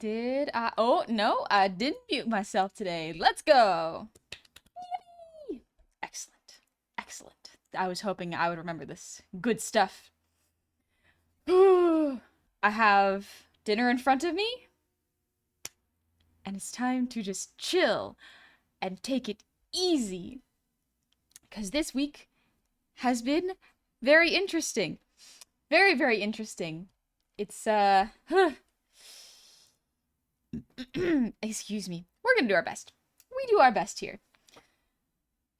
Did I? Oh, no, I didn't mute myself today. Let's go. Yay! Excellent. Excellent. I was hoping I would remember this. Good stuff. I have dinner in front of me, and it's time to just chill and take it easy. Because this week has been very interesting. Very, very interesting. It's, excuse me. We're gonna do our best. We do our best here.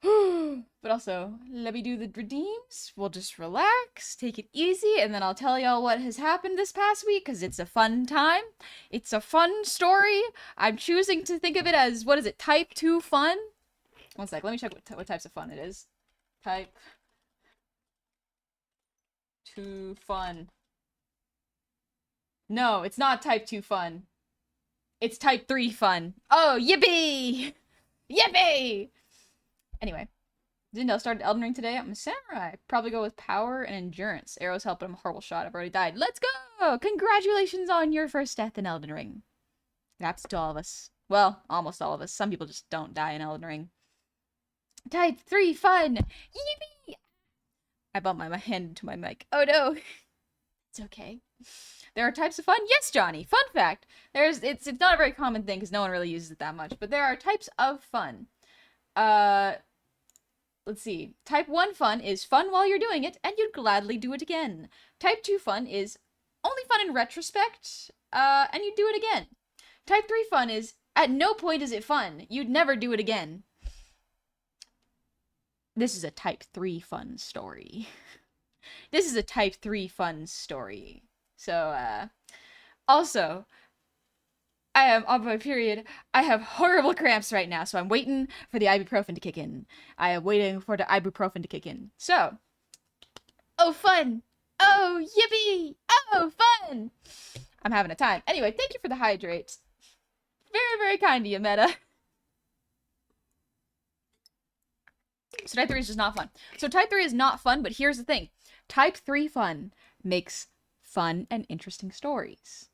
But also, let me do the redeems. We'll just relax, take it easy, and then I'll tell y'all what has happened this past week, because it's a fun time. It's a fun story. I'm choosing to think of it as, what is it, type 2 fun? One sec, let me check what types of fun it is. Type 2 fun. No, it's not type 2 fun. It's type 3 fun. Oh, yippee! Yippee! Anyway, Zindel started Elden Ring today. I'm a samurai. Probably go with power and endurance. Arrows help, but I'm a horrible shot. I've already died. Let's go! Congratulations on your first death in Elden Ring. It happens to all of us. Well, almost all of us. Some people just don't die in Elden Ring. Type 3 fun! Yippee! I bumped my hand into my mic. Oh no! It's okay. There are types of fun? Yes, Johnny. Fun fact. It's not a very common thing because no one really uses it that much, but there are types of fun. Let's see. Type 1 fun is fun while you're doing it, and you'd gladly do it again. Type 2 fun is only fun in retrospect, and you'd do it again. Type 3 fun is, at no point is it fun. You'd never do it again. This is a type 3 fun story. This is a type 3 fun story. So, also, I am on my period. I have horrible cramps right now, so I'm waiting for the ibuprofen to kick in. I am waiting for the ibuprofen to kick in. So, oh, fun! Oh, yippee! Oh, fun! I'm having a time. Anyway, thank you for the hydrate. Very, very kind of you, Meta. So type 3 is just not fun. So type 3 is not fun, but here's the thing. Type 3 fun makes fun and interesting stories.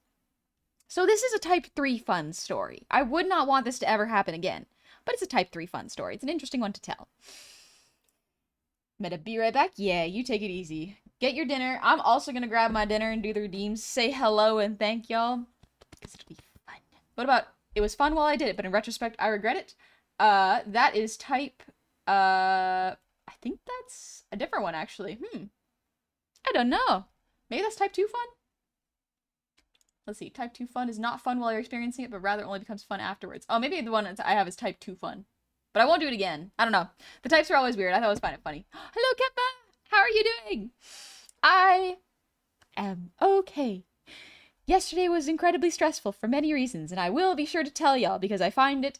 So this is a type 3 fun story. I would not want this to ever happen again, but it's a type 3 fun story. It's an interesting one to tell. Meta, be right back. Yeah, you take it easy. Get your dinner. I'm also going to grab my dinner and do the redeems. Say hello and thank y'all, because it'll be fun. What about, it was fun while I did it, but in retrospect, I regret it. That is type, I think that's a different one, actually. I don't know. Maybe that's type 2 fun? Let's see. Type 2 fun is not fun while you're experiencing it, but rather only becomes fun afterwards. Oh, maybe the one I have is type 2 fun. But I won't do it again. I don't know. The types are always weird. I thought it was funny. Hello, Keppa! How are you doing? I am okay. Yesterday was incredibly stressful for many reasons, and I will be sure to tell y'all because I find it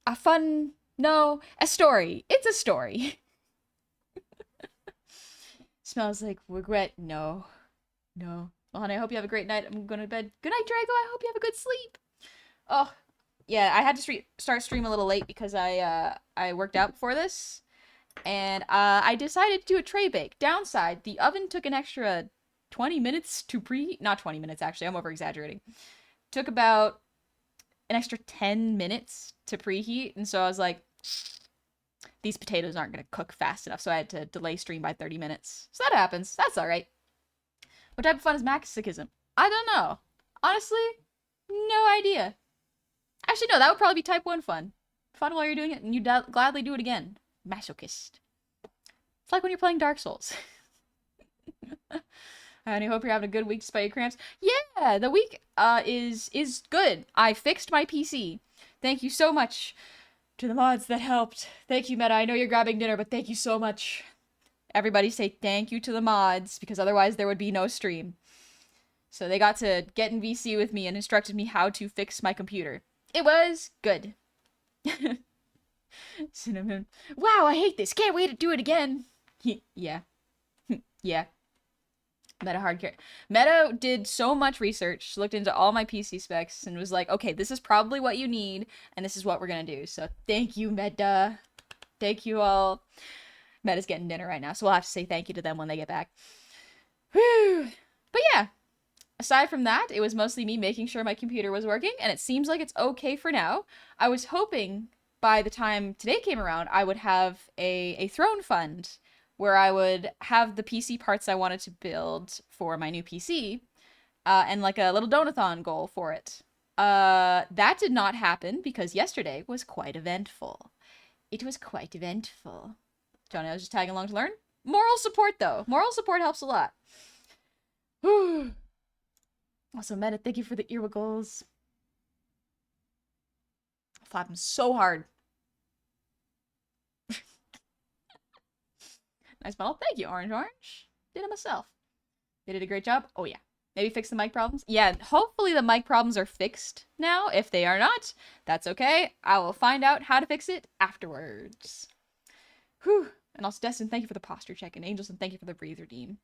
a fun... No, a story. It's a story. Smells like regret. No. No. Well, honey, I hope you have a great night. I'm going to bed. Good night, Drago. I hope you have a good sleep. Oh, yeah, I had to start stream a little late because I worked out before this. And I decided to do a tray bake. Downside, the oven took an extra 20 minutes to preheat. Not 20 minutes, actually. I'm over-exaggerating. Took about an extra 10 minutes to preheat. And so I was like, these potatoes aren't going to cook fast enough. So I had to delay stream by 30 minutes. So that happens. That's all right. What type of fun is masochism? I don't know. Honestly, no idea. Actually, no, that would probably be type 1 fun. Fun while you're doing it, and you'd gladly do it again. Masochist. It's like when you're playing Dark Souls. And I hope you're having a good week despite your cramps. Yeah, the week is good. I fixed my PC. Thank you so much to the mods that helped. Thank you, Meta. I know you're grabbing dinner, but thank you so much. Everybody say thank you to the mods, because otherwise there would be no stream. So they got to get in VC with me and instructed me how to fix my computer. It was good. Cinnamon. Wow, I hate this. Can't wait to do it again. Yeah. Yeah. Meta hardcore. Meta did so much research, looked into all my PC specs, and was like, okay, this is probably what you need, and this is what we're gonna do. So thank you, Meta. Thank you all. Meta's getting dinner right now, so we'll have to say thank you to them when they get back. Whew. But yeah, aside from that, it was mostly me making sure my computer was working, and it seems like it's okay for now. I was hoping by the time today came around, I would have a throne fund where I would have the PC parts I wanted to build for my new PC, and like a little donathon goal for it. That did not happen because yesterday was quite eventful. It was quite eventful. Johnny, I was just tagging along to learn. Moral support, though. Moral support helps a lot. Also, Meta, thank you for the earwiggles. I flapped them so hard. Nice model. Thank you, Orange Orange. Did it myself. They did a great job. Oh, yeah. Maybe fix the mic problems? Yeah, hopefully the mic problems are fixed now. If they are not, that's okay. I will find out how to fix it afterwards. Whew. And also, Destin, thank you for the posture check. And Angelson, thank you for the breather deem.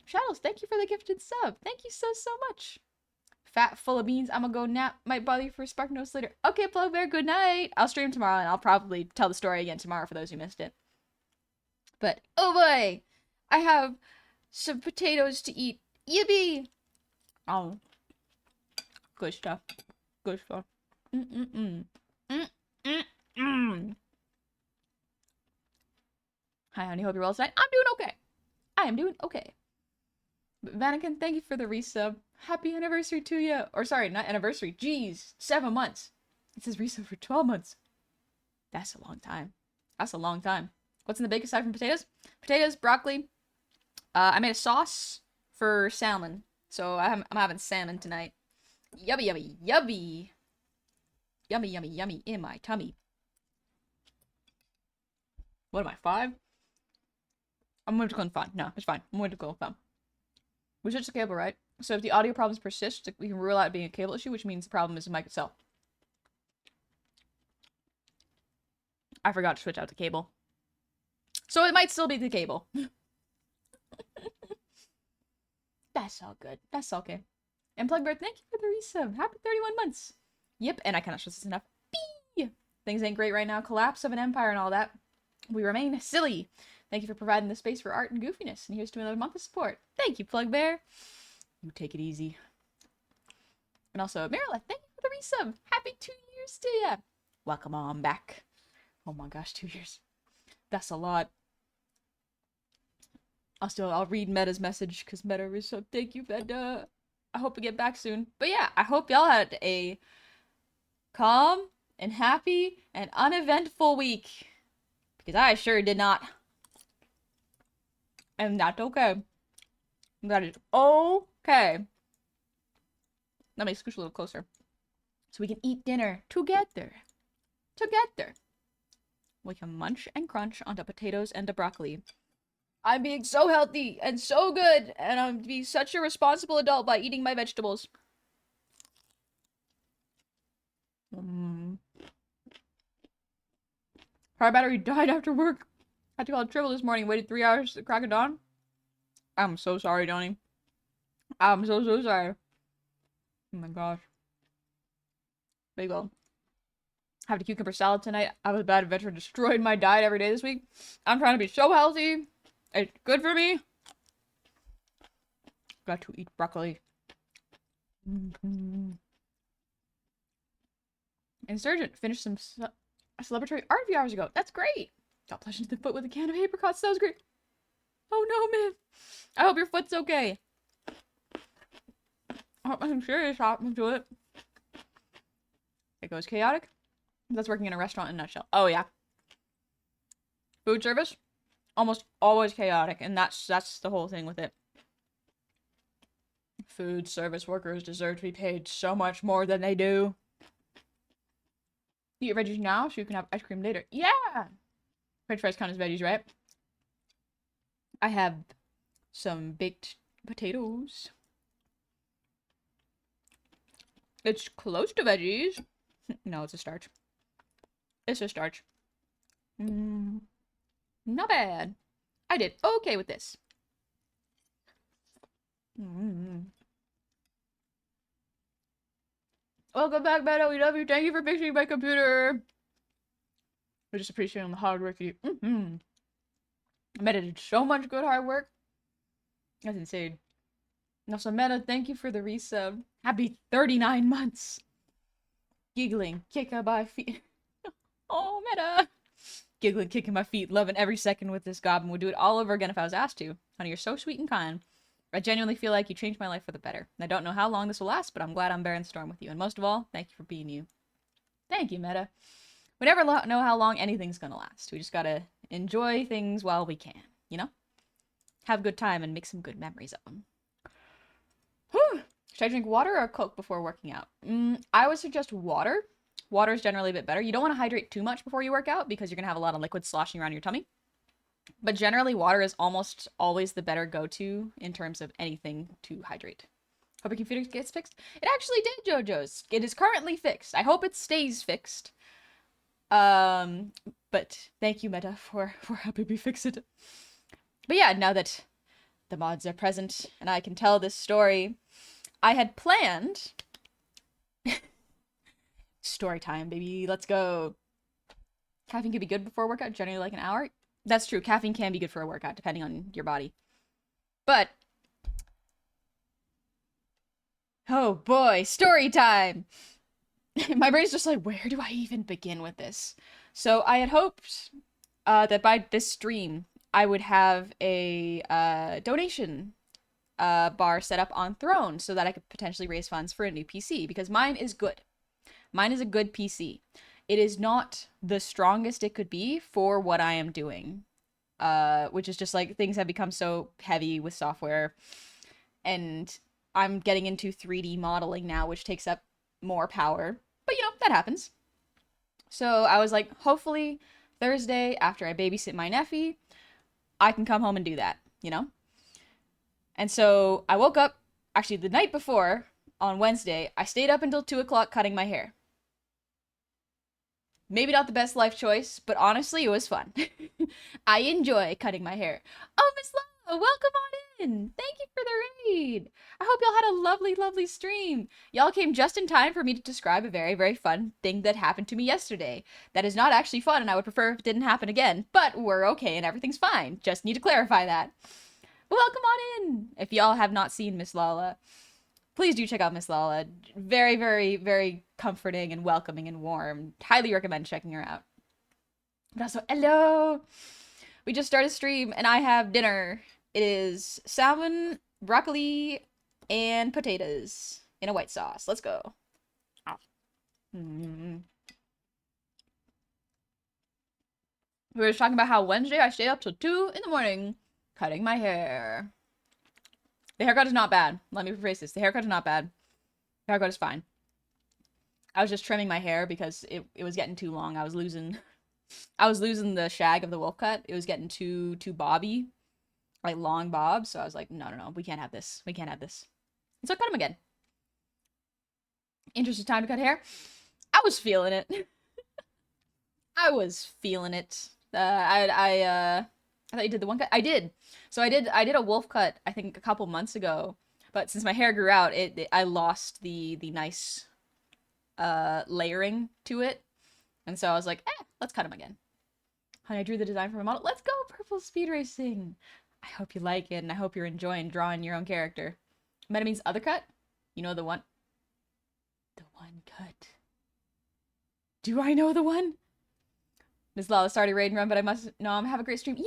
Shadows, thank you for the gifted sub. Thank you so much. Fat full of beans. I'm gonna go nap. Might bother you for Spark Notes later. Okay, Plug Bear, good night. I'll stream tomorrow and I'll probably tell the story again tomorrow for those who missed it. But, oh boy! I have some potatoes to eat. Yippee! Oh. Good stuff. Good stuff. Mm-mm-mm. Mm-mm-mm. Hi, honey. Hope you're well tonight. I'm doing okay. I am doing okay. But Vatican, thank you for the resub. Happy anniversary to you. Or sorry, not anniversary. Jeez, 7 months. It says resub for 12 months. That's a long time. That's a long time. What's in the bake aside from potatoes? Potatoes, broccoli. I made a sauce for salmon. So I'm having salmon tonight. Yummy, yummy, yummy. Yummy, yummy, yummy in my tummy. What am I, 5? I'm going to go 5. No, it's fine. I'm going to go 5. We switched the cable, right? So if the audio problems persist, we can rule out it being a cable issue, which means the problem is the mic itself. I forgot to switch out the cable. So it might still be the cable. That's all good. That's okay. And Plugbird, thank you for the resub. Happy 31 months. Yep, and I cannot stress this enough. Bee! Things ain't great right now. Collapse of an empire and all that. We remain silly. Thank you for providing the space for art and goofiness. And here's to another month of support. Thank you, Plugbear. You take it easy. And also, Marilla, thank you for the resub. Happy 2 years to ya. Welcome on back. Oh my gosh, 2 years. That's a lot. I'll read Meta's message because Meta resub. Thank you, Meta. I hope we get back soon. But yeah, I hope y'all had a calm and happy and uneventful week. Because I sure did not. And that's okay. That is okay. Let me scooch a little closer. So we can eat dinner together. Together. We can munch and crunch onto potatoes and the broccoli. I'm being so healthy and so good, and I'm being such a responsible adult by eating my vegetables. Power battery died after work. Had to call Triple this morning. Waited 3 hours to crack of dawn. I'm so sorry, Donnie. I'm so sorry. Oh my gosh. Big ol'. Have a cucumber salad tonight. I was a bad adventure. Destroyed my diet every day this week. I'm trying to be so healthy. It's good for me. Got to eat broccoli. Insurgent finished some celebratory art a few hours ago. That's great. Got plunged into the foot with a can of apricots. That was great. Oh no, man. I hope your foot's okay. I hope nothing serious happened to it. It goes chaotic. That's working in a restaurant in a nutshell. Oh yeah. Food service, almost always chaotic, and that's the whole thing with it. Food service workers deserve to be paid so much more than they do. Eat your veggies now so you can have ice cream later. Yeah! French fries count as veggies, right? I have some baked potatoes. It's close to veggies. No, it's a starch. It's a starch. Not bad. I did okay with this. Welcome back, Meadow. We love you. Thank you for fixing my computer. We're just appreciating the hard work you. Meta did so much good hard work. That's insane. Also, Meta, thank you for the resub. Happy 39 months. Giggling, kicking my feet. Oh, Meta. Giggling, kicking my feet, loving every second with this goblin. Would do it all over again if I was asked to. Honey, you're so sweet and kind. I genuinely feel like you changed my life for the better. I don't know how long this will last, but I'm glad I'm bearing the storm with you. And most of all, thank you for being you. Thank you, Meta. We never know how long anything's gonna last. We just gotta enjoy things while we can, you know? Have a good time and make some good memories of them. Whew. Should I drink water or Coke before working out? I would suggest water. Water is generally a bit better. You don't want to hydrate too much before you work out because you're going to have a lot of liquid sloshing around your tummy. But generally, water is almost always the better go-to in terms of anything to hydrate. Hope your computer gets fixed. It actually did, JoJo's. It is currently fixed. I hope it stays fixed. But thank you, Meta, for helping me fix it. But yeah, now that the mods are present and I can tell this story, I had planned... Story time, baby. Let's go. Caffeine can be good before a workout, generally like an hour. That's true. Caffeine can be good for a workout, depending on your body. But... oh boy, story time! My brain's just like, where do I even begin with this? So I had hoped that by this stream, I would have a donation bar set up on Throne so that I could potentially raise funds for a new PC, because mine is good. Mine is a good PC. It is not the strongest it could be for what I am doing, which is just like things have become so heavy with software, and I'm getting into 3D modeling now, which takes up more power. But, you know, that happens. So I was like, hopefully Thursday, after I babysit my nephew, I can come home and do that, you know? And so I woke up, actually the night before, on Wednesday, I stayed up until 2 o'clock cutting my hair. Maybe not the best life choice, but honestly, it was fun. I enjoy cutting my hair. Oh, Miss Lala, welcome on in. Thank you for the raid. I hope y'all had a lovely, lovely stream. Y'all came just in time for me to describe a very, very fun thing that happened to me yesterday. That is not actually fun, and I would prefer if it didn't happen again, but we're okay and everything's fine. Just need to clarify that. But welcome on in. If y'all have not seen Miss Lala, please do check out Miss Lala. Very, very, very comforting and welcoming and warm. Highly recommend checking her out. But also, hello! We just started stream and I have dinner. It is salmon, broccoli, and potatoes in a white sauce. Let's go. We were just talking about how Wednesday I stayed up till 2 in the morning cutting my hair. The haircut is not bad. Let me rephrase this. The haircut is not bad. The haircut is fine. I was just trimming my hair because it was getting too long. I was losing the shag of the wolf cut. It was getting too bobby. Like long bob. So I was like, no. We can't have this. We can't have this. And so I cut him again. Interesting time to cut hair. I was feeling it. I was feeling it. I thought you did the one cut. I did. So I did a wolf cut, I think a couple months ago. But since my hair grew out, I lost the nice layering to it. And so I was like, let's cut him again. Honey, I drew the design for my model. Let's go, Purple Speed Racing. I hope you like it, and I hope you're enjoying drawing your own character. Meta means other cut? You know the one? The one cut. Do I know the one? Miss Lala started raid and run, but I must... No, I'm have a great stream. Yeah,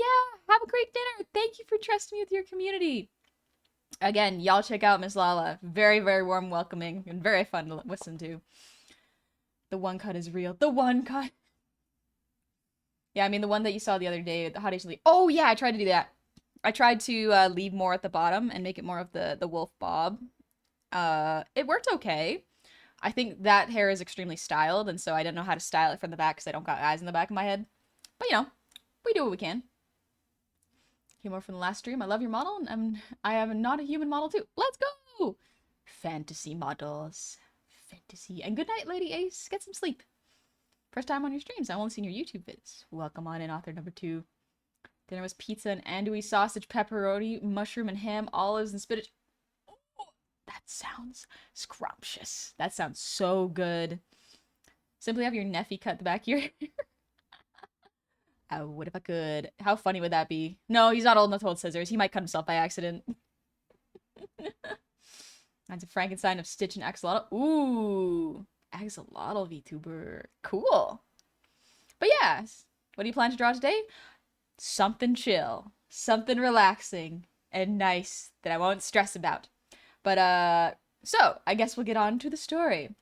have a great dinner. Thank you for trusting me with your community. Again, y'all check out Miss Lala. Very, very warm, welcoming, and very fun to listen to. The one cut is real. The one cut. Yeah, I mean, the one that you saw the other day, the Hot Asian. Oh, yeah, I tried to do that. I tried to leave more at the bottom and make it more of the wolf bob. It worked okay. I think that hair is extremely styled, and so I don't know how to style it from the back because I don't got eyes in the back of my head. But, you know, we do what we can. Came over from the last stream. I love your model, and I am not a human model, too. Let's go! Fantasy models. Fantasy. And good night, Lady Ace. Get some sleep. First time on your streams. I've only seen your YouTube vids. Welcome on in, author number 2. Dinner was pizza and andouille, sausage, pepperoni, mushroom and ham, olives and spinach. Oh, that sounds scrumptious. That sounds so good. Simply have your nephew cut the back of your hair. I would if I could. How funny would that be? No, he's not old enough to hold scissors. He might cut himself by accident. That's a Frankenstein of Stitch and Axolotl. Ooh, Axolotl VTuber. Cool. But yeah, what do you plan to draw today? Something chill, something relaxing and nice that I won't stress about. But so I guess we'll get on to the story.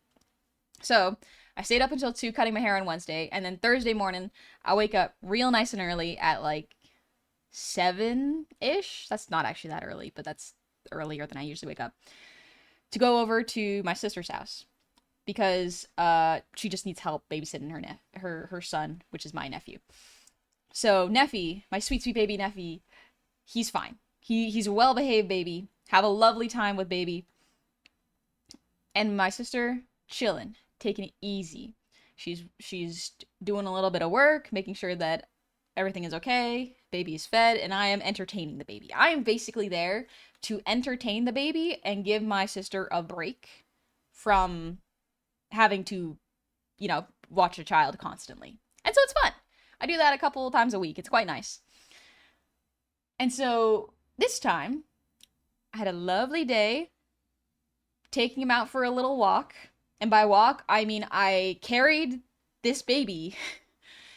So I stayed up until 2 cutting my hair on Wednesday, and then Thursday morning I wake up real nice and early at like 7-ish. That's not actually that early, but that's earlier than I usually wake up, to go over to my sister's house because she just needs help babysitting her son, which is my nephew. So Neffy, my sweet baby Neffy, he's fine. He's a well-behaved baby. Have a lovely time with baby. And my sister chilling, taking it easy. She's doing a little bit of work, making sure that everything is okay, baby is fed, and I am entertaining the baby. I am basically there to entertain the baby and give my sister a break from having to, watch a child constantly. And so it's fun. I do that a couple times a week. It's quite nice. And so this time, I had a lovely day taking him out for a little walk. And by walk, I mean I carried this baby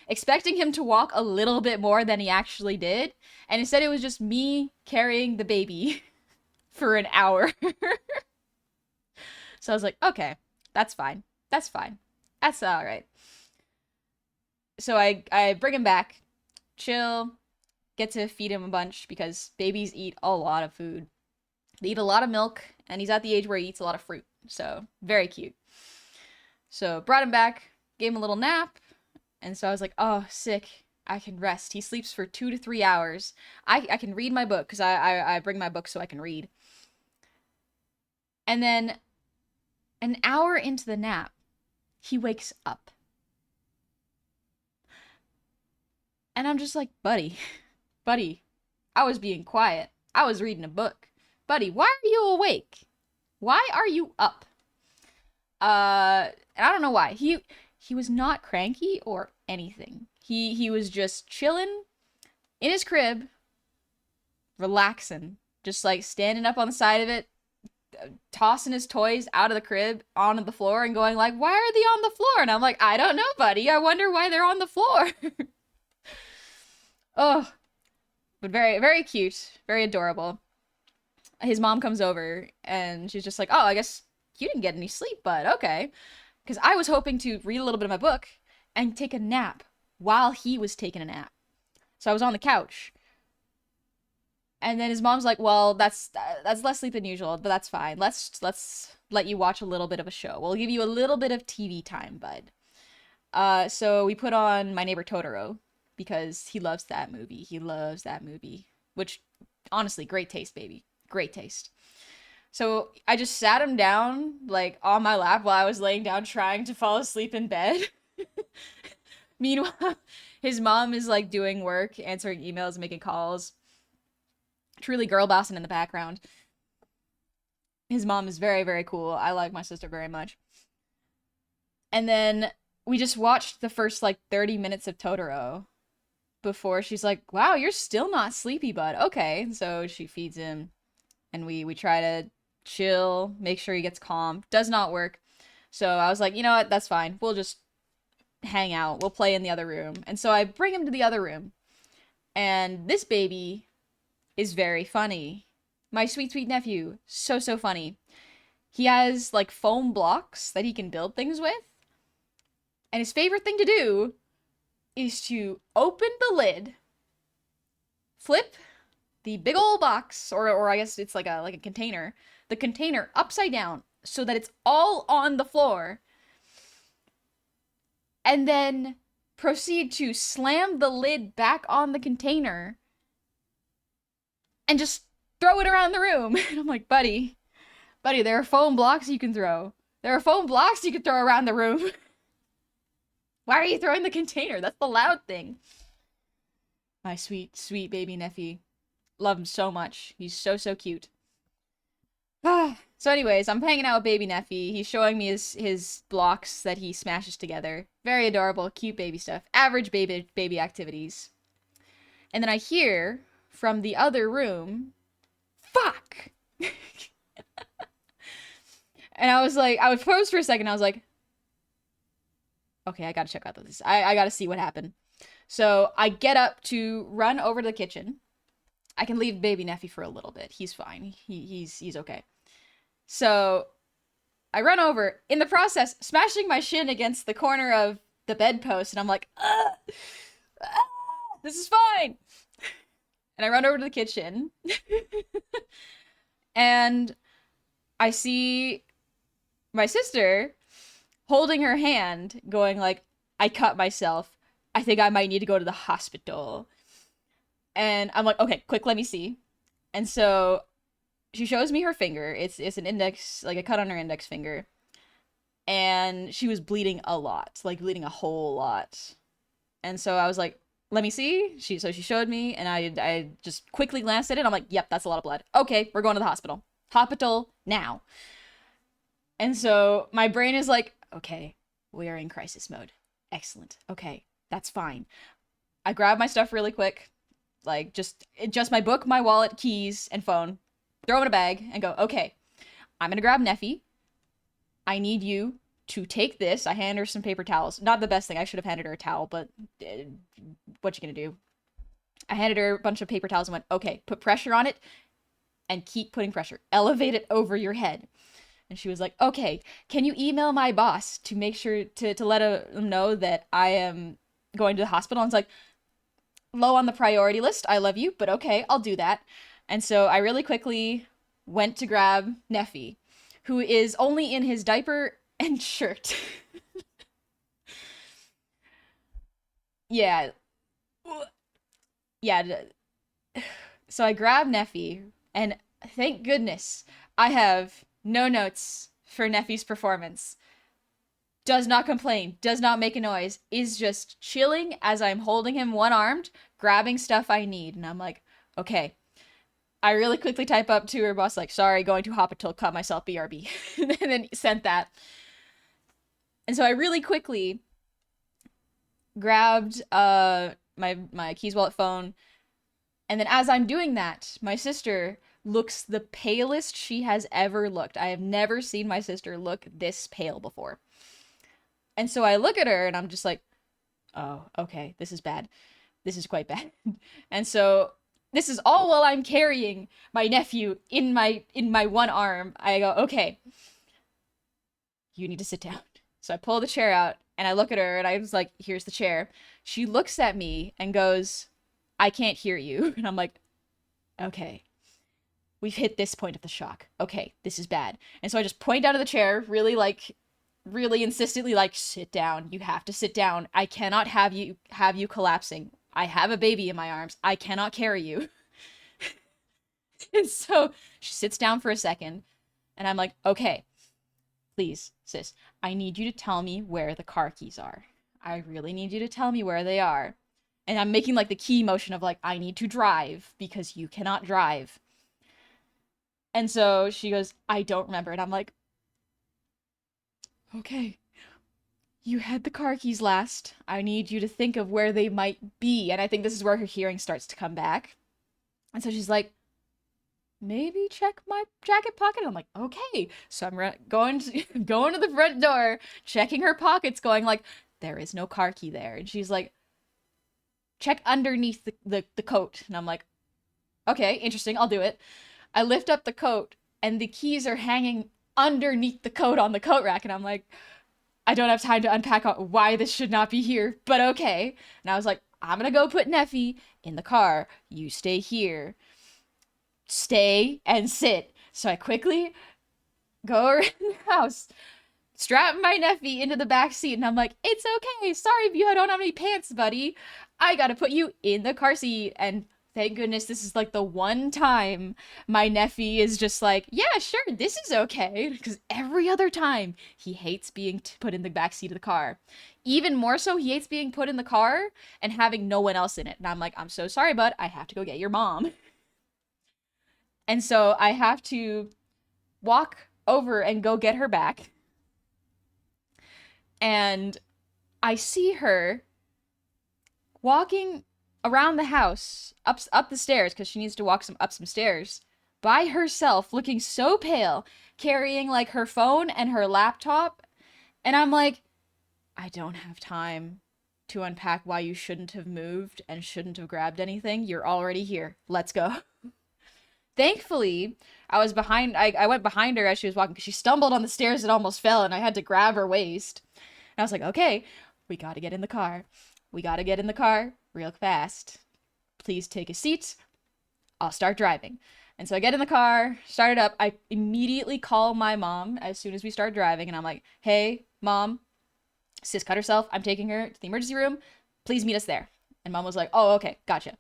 expecting him to walk a little bit more than he actually did. And instead, it was just me carrying the baby for an hour. So I was like, okay, that's fine. That's fine. That's all right. So I bring him back, chill, get to feed him a bunch because babies eat a lot of food. They eat a lot of milk, and he's at the age where he eats a lot of fruit. So very cute. So brought him back, gave him a little nap. And so I was like, oh, sick. I can rest. He sleeps for 2 to 3 hours. I can read my book because I bring my book so I can read. And then an hour into the nap, he wakes up. And I'm just like, buddy, I was being quiet. I was reading a book. Buddy, why are you awake? Why are you up? And I don't know why. He was not cranky or anything. He was just chilling in his crib, relaxing, just like standing up on the side of it, tossing his toys out of the crib onto the floor and going like, why are they on the floor? And I'm like, I don't know, buddy. I wonder why they're on the floor. Oh, but very, very cute, very adorable. His mom comes over and she's just like, oh, I guess you didn't get any sleep, but okay. Because I was hoping to read a little bit of my book and take a nap while he was taking a nap. So I was on the couch. And then his mom's like, well, that's less sleep than usual, but that's fine. Let's let you watch a little bit of a show. We'll give you a little bit of TV time, bud. So we put on My Neighbor Totoro because he loves that movie. He loves that movie, which honestly, great taste, baby. Great taste. So I just sat him down like on my lap while I was laying down trying to fall asleep in bed. Meanwhile, his mom is like doing work, answering emails, making calls. Truly girl bossing in the background. His mom is very, very cool. I like my sister very much. And then we just watched the first like 30 minutes of Totoro before she's like, wow, you're still not sleepy, bud. Okay. So she feeds him and we try to chill, make sure he gets calm. Does not work. So I was like, you know what? That's fine. We'll just hang out. We'll play in the other room. And so I bring him to the other room. And this baby is very funny. My sweet, sweet nephew. So, so funny. He has like foam blocks that he can build things with. And his favorite thing to do is to open the lid, flip the big old box, or I guess it's like a container, the container upside down so that it's all on the floor, and then proceed to slam the lid back on the container and just throw it around the room. And I'm like, buddy, there are foam blocks you can throw. There are foam blocks you can throw around the room. Why are you throwing the container? That's the loud thing. My sweet, sweet baby nephew. Love him so much. He's so, so cute. So anyways, I'm hanging out with baby Neffy. He's showing me his blocks that he smashes together. Very adorable, cute baby stuff. Average baby activities. And then I hear from the other room, fuck! And I was like, I was froze for a second. I was like, okay, I gotta check out this. I gotta see what happened. So I get up to run over to the kitchen. I can leave baby Neffy for a little bit. He's fine. He's okay. So I run over, in the process, smashing my shin against the corner of the bedpost, and I'm like, this is fine. And I run over to the kitchen, and I see my sister holding her hand, going like, I cut myself. I think I might need to go to the hospital. And I'm like, okay, quick, let me see. And so she shows me her finger. It's an index, like a cut on her index finger. And she was bleeding a lot, like bleeding a whole lot. And so I was like, let me see. She showed me, and I just quickly glanced at it. I'm like, yep, that's a lot of blood. Okay, we're going to the hospital. Hospital now. And so my brain is like, okay, we are in crisis mode. Excellent. Okay, that's fine. I grab my stuff really quick, like just my book, my wallet, keys, and phone, throw them in a bag, and go, okay, I'm gonna grab Neffy. I need you to take this. I hand her some paper towels. Not the best thing. I should have handed her a towel, but what you gonna do? I handed her a bunch of paper towels and went, okay, put pressure on it and keep putting pressure. Elevate it over your head. And she was like, okay, can you email my boss to make sure to let him know that I am going to the hospital? And it's like, low on the priority list. I love you, but okay, I'll do that. And so I really quickly went to grab Neffy, who is only in his diaper and shirt. Yeah. Yeah. So I grabbed Neffy, and thank goodness I have no notes for Neffy's performance. Does not complain, does not make a noise, is just chilling as I'm holding him one-armed, grabbing stuff I need. And I'm like, okay. I really quickly type up to her boss, like, sorry, going to hospital, cut myself, BRB. And then sent that. And so I really quickly grabbed my keys, wallet, phone. And then as I'm doing that, my sister looks the palest she has ever looked. I have never seen my sister look this pale before. And so I look at her and I'm just like, oh, okay, this is bad. This is quite bad. And so this is all while I'm carrying my nephew in my one arm. I go, okay, you need to sit down. So I pull the chair out and I look at her and I was like, here's the chair. She looks at me and goes, I can't hear you. And I'm like, okay, we've hit this point of the shock. Okay, this is bad. And so I just point down to the chair, really insistently, like, sit down. You have to sit down. I cannot have you collapsing. I have a baby in my arms. I cannot carry you. And so she sits down for a second and I'm like, okay, please, sis, I need you to tell me where the car keys are. I really need you to tell me where they are. And I'm making like the key motion of like, I need to drive because you cannot drive. And so she goes, I don't remember. And I'm like, okay, you had the car keys last. I need you to think of where they might be. And I think this is where her hearing starts to come back. And so she's like, maybe check my jacket pocket. I'm like, okay. So I'm going to the front door, checking her pockets, going like, there is no car key there. And she's like, check underneath the coat. And I'm like, okay, interesting, I'll do it. I lift up the coat and the keys are hanging underneath the coat on the coat rack. And I'm like, I don't have time to unpack why this should not be here, but okay. And I was like, I'm gonna go put Neffy in the car. You stay here. Stay and sit. So I quickly go around the house, strap my Neffy into the back seat, and I'm like, it's okay. Sorry if you don't have any pants, buddy. I gotta put you in the car seat. And thank goodness this is like the one time my Neffy is just like, yeah, sure, this is okay. Because every other time he hates being put in the backseat of the car. Even more so, he hates being put in the car and having no one else in it. And I'm like, I'm so sorry, bud. I have to go get your mom. And so I have to walk over and go get her back. And I see her walking around the house, up the stairs, because she needs to walk up some stairs, by herself, looking so pale, carrying like her phone and her laptop. And I'm like, I don't have time to unpack why you shouldn't have moved and shouldn't have grabbed anything. You're already here. Let's go. Thankfully, I went behind her as she was walking because she stumbled on the stairs and almost fell, and I had to grab her waist. And I was like, okay, we gotta get in the car. We gotta get in the car real fast. Please take a seat. I'll start driving. And so I get in the car, start it up. I immediately call my mom as soon as we start driving, and I'm like, hey, Mom, sis cut herself. I'm taking her to the emergency room. Please meet us there. And Mom was like, oh, okay, gotcha.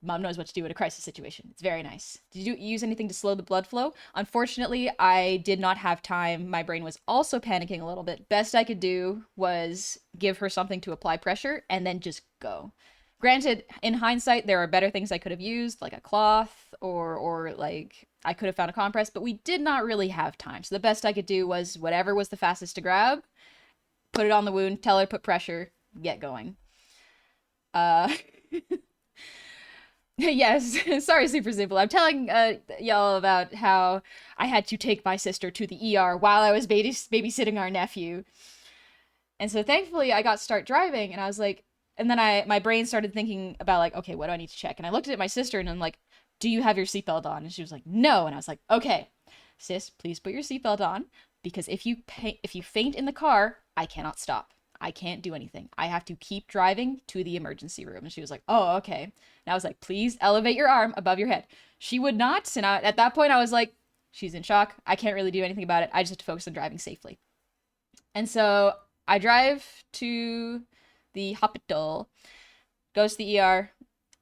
Mom knows what to do in a crisis situation. It's very nice. Did you use anything to slow the blood flow? Unfortunately, I did not have time. My brain was also panicking a little bit. Best I could do was give her something to apply pressure and then just go. Granted, in hindsight, there are better things I could have used, like a cloth or like I could have found a compress, but we did not really have time. So the best I could do was whatever was the fastest to grab, put it on the wound, tell her to put pressure, get going. Yes, sorry, super simple. I'm telling y'all about how I had to take my sister to the ER while I was babysitting our nephew. And so thankfully I got to start driving, and I was like, and then my brain started thinking about like, okay, what do I need to check? And I looked at my sister and I'm like, do you have your seatbelt on? And she was like, no. And I was like, okay, sis, please put your seatbelt on, because if you faint in the car, I cannot stop. I can't do anything. I have to keep driving to the emergency room. And she was like, oh, okay. And I was like, please elevate your arm above your head. She would not. And at that point, I was like, she's in shock. I can't really do anything about it. I just have to focus on driving safely. And so I drive to the hospital, goes to the ER,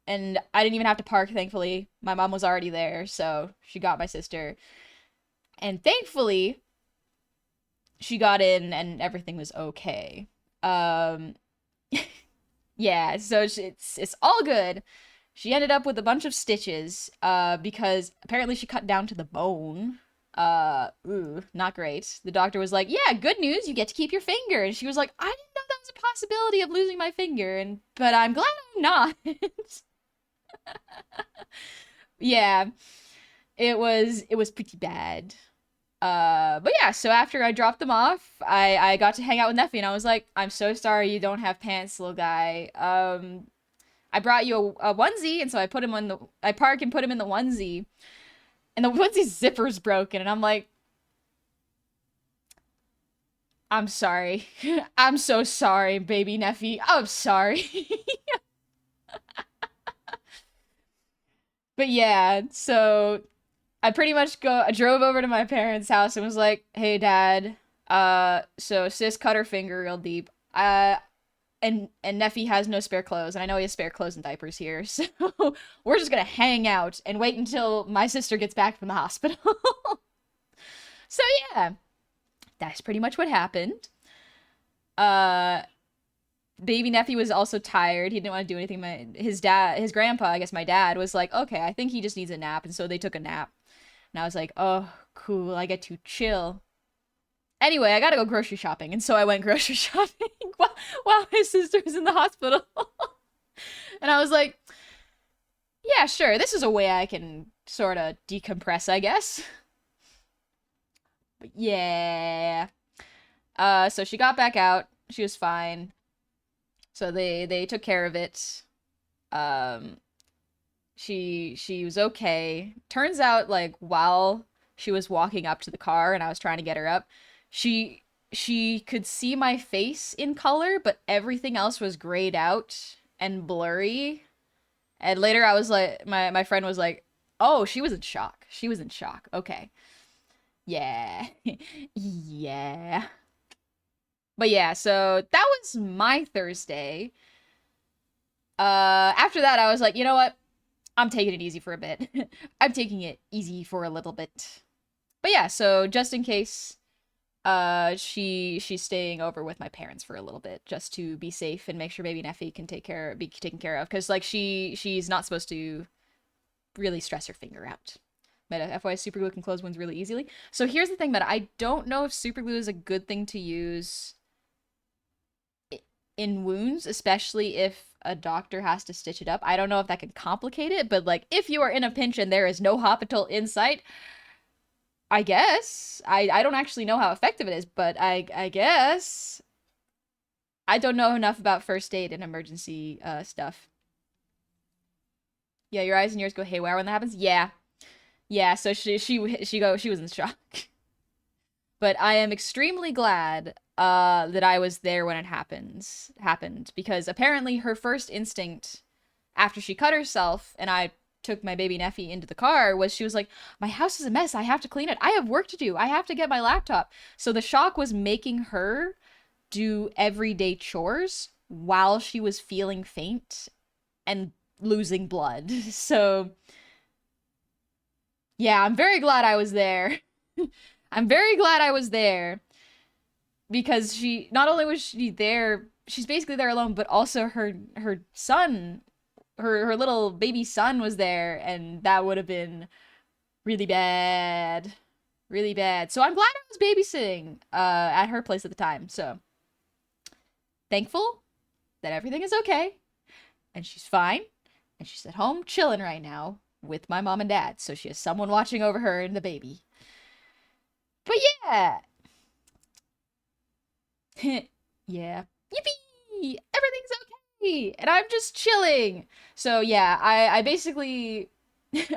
and I didn't even have to park, thankfully. My mom was already there, so she got my sister. And thankfully, she got in and everything was okay. Yeah, so it's all good. She ended up with a bunch of stitches, because apparently she cut down to the bone. Not great. The doctor was like, yeah, good news, you get to keep your finger. And she was like, I didn't know that was a possibility of losing my finger, but I'm glad I'm not. Yeah, it was pretty bad. But yeah, so after I dropped them off, I got to hang out with Neffy, and I was like, I'm so sorry you don't have pants, little guy. I brought you a onesie, and so I park and put him in the onesie, and the onesie's zipper's broken, and I'm like, I'm sorry. I'm so sorry, baby Neffy. I'm sorry. But yeah, so I pretty much I drove over to my parents' house and was like, hey, Dad, so sis cut her finger real deep. And Neffy has no spare clothes, and I know he has spare clothes and diapers here, so we're just gonna hang out and wait until my sister gets back from the hospital. So yeah, that's pretty much what happened. Uh, Baby Neffy was also tired. He didn't want to do anything. His grandpa, I guess my dad, was like, okay, I think he just needs a nap, and so they took a nap. And I was like, oh, cool, I get to chill. Anyway, I gotta go grocery shopping, and so I went grocery shopping while my sister was in the hospital. And I was like, yeah, sure, this is a way I can sort of decompress, I guess. But yeah. So she got back out. She was fine. So they took care of it. Um, she was okay. Turns out, like, while she was walking up to the car and I was trying to get her up, she could see my face in color, but everything else was grayed out and blurry. And later I was like, my friend was like, oh, she was in shock. She was in shock. Okay. Yeah. Yeah. But yeah, so that was my Thursday. After that, I was like, you know what? I'm taking it easy for a bit. I'm taking it easy for a little bit. But yeah, so just in case, she's staying over with my parents for a little bit, just to be safe and make sure baby Neffy can be taken care of. Because, like, she's not supposed to really stress her finger out. Meta, FYI, super glue can close wounds really easily. So here's the thing, Meta. I don't know if super glue is a good thing to use in wounds, especially if a doctor has to stitch it up. I don't know if that can complicate it, but like if you are in a pinch and there is no hospital in sight, I guess. I don't actually know how effective it is, but I guess. I don't know enough about first aid and emergency stuff. Yeah, your eyes and ears go haywire when that happens. Yeah. Yeah, so she was in shock. But I am extremely glad that I was there when it happened because apparently her first instinct after she cut herself and I took my baby Neffy into the car was she was like, my house is a mess, I have to clean it, I have work to do, I have to get my laptop. So the shock was making her do everyday chores while she was feeling faint and losing blood. So yeah, I'm very glad I was there. I'm very glad I was there because she not only was she there, she's basically there alone, but also her son, her little baby son was there, and that would have been really bad. Really bad. So I'm glad I was babysitting at her place at the time. So thankful that everything is okay and she's fine and she's at home chilling right now with my mom and dad. So she has someone watching over her and the baby. But yeah. Yeah. Yippee! Everything's okay! And I'm just chilling. So yeah, I basically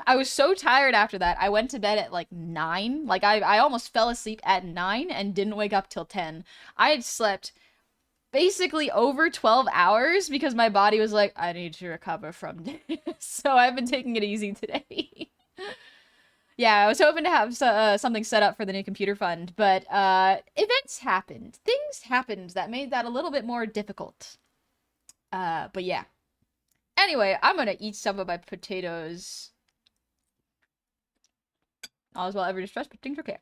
I was so tired after that. I went to bed at like 9. Like I almost fell asleep at 9 and didn't wake up till 10. I had slept basically over 12 hours because my body was like, I need to recover from this. So I've been taking it easy today. Yeah, I was hoping to have something set up for the new computer fund, but events happened. Things happened that made that a little bit more difficult. But yeah. Anyway, I'm gonna eat some of my potatoes. All is well, ever distressed, but things are okay.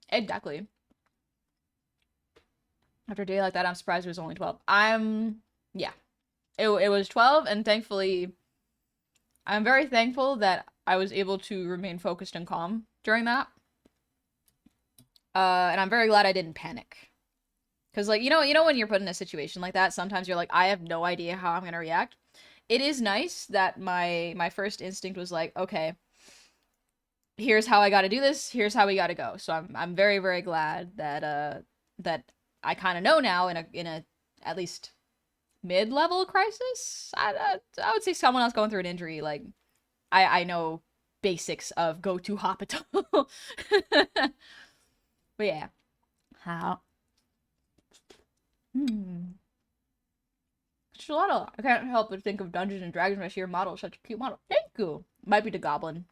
Exactly. After a day like that, I'm surprised it was only 12. Yeah. It was 12, and thankfully, I'm very thankful that I was able to remain focused and calm during that. And I'm very glad I didn't panic. Because, like, you know when you're put in a situation like that, sometimes you're like, I have no idea how I'm gonna react. It is nice that my first instinct was like, okay, here's how I gotta do this, here's how we gotta go. So I'm very, very glad that that I kind of know now in a at least mid-level crisis. I would say someone else going through an injury, like I know basics of go to hospital. But yeah. How? I can't help but think of Dungeons and Dragons when I see your model. Such a cute model. Thank you. Might be the goblin.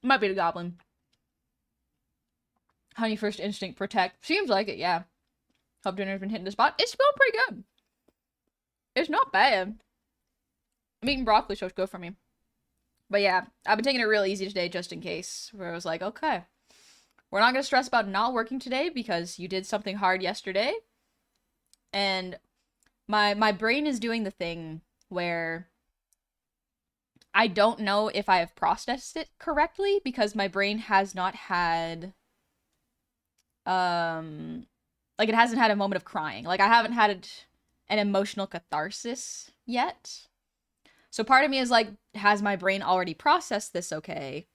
Might be the goblin. Honey, first instinct, protect. Seems like it, yeah. Hope dinner's been hitting the spot. It's feeling pretty good. It's not bad. I'm eating broccoli, so it's good for me. But yeah, I've been taking it real easy today just in case. Where I was like, okay, we're not going to stress about not working today because you did something hard yesterday. And my brain is doing the thing where I don't know if I have processed it correctly because my brain has not had like it hasn't had a moment of crying. Like I haven't had an emotional catharsis yet. So part of me is like, has my brain already processed this okay?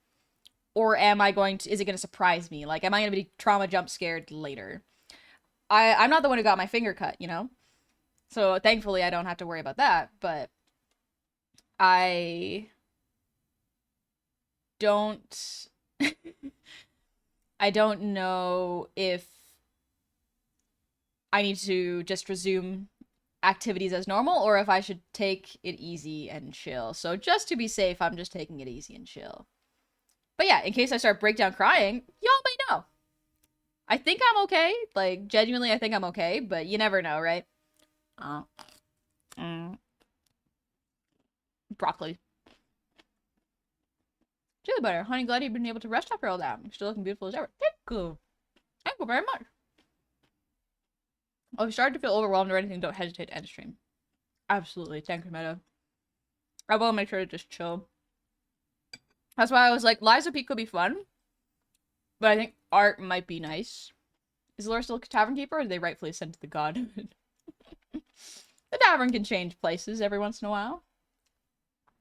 Or am I going to, is it going to surprise me? Like, am I going to be trauma jump scared later? I'm not the one who got my finger cut, you know? So thankfully I don't have to worry about that, but I don't, I don't know if I need to just resume activities as normal or if I should take it easy and chill. So just to be safe, I'm just taking it easy and chill. But yeah, in case I start breakdown crying, y'all may know. I think I'm okay. Like, genuinely, I think I'm okay, but you never know, right? Broccoli. Chili butter. Honey, glad you've been able to rest after all that. You're still looking beautiful as ever. Thank you. Thank you very much. Oh, if you started to feel overwhelmed or anything, don't hesitate to end the stream. Absolutely. Thank you, Meta. I will make sure to just chill. That's why I was like, Lies of P could be fun, but I think art might be nice. Is Laura still tavern keeper, or did they rightfully send to the god? The tavern can change places every once in a while.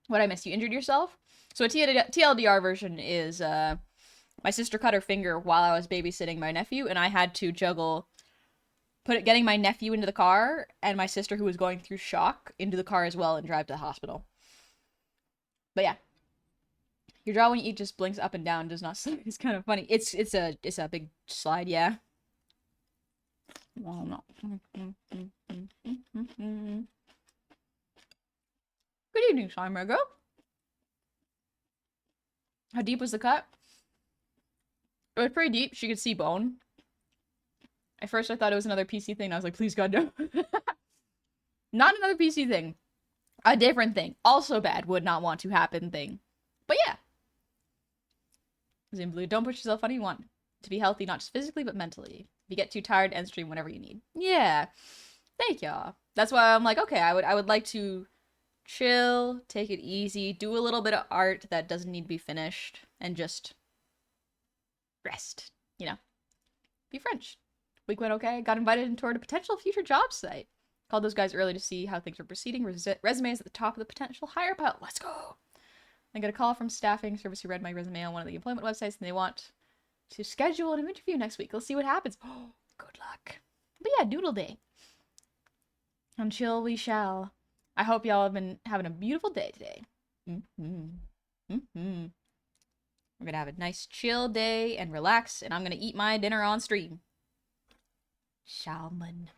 What I missed? You injured yourself? So a TLDR version is my sister cut her finger while I was babysitting my nephew, and I had to juggle getting my nephew into the car and my sister, who was going through shock, into the car as well and drive to the hospital. But yeah, your jaw when you eat just blinks up and down, does not slide. It's kind of funny. It's a big slide, yeah. Well, no. Good evening, Slimergo. How deep was the cut? It was pretty deep. She could see bone. At first, I thought it was another PC thing. I was like, please, God, no. Not another PC thing. A different thing. Also bad. Would not want to happen thing. But yeah. Zoom Blue, don't push yourself funny. You want to be healthy, not just physically, but mentally. If you get too tired, end stream whenever you need. Yeah. Thank y'all. That's why I'm like, okay, I would like to chill, take it easy, do a little bit of art that doesn't need to be finished, and just rest. You know? Be French. Week went okay. Got invited toward a potential future job site. Called those guys early to see how things were proceeding. Resumes at the top of the potential hire pile. Let's go. I got a call from staffing service who read my resume on one of the employment websites, and they want to schedule an interview next week. Let's see what happens. Oh, good luck. But yeah, doodle day. And chill we shall. I hope y'all have been having a beautiful day today. We're gonna have a nice chill day and relax, and I'm gonna eat my dinner on stream. Shalman.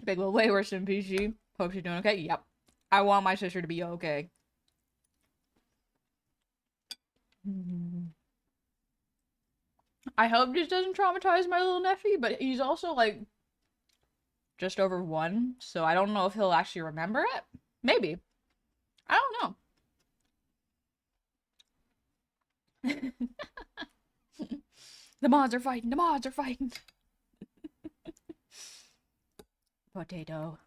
Big Will way worse than PG. Hope she's doing okay. Yep. I want my sister to be okay. I hope this doesn't traumatize my little nephew, but he's also like just over 1, so I don't know if he'll actually remember it. Maybe. I don't know. The mods are fighting. The mods are fighting. Potato.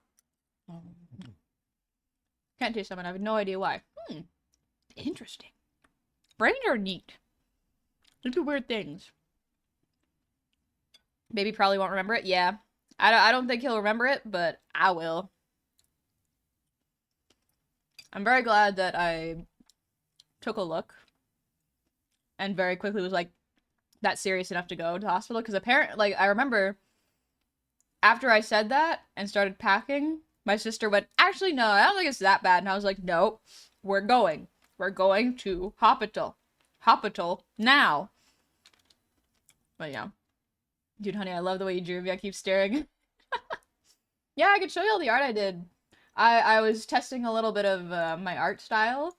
Can't taste someone. I have no idea why. Interesting. Brains are neat. They do weird things. Baby probably won't remember it. Yeah. I don't think he'll remember it, but I will. I'm very glad that I took a look and very quickly was like, that's serious enough to go to the hospital. Because apparently, like, I remember after I said that and started packing, my sister went, actually, no, I don't think it's that bad. And I was like, nope, we're going. We're going to hospital. Hospital now. But yeah. Dude, honey, I love the way you drew me. I keep staring. Yeah, I could show you all the art I did. I was testing a little bit of my art style.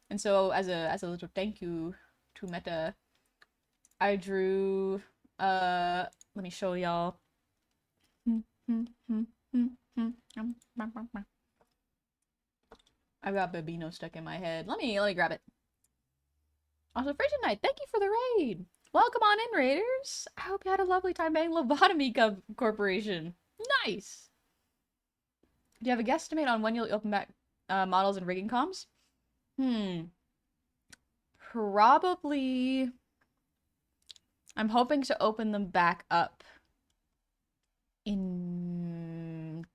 And so as a little thank you to Meta, I drew, let me show y'all. I've got Babino stuck in my head. Let me grab it. Also, Frisian Knight, thank you for the raid. Welcome on in, raiders. I hope you had a lovely time banging Lobotomy Corporation. Nice. Do you have a guesstimate on when you'll open back models and rigging comms? Probably. I'm hoping to open them back up in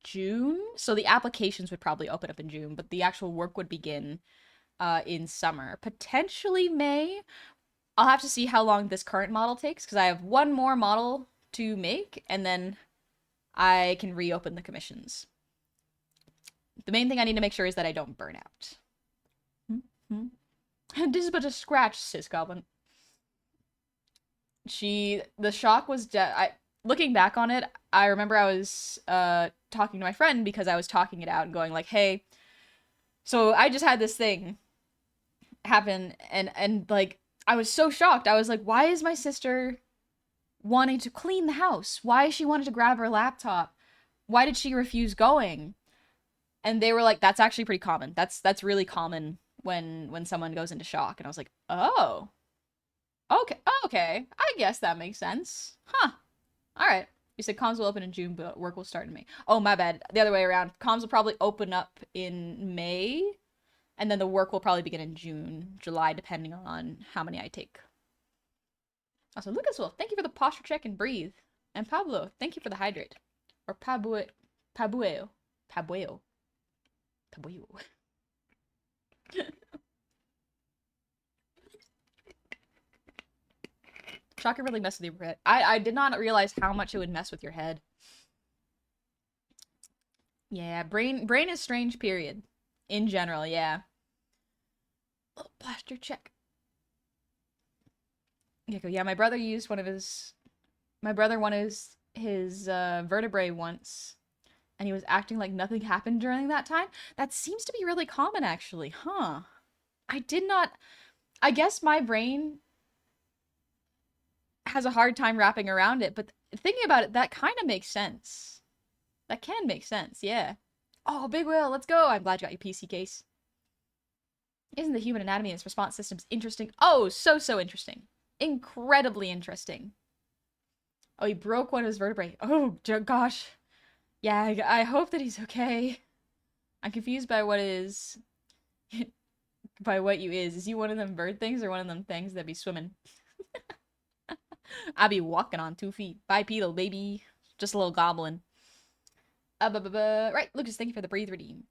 June. So the applications would probably open up in June, but the actual work would begin in summer. Potentially May. I'll have to see how long this current model takes, because I have one more model to make, and then I can reopen the commissions. The main thing I need to make sure is that I don't burn out. This is but a scratch, sis goblin. The shock was looking back on it, I remember I was talking to my friend because I was talking it out and going like, hey, so I just had this thing happen, and like, I was so shocked. I was like, why is my sister wanting to clean the house? Why is she wanting to grab her laptop? Why did she refuse going? And they were like, that's actually pretty common. That's really common when someone goes into shock. And I was like, oh. Okay. I guess that makes sense. Huh. All right. You said comms will open in June, but work will start in May. Oh, my bad. The other way around. Comms will probably open up in May, and then the work will probably begin in June, July, depending on how many I take. Also, Lucas Wolf, thank you for the posture check and breathe. And Pablo, thank you for the hydrate. Or Pabueo. Pabueo. Pabueo. Pabueo. Chakra really mess with your head. I did not realize how much it would mess with your head. Yeah, brain is strange, period. In general, yeah. Oh, posture check. Yeah, my brother used one of his... My brother wanted his vertebrae once, and he was acting like nothing happened during that time. That seems to be really common, actually. Huh. I did not... I guess my brain has a hard time wrapping around it, but thinking about it, that kind of makes sense. That can make sense, yeah. Oh, Big Will, let's go! I'm glad you got your PC case. Isn't the human anatomy and its response systems interesting? Oh, so interesting. Incredibly interesting. Oh, he broke one of his vertebrae. Oh, gosh. Yeah, I hope that he's okay. I'm confused by what is... by what you is. Is you one of them bird things or one of them things that be swimming? I be walking on 2 feet. Bipedal, baby. Just a little goblin. Right, Lucas, thank you for the breathe redeem.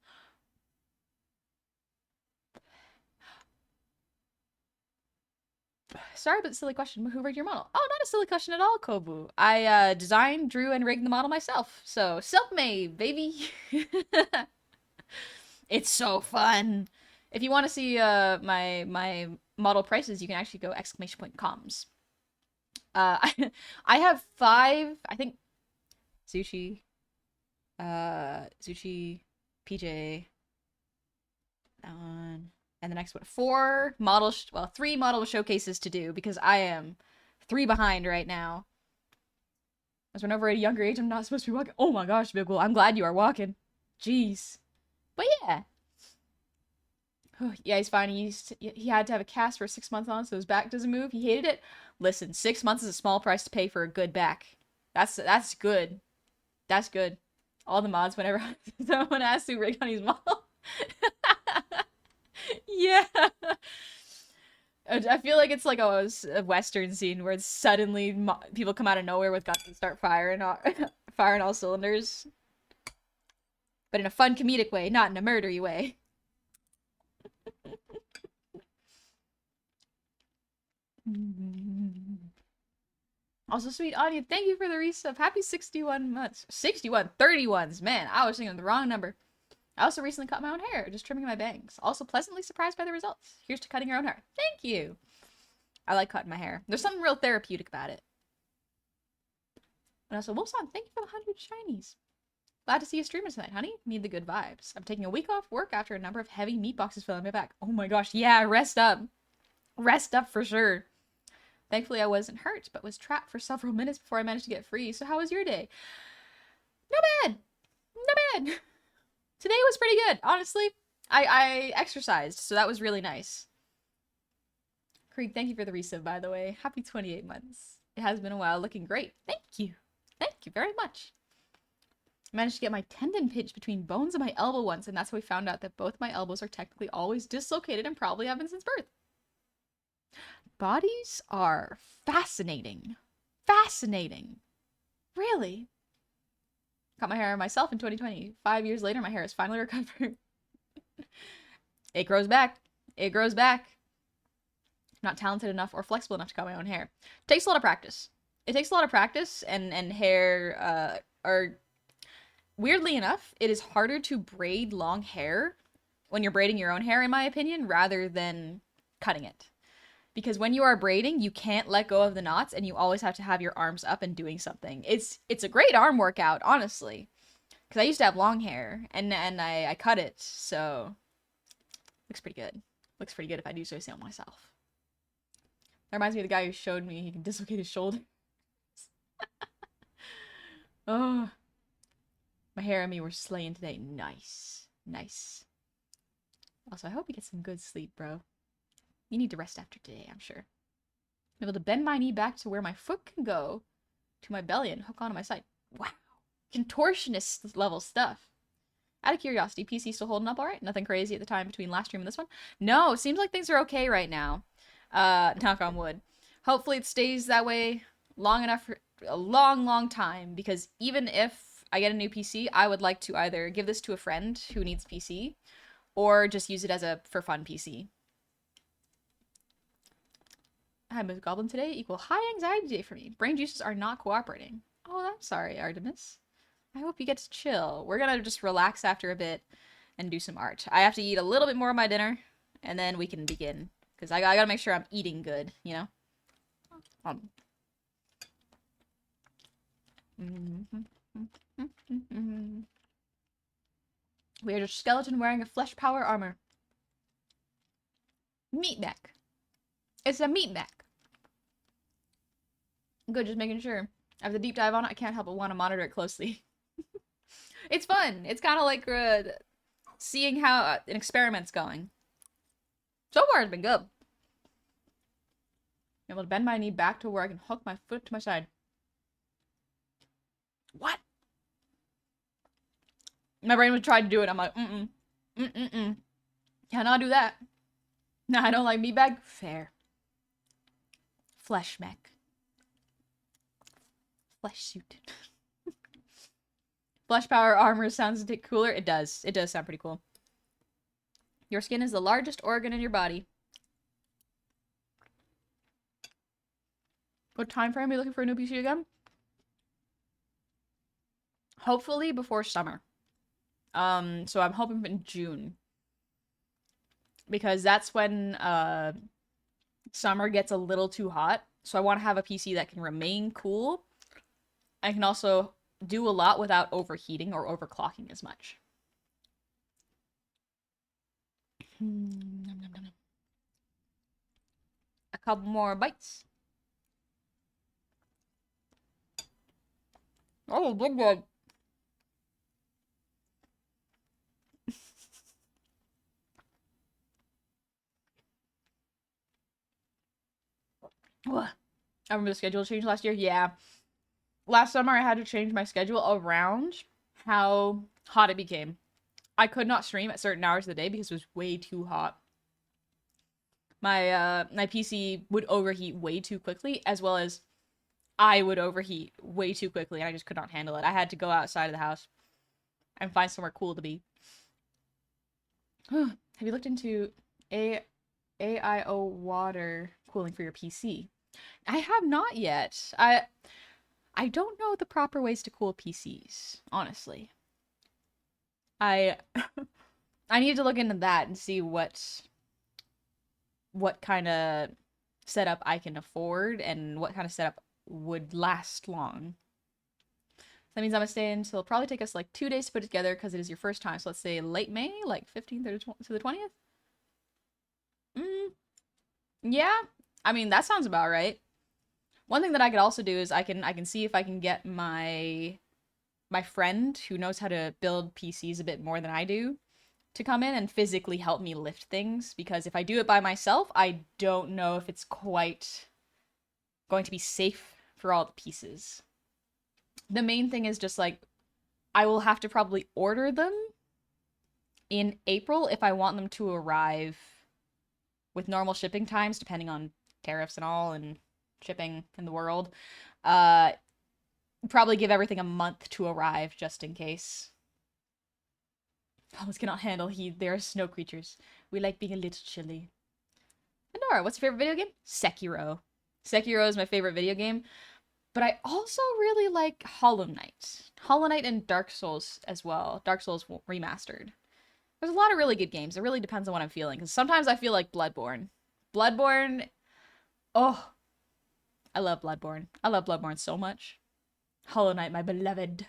Sorry, but silly question. Who rigged your model? Oh, not a silly question at all, Kobu. I designed, drew, and rigged the model myself. So, self-made, baby. It's so fun. If you want to see my model prices, you can actually go !comms. I have 5, I think, Zuchi, PJ, that one, and the next one. 4 model, 3 model showcases to do because I am 3 behind right now. As we're over at a younger age, I'm not supposed to be walking. Oh my gosh, Big Will, I'm glad you are walking. Jeez. But yeah. Oh, yeah, he's fine. He had to have a cast for 6 months on, so his back doesn't move. He hated it. Listen, 6 months is a small price to pay for a good back. That's good. That's good. All the mods, whenever someone asks who rigged on his model. Yeah. I feel like it's like a Western scene where it's suddenly people come out of nowhere with guns and start firing all cylinders. But in a fun comedic way, not in a murdery way. Also, Sweet Anya, thank you for the resub. Happy 61 months. 61, 31s. Man, I was thinking of the wrong number. I also recently cut my own hair, just trimming my bangs. Also pleasantly surprised by the results. Here's to cutting your own hair. Thank you. I like cutting my hair. There's something real therapeutic about it. And also, Wolfson, thank you for the 100 shinies. Glad to see you streaming tonight, honey. Need the good vibes. I'm taking a week off work after a number of heavy meat boxes filling my back. Oh my gosh, yeah, rest up. Rest up for sure. Thankfully, I wasn't hurt, but was trapped for several minutes before I managed to get free. So how was your day? Not bad. Not bad. Today was pretty good, honestly. I exercised, so that was really nice. Krieg, thank you for the resub, by the way. Happy 28 months. It has been a while. Looking great. Thank you. Thank you very much. I managed to get my tendon pinched between bones of my elbow once, and that's how we found out that both my elbows are technically always dislocated and probably have been since birth. Bodies are fascinating. Fascinating. Really. Cut my hair myself in 2020. 5 years later, my hair is finally recovered. It grows back. It grows back. I'm not talented enough or flexible enough to cut my own hair. It takes a lot of practice. It takes a lot of practice, and hair are... Weirdly enough, it is harder to braid long hair when you're braiding your own hair, in my opinion, rather than cutting it. Because when you are braiding, you can't let go of the knots, and you always have to have your arms up and doing something. It's a great arm workout, honestly. Because I used to have long hair, and I cut it, so... Looks pretty good. Looks pretty good if I do so myself. That reminds me of the guy who showed me he can dislocate his shoulder. Oh. My hair and me were slaying today. Nice. Nice. Also, I hope you get some good sleep, bro. You need to rest after today, I'm sure. I'm able to bend my knee back to where my foot can go to my belly and hook onto my side. Wow. Contortionist level stuff. Out of curiosity, PC still holding up all right? Nothing crazy at the time between last stream and this one? No, seems like things are okay right now. Knock on wood. Hopefully it stays that way long enough for a long, long time, because even if I get a new PC, I would like to either give this to a friend who needs PC or just use it as a for fun PC. I'm a goblin today equal high anxiety day for me. Brain juices are not cooperating. Oh, I'm sorry, Artemis. I hope you get to chill. We're gonna just relax after a bit and do some art. I have to eat a little bit more of my dinner, and then we can begin. Because I gotta make sure I'm eating good, you know? We are just skeleton wearing a flesh power armor. Meat mech. It's a meat mech. Good, just making sure. After the deep dive on it, I can't help but want to monitor it closely. It's fun. It's kind of like seeing how an experiment's going. So far, it's been good. I'm able to bend my knee back to where I can hook my foot to my side. What? My brain was trying to do it. I'm like, cannot do that. No, I don't like meat bag. Fair. Flesh mech. Flesh suit. Flesh power armor sounds a bit cooler. It does. It does sound pretty cool. Your skin is the largest organ in your body. What time frame are you looking for a new PC again? Hopefully before summer. So I'm hoping in June. Because that's when summer gets a little too hot. So I want to have a PC that can remain cool. I can also do a lot without overheating or overclocking as much. A couple more bites. Oh, good, good. I remember the schedule changed last year. Yeah. Last summer, I had to change my schedule around how hot it became. I could not stream at certain hours of the day because it was way too hot. My PC would overheat way too quickly, as well as I would overheat way too quickly, and I just could not handle it. I had to go outside of the house and find somewhere cool to be. Have you looked into AIO water cooling for your PC? I have not yet. I don't know the proper ways to cool PCs, honestly. I I need to look into that and see what kind of setup I can afford and what kind of setup would last long. That means I'm gonna stay until probably take us like 2 days to put it together because it is your first time. So let's say late May, like 15th to the 20th. Yeah, I mean that sounds about right. One thing that I could also do is I can see if I can get my friend who knows how to build PCs a bit more than I do to come in and physically help me lift things, because if I do it by myself, I don't know if it's quite going to be safe for all the pieces. The main thing is just like I will have to probably order them in April if I want them to arrive with normal shipping times, depending on tariffs and all and shipping in the world. Probably give everything a month to arrive just in case. Almost cannot handle heat. They are snow creatures. We like being a little chilly. Pandora, what's your favorite video game? Sekiro. Sekiro is my favorite video game. But I also really like Hollow Knight. Hollow Knight and Dark Souls as well. Dark Souls Remastered. There's a lot of really good games. It really depends on what I'm feeling. Because sometimes I feel like Bloodborne. Bloodborne... Oh. I love Bloodborne. I love Bloodborne so much. Hollow Knight, my beloved.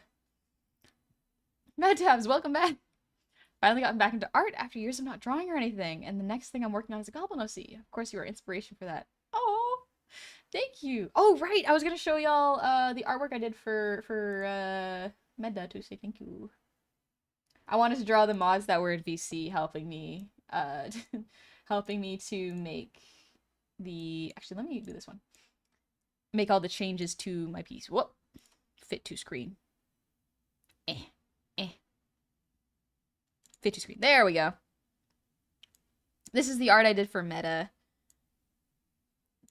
Mad Tabs, welcome back. Finally gotten back into art after years of not drawing or anything, and the next thing I'm working on is a Goblin OC. Of course, you are inspiration for that. Oh, thank you. Oh, right, I was gonna show y'all the artwork I did for Medda to say thank you. I wanted to draw the mods that were in VC helping me helping me to make the actually let me do this one. Make all the changes to my piece. Whoop, fit to screen. 50 screen. There we go. This is the art I did for Meta.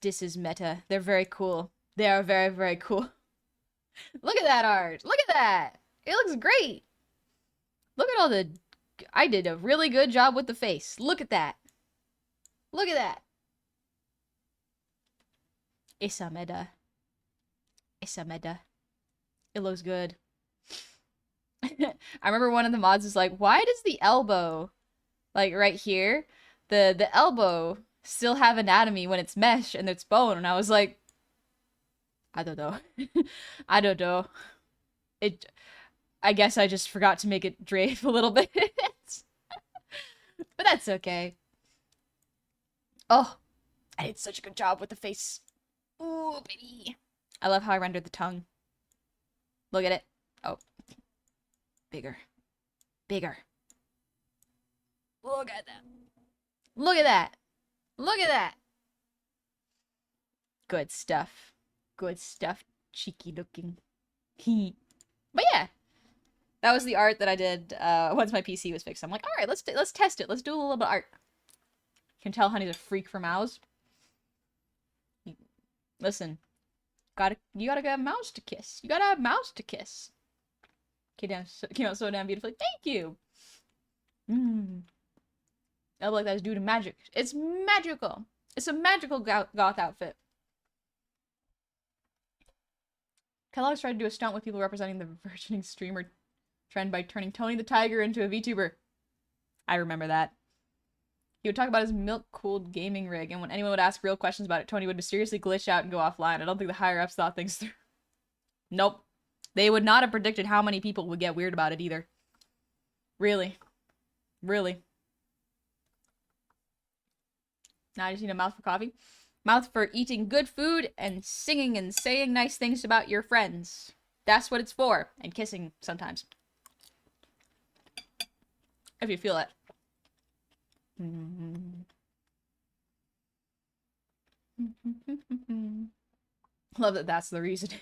This is Meta. They're very cool. They are very, very cool. Look at that art. Look at that. It looks great. Look at all the... I did a really good job with the face. Look at that. Look at that. Isameda. Isameda. It looks good. I remember one of the mods was like, why does the elbow, like right here, the elbow still have anatomy when it's mesh and it's bone? And I was like, I don't know. I don't know. I guess I just forgot to make it drape a little bit. But that's okay. Oh, I did such a good job with the face. Ooh, baby. I love how I rendered the tongue. Look at it. Oh. Bigger. Bigger. Look at that. Look at that. Look at that. Good stuff. Good stuff. Cheeky looking. But yeah. That was the art that I did once my PC was fixed. I'm like, all right, let's test it. Let's do a little bit of art. You can tell Honey's a freak for mouse. Listen, you gotta get a mouse to kiss. You gotta have a mouse to kiss. Came out so damn beautifully. Thank you. I look like that's due to magic. It's magical. It's a magical goth outfit. Kellogg's tried to do a stunt with people representing the virgining streamer trend by turning Tony the Tiger into a VTuber. I remember that. He would talk about his milk-cooled gaming rig, and when anyone would ask real questions about it, Tony would mysteriously glitch out and go offline. I don't think the higher-ups thought things through. Nope. They would not have predicted how many people would get weird about it either. Really. Really. Now I just need a mouth for coffee. Mouth for eating good food and singing and saying nice things about your friends. That's what it's for. And kissing sometimes. If you feel it. Love that that's the reasoning.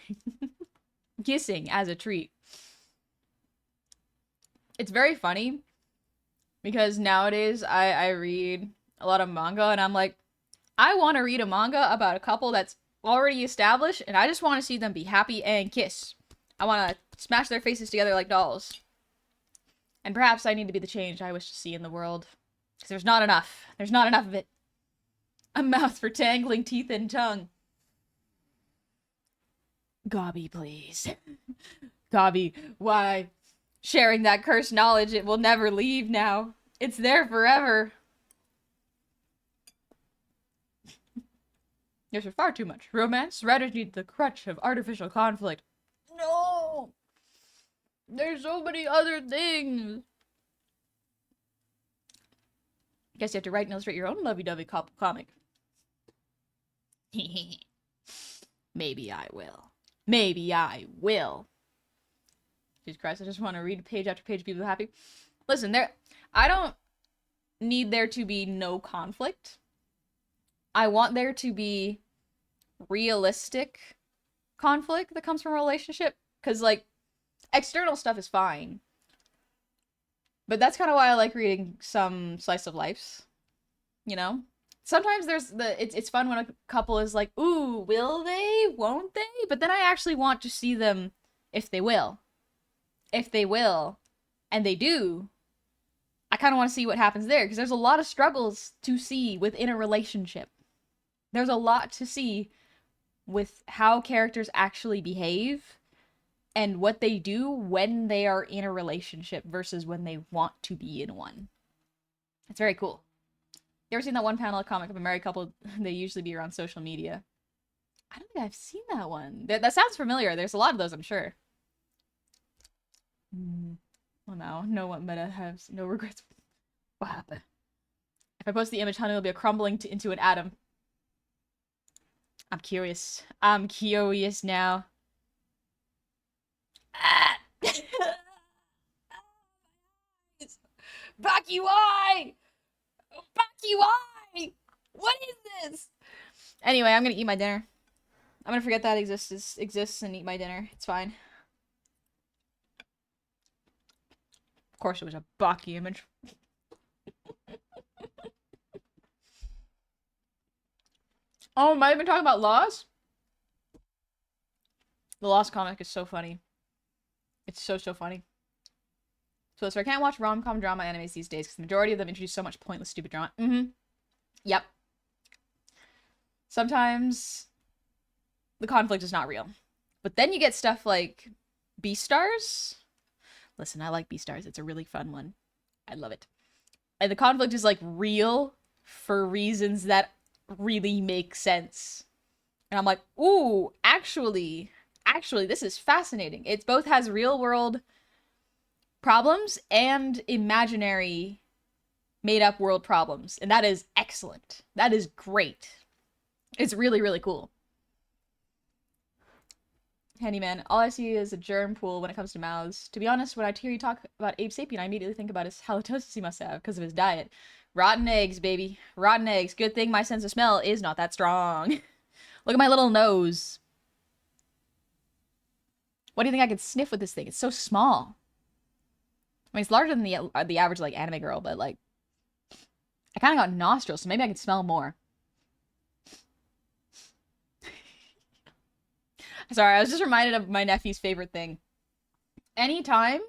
Kissing as a treat. It's very funny because nowadays I read a lot of manga and I'm like, I want to read a manga about a couple that's already established and I just want to see them be happy and kiss. I want to smash their faces together like dolls. And perhaps I need to be the change I wish to see in the world. Because there's not enough. There's not enough of it. A mouth for tangling teeth and tongue. Gobby, please. Gobby, why? Sharing that cursed knowledge, it will never leave now. It's there forever. There's far too much romance. Writers need the crutch of artificial conflict. No! There's so many other things. Guess you have to write and illustrate your own lovey-dovey comic. Maybe I will. Maybe I will. Jesus Christ, I just want to read page after page, people happy. Listen, I don't need there to be no conflict. I want there to be realistic conflict that comes from a relationship. Because, like, external stuff is fine. But that's kind of why I like reading some slice of lives. You know? Sometimes it's fun when a couple is like, ooh, will they? Won't they? But then I actually want to see them if they will. If they will, and they do, I kind of want to see what happens there. Because there's a lot of struggles to see within a relationship. There's a lot to see with how characters actually behave and what they do when they are in a relationship versus when they want to be in one. It's very cool. You ever seen that one panel comic of a married couple? They usually be around social media. I don't think I've seen that one. That sounds familiar. There's a lot of those, I'm sure. Well, now, no one meta has no regrets. What happened? If I post the image, Honey will be a crumbling into an atom. I'm curious. I'm curious now. Ah! Baki, why? Baki, why? What is this? Anyway, I'm gonna eat my dinner. I'm gonna forget that exists and eat my dinner. It's fine. course it was a Baki image. Oh, might have been talking about Lost? The Lost comic is so funny. It's so funny. So I can't watch rom-com drama animes these days because the majority of them introduce so much pointless, stupid drama. Yep. Sometimes the conflict is not real. But then you get stuff like Beastars. Listen, I like Beastars. It's a really fun one. I love it. And the conflict is like real for reasons that really make sense. And I'm like, ooh, actually, this is fascinating. It both has real world problems and imaginary made up world problems. And that is excellent. That is great. It's really, really cool. Handyman, all I see is a germ pool when it comes to mouths. To be honest, when I hear you talk about Abe Sapien, I immediately think about his halitosis he must have because of his diet. Rotten eggs, baby. Rotten eggs. Good thing my sense of smell is not that strong. Look at my little nose. What do you think I could sniff with this thing? It's so small. I mean, it's larger than the average, like, anime girl, but, like, I kind of got nostrils, so maybe I can smell more. Sorry, I was just reminded of my nephew's favorite thing. Anytime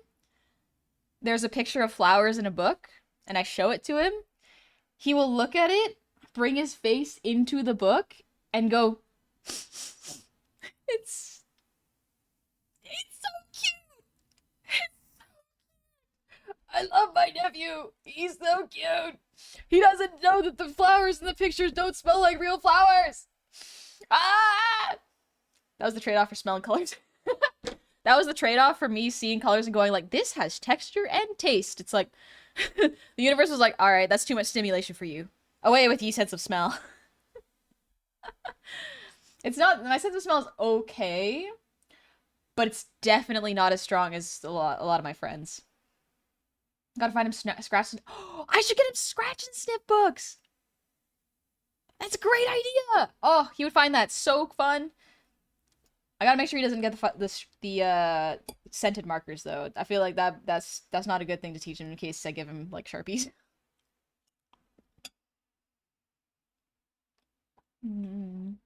there's a picture of flowers in a book, and I show it to him, he will look at it, bring his face into the book, and go, It's so cute! I love my nephew! He's so cute! He doesn't know that the flowers in the pictures don't smell like real flowers! Ah! That was the trade-off for smelling colors. That was the trade-off for me seeing colors and going like, this has texture and taste. It's like, the universe was like, alright, that's too much stimulation for you. Away with ye sense of smell. It's not, my sense of smell is okay, but it's definitely not as strong as a lot of my friends. Gotta find him scratch and... Oh, I should get him scratch and sniff books! That's a great idea! Oh, he would find that so fun. I gotta make sure he doesn't get the scented markers though. I feel like that's not a good thing to teach him in case I give him like Sharpies. The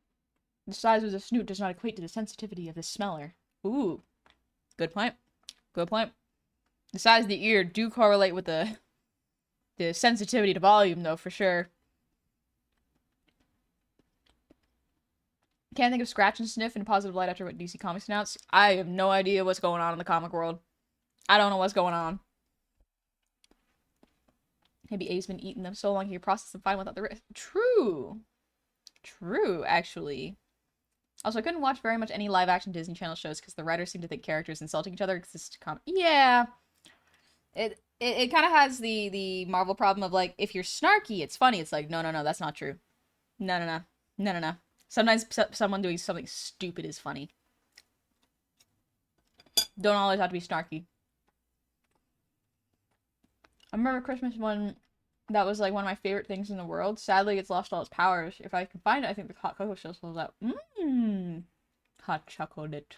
size of the snoot does not equate to the sensitivity of the smeller. Ooh, good point. Good point. The size of the ear do correlate with the sensitivity to volume though, for sure. Can't think of Scratch and Sniff in a positive light after what DC Comics announced. I have no idea what's going on in the comic world. I don't know what's going on. Maybe Abe's been eating them so long he can process them fine without the risk. True. True, actually. Also, I couldn't watch very much any live-action Disney Channel shows because the writers seem to think characters insulting each other exist to comment. Yeah. It kind of has the Marvel problem of, like, if you're snarky, it's funny. It's like, no, that's not true. No. Sometimes someone doing something stupid is funny. Don't always have to be snarky. I remember Christmas one that was like one of my favorite things in the world. Sadly, it's lost all its powers. If I can find it, I think the hot cocoa still sells out. Hot chocolate.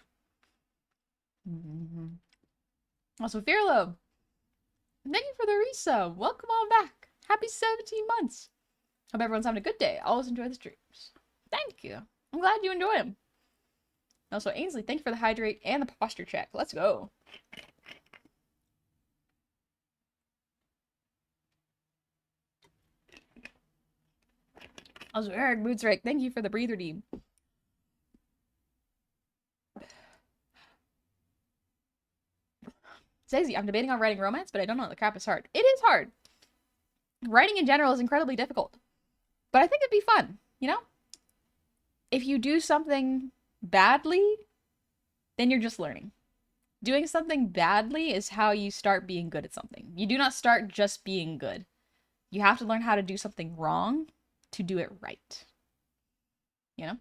Also, Fearlo. Thank you for the resub. Welcome on back. Happy 17 months. Hope everyone's having a good day. Always enjoy the streams. Thank you. I'm glad you enjoy them. Also, Ainsley, thank you for the hydrate and the posture check. Let's go. Also, Eric Moodsrake, thank you for the breather deem. Zazy, I'm debating on writing romance, but I don't know. The crap is hard. It is hard. Writing in general is incredibly difficult. But I think it'd be fun, you know? If you do something badly, then you're just learning. Doing something badly is how you start being good at something. You do not start just being good. You have to learn how to do something wrong to do it right. You know?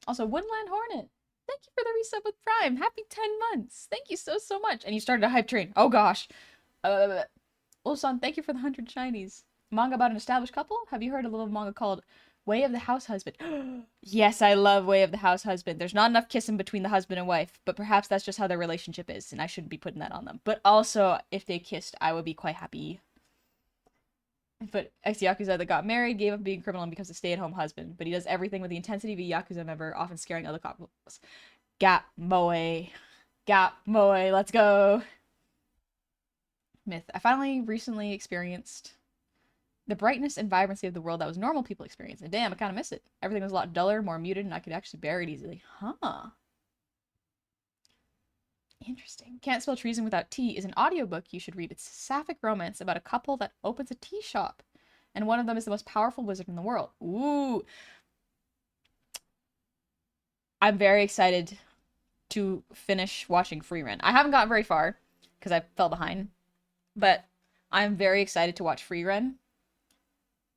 Also, Woodland Hornet. Thank you for the resub with Prime. Happy 10 months. Thank you so much. And you started a hype train. Oh gosh. Ulsan, thank you for the 100 shinies. Manga about an established couple? Have you heard of a little manga called Way of the House Husband. Yes, I love Way of the House Husband. There's not enough kissing between the husband and wife, but perhaps that's just how their relationship is, and I shouldn't be putting that on them. But also, if they kissed, I would be quite happy. But ex-Yakuza that got married gave up being a criminal and becomes a stay-at-home husband, but he does everything with the intensity of a Yakuza member, often scaring other couples. Gap Moe. Gap Moe, let's go. Myth. I finally recently experienced the brightness and vibrancy of the world that was normal people experience. And damn, I kind of miss it. Everything was a lot duller, more muted, and I could actually bear it easily. Huh. Interesting. Can't Spell Treason Without Tea is an audiobook you should read. It's a sapphic romance about a couple that opens a tea shop. And one of them is the most powerful wizard in the world. Ooh. I'm very excited to finish watching Frieren. I haven't gotten very far because I fell behind. But I'm very excited to watch Frieren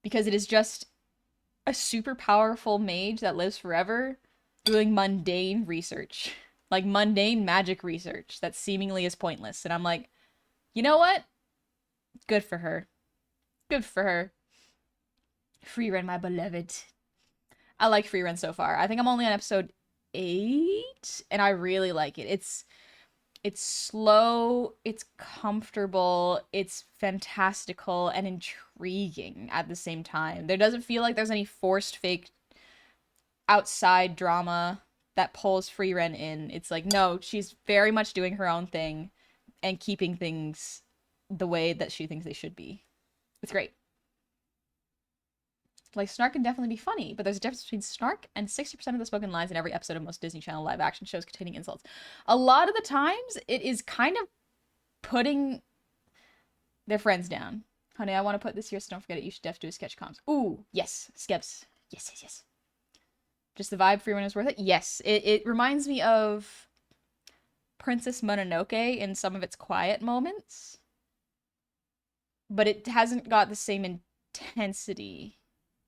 because it is just a super powerful mage that lives forever doing mundane research. Like mundane magic research that seemingly is pointless. And I'm like, you know what? Good for her. Good for her. Frieren, my beloved. I like Frieren so far. I think I'm only on episode 8, and I really like it. It's slow, it's comfortable, it's fantastical and intriguing at the same time. There doesn't feel like there's any forced fake outside drama that pulls Frieren in. It's like, no, she's very much doing her own thing and keeping things the way that she thinks they should be. It's great. Like, snark can definitely be funny, but there's a difference between snark and 60% of the spoken lines in every episode of most Disney Channel live action shows containing insults. A lot of the times, it is kind of putting their friends down. Honey, I want to put this here, so don't forget it. You should def do a sketch comms. Ooh, yes, skebs. Yes, yes, yes. Just the vibe, Frieren is worth it? Yes. It reminds me of Princess Mononoke in some of its quiet moments. But it hasn't got the same intensity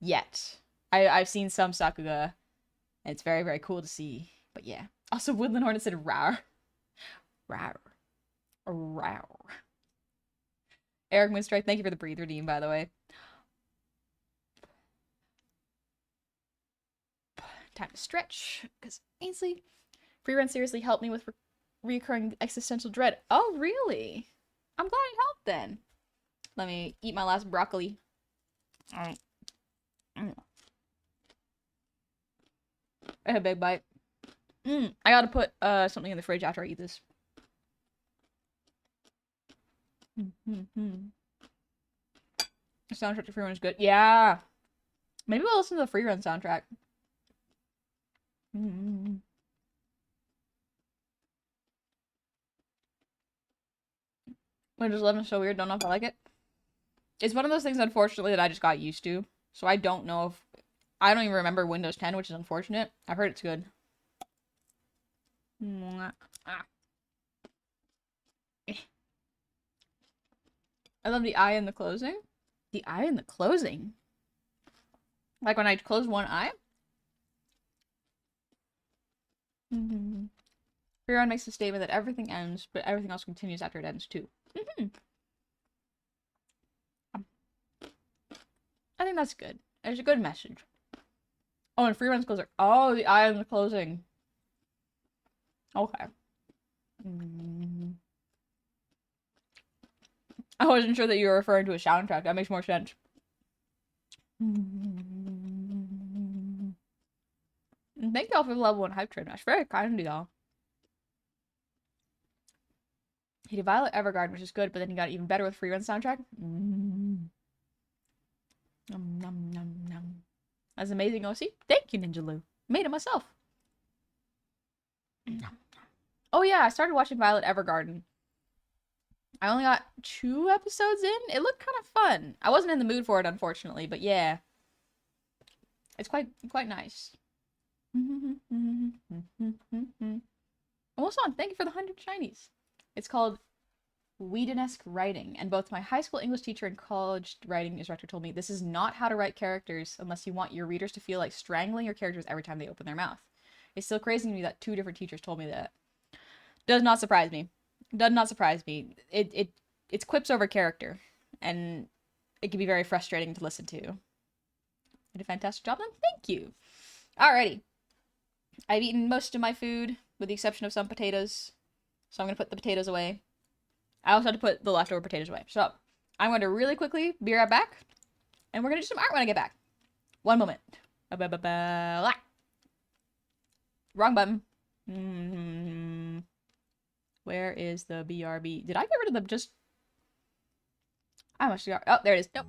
yet. I've seen some Sakuga, and it's very, very cool to see. But yeah. Also, Woodland Hornet said rawr. Rawr. Rawr. Eric Moonstrike, thank you for the breathe redeem, by the way. Time to stretch, because Ainsley, Frieren seriously helped me with reoccurring existential dread. Oh, really? I'm glad it helped then. Let me eat my last broccoli. A big bite. I gotta put something in the fridge after I eat this. The soundtrack to Frieren is good. Yeah. Maybe we'll listen to the Frieren soundtrack. Windows 11 is so weird. Don't know if I like it. It's one of those things, unfortunately, that I just got used to. So I don't know if... I don't even remember Windows 10, which is unfortunate. I've heard it's good. I love the eye in the closing. The eye in the closing? Like when I close one eye? Frieren makes the statement that everything ends, but everything else continues after it ends too. I think that's good. It's a good message. Oh, and Frieren's closer. Oh, the eye in the closing. Okay. I wasn't sure that you were referring to a soundtrack. That makes more sense. Thank y'all for the level 1 hype train. That's very kind of y'all. He did Violet Evergarden, which is good, but then he got even better with Frieren's soundtrack. That's amazing, OC. Thank you, Ninja Lou. Made it myself. Oh yeah, I started watching Violet Evergarden. I only got 2 episodes in. It looked kind of fun. I wasn't in the mood for it, unfortunately, but yeah. It's quite nice. Almost on. Thank you for the 100 shinies. It's called Whedon-esque writing, and both my high school English teacher and college writing instructor told me this is not how to write characters unless you want your readers to feel like strangling your characters every time they open their mouth. It's still crazy to me that 2 different teachers told me that. Does not surprise me. Does not surprise me. It's quips over character, and it can be very frustrating to listen to. Did a fantastic job then. Thank you. Alrighty. I've eaten most of my food, with the exception of some potatoes. So I'm going to put the potatoes away. I also had to put the leftover potatoes away. So I'm going to really quickly be right back. And we're going to do some art when I get back. One moment. Wrong button. Where is the BRB? Did I get rid of them just... I must have... Oh, there it is. Nope.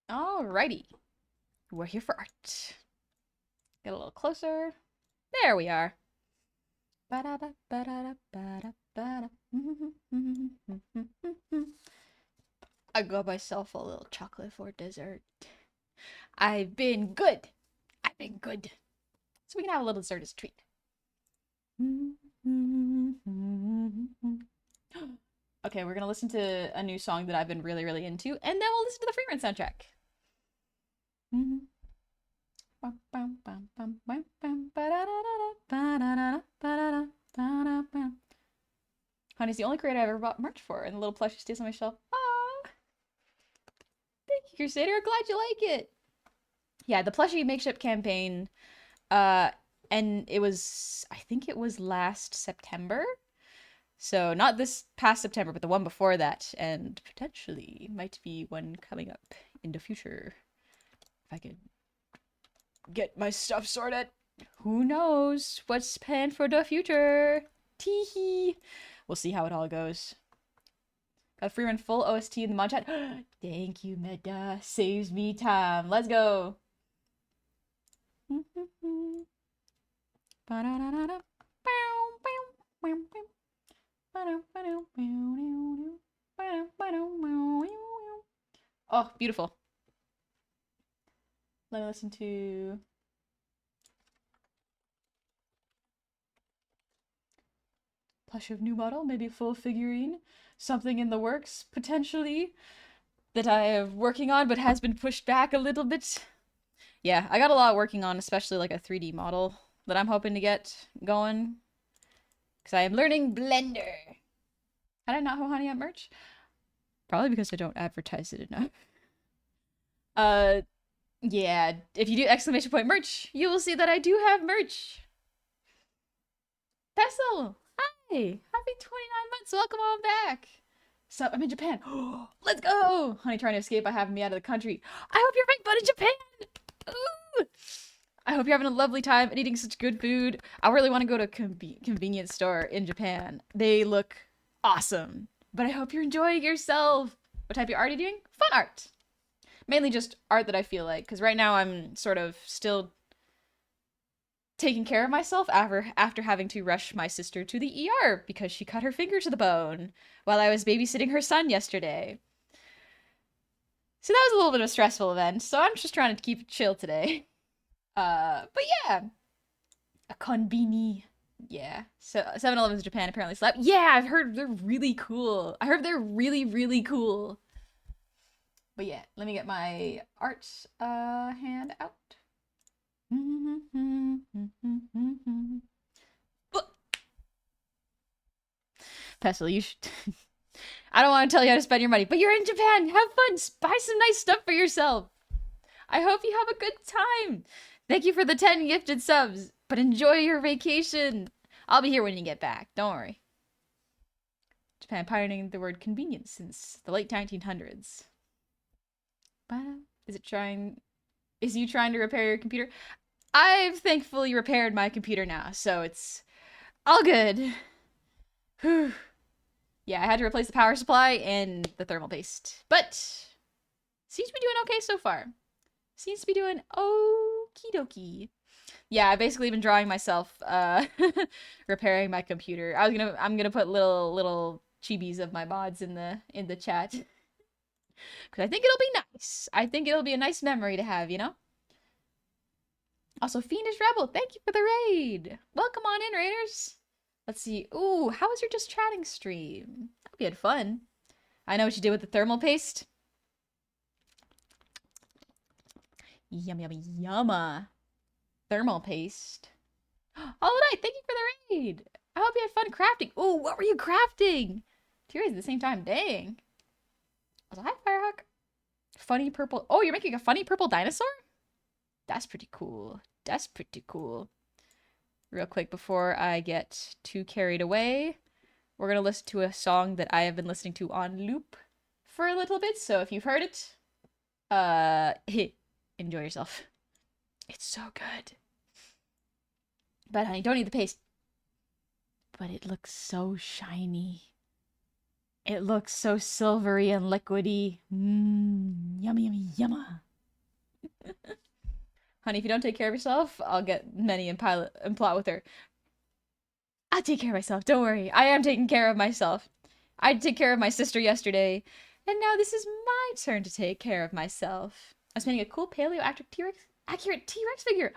Alrighty. We're here for art. Get a little closer. There we are. I got myself a little chocolate for dessert. I've been good. I've been good. So we can have a little dessert as a treat. Okay, we're gonna listen to a new song that I've been really, really into, and then we'll listen to the Freerun soundtrack. Honey's the only crate I ever bought merch for, and the little plushie stays on my shelf. Aww! Thank you, Crusader. Glad you like it. Yeah, the plushie makeshift campaign, and it was, I think it was last September. So not this past September, but the one before that, and potentially might be one coming up in the future. If I could get my stuff sorted. Who knows what's planned for the future? Teehee. We'll see how it all goes. Got free run full OST in the mod chat. Thank you, Meta. Saves me time. Let's go. Oh, beautiful. Let me listen to... Plush of new model, maybe a full figurine. Something in the works, potentially, that I am working on, but has been pushed back a little bit. Yeah, I got a lot working on, especially like a 3D model that I'm hoping to get going. Because I am learning Blender. Had I not have Honey Up merch? Probably because I don't advertise it enough. Yeah, if you do exclamation point merch, you will see that I do have merch. Pestle! Hi! Happy 29 months! Welcome on back! So, I'm in Japan. Let's go! Honey trying to escape by having me out of the country. I hope you're back, but in Japan! Ooh! I hope you're having a lovely time and eating such good food. I really want to go to a convenience store in Japan. They look awesome. But I hope you're enjoying yourself. What type of art are you doing? Fun art! Mainly just art that I feel like, because right now I'm sort of still taking care of myself after having to rush my sister to the ER because she cut her finger to the bone while I was babysitting her son yesterday. So that was a little bit of a stressful event, so I'm just trying to keep it chill today. But yeah. A konbini. Yeah. So 7-Eleven's Japan apparently slap. Yeah, I've heard they're really cool. I heard they're really, really cool. But yeah, let me get my art hand out. Pestle, you should... I don't want to tell you how to spend your money, but you're in Japan! Have fun! Buy some nice stuff for yourself! I hope you have a good time! Thank you for the 10 gifted subs, but enjoy your vacation! I'll be here when you get back, don't worry. Japan pioneering the word convenience since the late 1900s. Is you trying to repair your computer? I've thankfully repaired my computer now, so it's all good. Whew. Yeah, I had to replace the power supply and the thermal paste, but seems to be doing okay so far. Seems to be doing okie dokie. Yeah, I've basically been drawing myself repairing my computer. I'm gonna put little chibis of my mods in the chat. Because I think it'll be nice. I think it'll be a nice memory to have, you know? Also, Fiendish Rebel, thank you for the raid. Welcome on in, raiders. Let's see. Ooh, how was your just chatting stream? I hope you had fun. I know what you did with the thermal paste. Yum, yum, yumma. Thermal paste. All right, thank you for the raid. I hope you had fun crafting. Ooh, what were you crafting? 2 raids at the same time. Dang. I was like, hi, Firehawk. Funny purple. Oh, you're making a funny purple dinosaur? That's pretty cool. That's pretty cool. Real quick before I get too carried away, we're going to listen to a song that I have been listening to on loop for a little bit. So if you've heard it, enjoy yourself. It's so good. But honey, don't need the paste. But it looks so shiny. It looks so silvery and liquidy. Mmm, yummy, yummy, yumma. Honey, if you don't take care of yourself, I'll get Many and plot with her. I'll take care of myself. Don't worry. I am taking care of myself. I took care of my sister yesterday, and now this is my turn to take care of myself. I'm spending a cool paleo accurate T-Rex figure.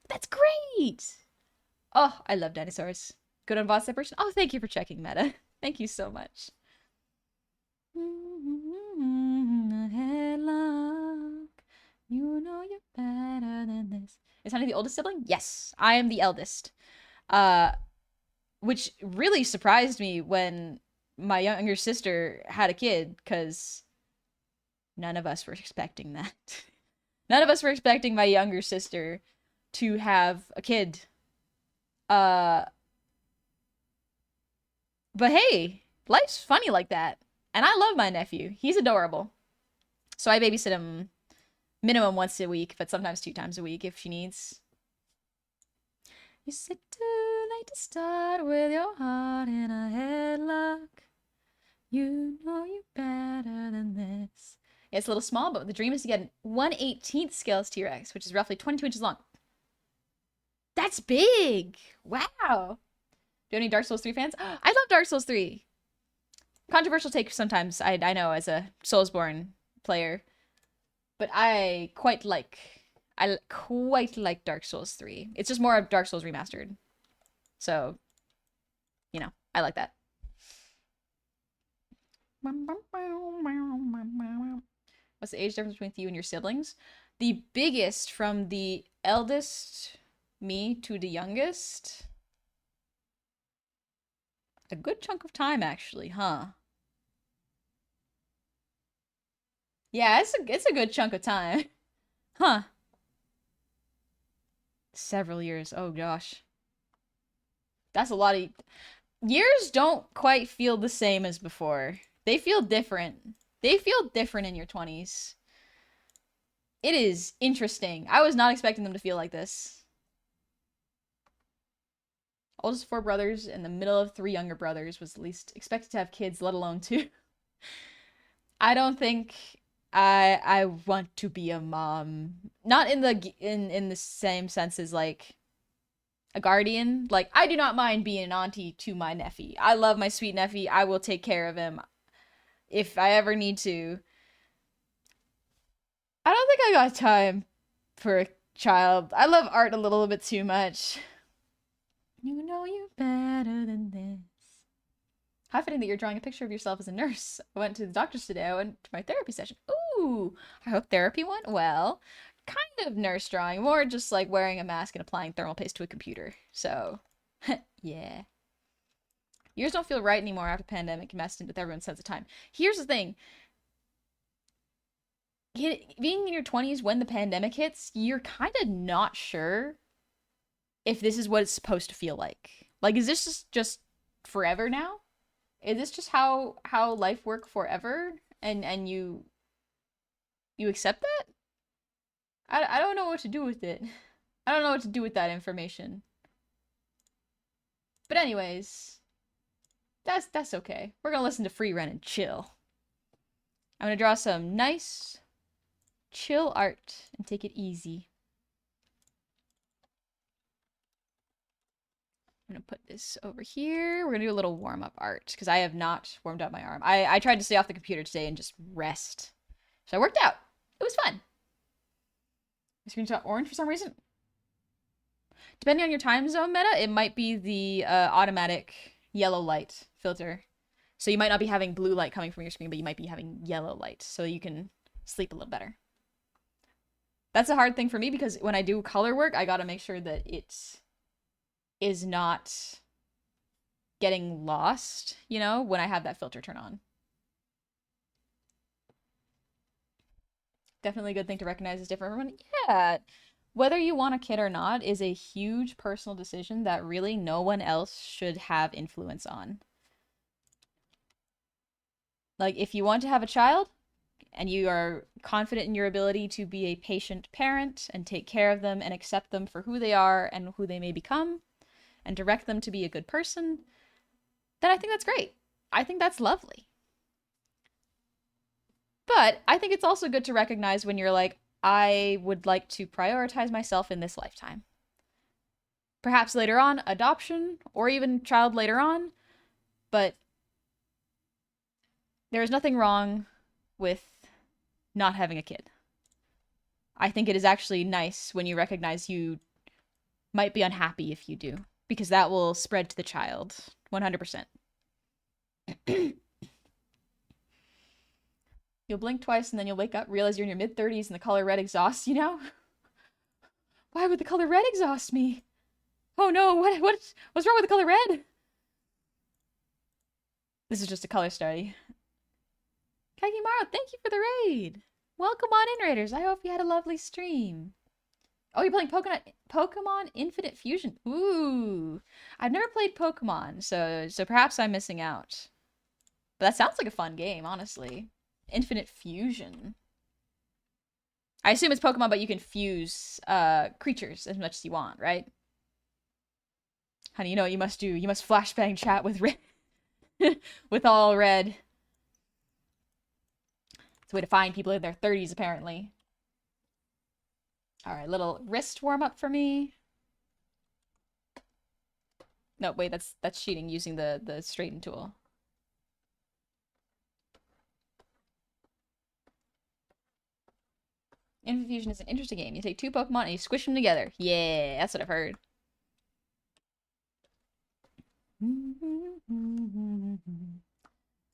That's great. Oh, I love dinosaurs. Good on bot separation. Oh, thank you for checking, Meta. Thank you so much. Headlock. You know you're better than this. Is Honey the oldest sibling? Yes, I am the eldest. Which really surprised me when my younger sister had a kid, because none of us were expecting that. None of us were expecting my younger sister to have a kid. But hey, life's funny like that. And I love my nephew. He's adorable. So I babysit him Minimum once a week, but sometimes 2 times a week if she needs. You sit too late to start with your heart in a headlock. You know you better than this. Yeah, it's a little small, but the dream is to get an 1/18th scales T-Rex, which is roughly 22 inches long. That's big! Wow! Do you have any Dark Souls 3 fans? I love Dark Souls 3. Controversial take sometimes, I know, as a Soulsborne player. But I quite like Dark Souls 3. It's just more of Dark Souls Remastered. So, you know, I like that. What's the age difference between you and your siblings? The biggest from the eldest me to the youngest? A good chunk of time, actually, huh? Yeah, it's a good chunk of time. Huh. Several years. Oh, gosh. That's a lot of... Years don't quite feel the same as before. They feel different. They feel different in your 20s. It is interesting. I was not expecting them to feel like this. Oldest 4 brothers and the middle of 3 younger brothers was at least expected to have kids, let alone 2. I don't think I want to be a mom. Not in the same sense as like a guardian. Like, I do not mind being an auntie to my nephew. I love my sweet nephew. I will take care of him if I ever need to. I don't think I got time for a child. I love art a little bit too much. You know you better than this. How fitting that you're drawing a picture of yourself as a nurse. I went to the doctor's today. I went to my therapy session. Ooh, I hope therapy went well. Kind of nurse drawing, more just like wearing a mask and applying thermal paste to a computer. So, yeah. Years don't feel right anymore after the pandemic messed with everyone's sense of time. Here's the thing. Being in your 20s when the pandemic hits, you're kind of not sure if this is what it's supposed to feel like. Like, is this just forever now? Is this just how life work forever? And you accept that? I don't know what to do with it. I don't know what to do with that information. But anyways, that's okay. We're gonna listen to Free Ren and chill. I'm gonna draw some nice, chill art and take it easy. I'm gonna put this over here. We're gonna do a little warm-up art because I have not warmed up my arm. I tried to stay off the computer today and just rest. So it worked out. It was fun. My screen's got orange for some reason. Depending on your time zone meta, it might be the automatic yellow light filter. So you might not be having blue light coming from your screen, but you might be having yellow light so you can sleep a little better. That's a hard thing for me because when I do color work, I gotta make sure that it is not getting lost, you know, when I have that filter turn on. Definitely a good thing to recognize as different from everyone. Yeah. Whether you want a kid or not is a huge personal decision that really no one else should have influence on. Like, if you want to have a child and you are confident in your ability to be a patient parent and take care of them and accept them for who they are and who they may become and direct them to be a good person, then I think that's great. I think that's lovely. But I think it's also good to recognize when you're like, I would like to prioritize myself in this lifetime. Perhaps later on, adoption, or even child later on, but there is nothing wrong with not having a kid. I think it is actually nice when you recognize you might be unhappy if you do, because that will spread to the child 100%. You'll blink twice and then you'll wake up, realize you're in your mid-30s and the color red exhausts you now? Why would the color red exhaust me? Oh no, what's wrong with the color red? This is just a color study. Kakimaru, thank you for the raid. Welcome on in, Raiders. I hope you had a lovely stream. Oh, you're playing Pokemon Infinite Fusion. Ooh. I've never played Pokemon, so perhaps I'm missing out. But that sounds like a fun game, honestly. Infinite Fusion. I assume it's Pokemon, but you can fuse creatures as much as you want, right? Honey, you know what you must do. You must flashbang chat with red, with all red. It's a way to find people in their 30s, apparently. All right, little wrist warm up for me. No, wait, that's cheating using the straighten tool. Infusion is an interesting game. You take two Pokemon and you squish them together. Yeah, that's what I've heard. I'm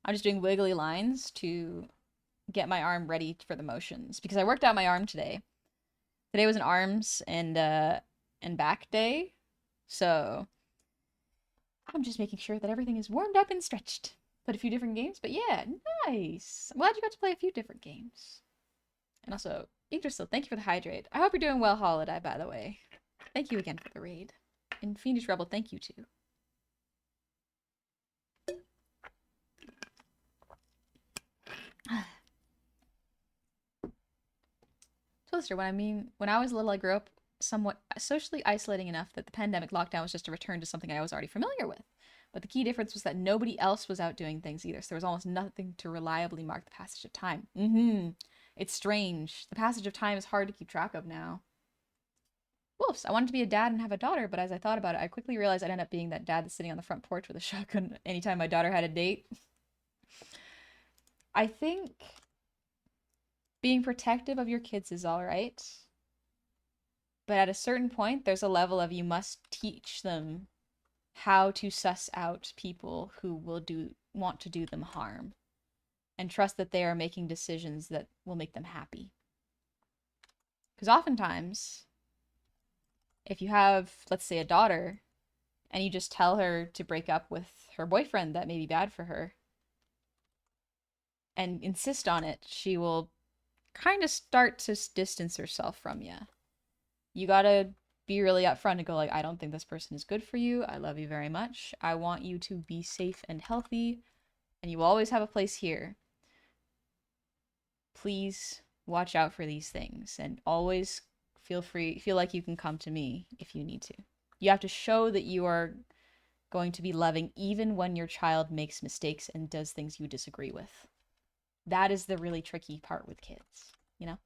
just doing wiggly lines to get my arm ready for the motions because I worked out my arm today. Today was an arms and back day, so I'm just making sure that everything is warmed up and stretched. Played a few different games, but yeah, nice. I'm glad you got to play a few different games. And also, Yggdrasil, thank you for the hydrate. I hope you're doing well, Holiday, by the way. Thank you again for the raid. And Fiendish Rebel, thank you too. Twister, when I was little, I grew up somewhat socially isolating enough that the pandemic lockdown was just a return to something I was already familiar with. But the key difference was that nobody else was out doing things either, so there was almost nothing to reliably mark the passage of time. It's strange. The passage of time is hard to keep track of now. Wolves, I wanted to be a dad and have a daughter, but as I thought about it, I quickly realized I'd end up being that dad that's sitting on the front porch with a shotgun anytime my daughter had a date. I think being protective of your kids is all right. But at a certain point, there's a level of you must teach them how to suss out people who will want to do them harm and trust that they are making decisions that will make them happy. Because oftentimes, if you have, let's say, a daughter, and you just tell her to break up with her boyfriend that may be bad for her, and insist on it, she will kind of start to distance herself from you. You gotta be really upfront and go like, I don't think this person is good for you. I love you very much. I want you to be safe and healthy, and you will always have a place here. Please watch out for these things, and always feel like you can come to me if you need to. You have to show that you are going to be loving even when your child makes mistakes and does things you disagree with. That is the really tricky part with kids, you know?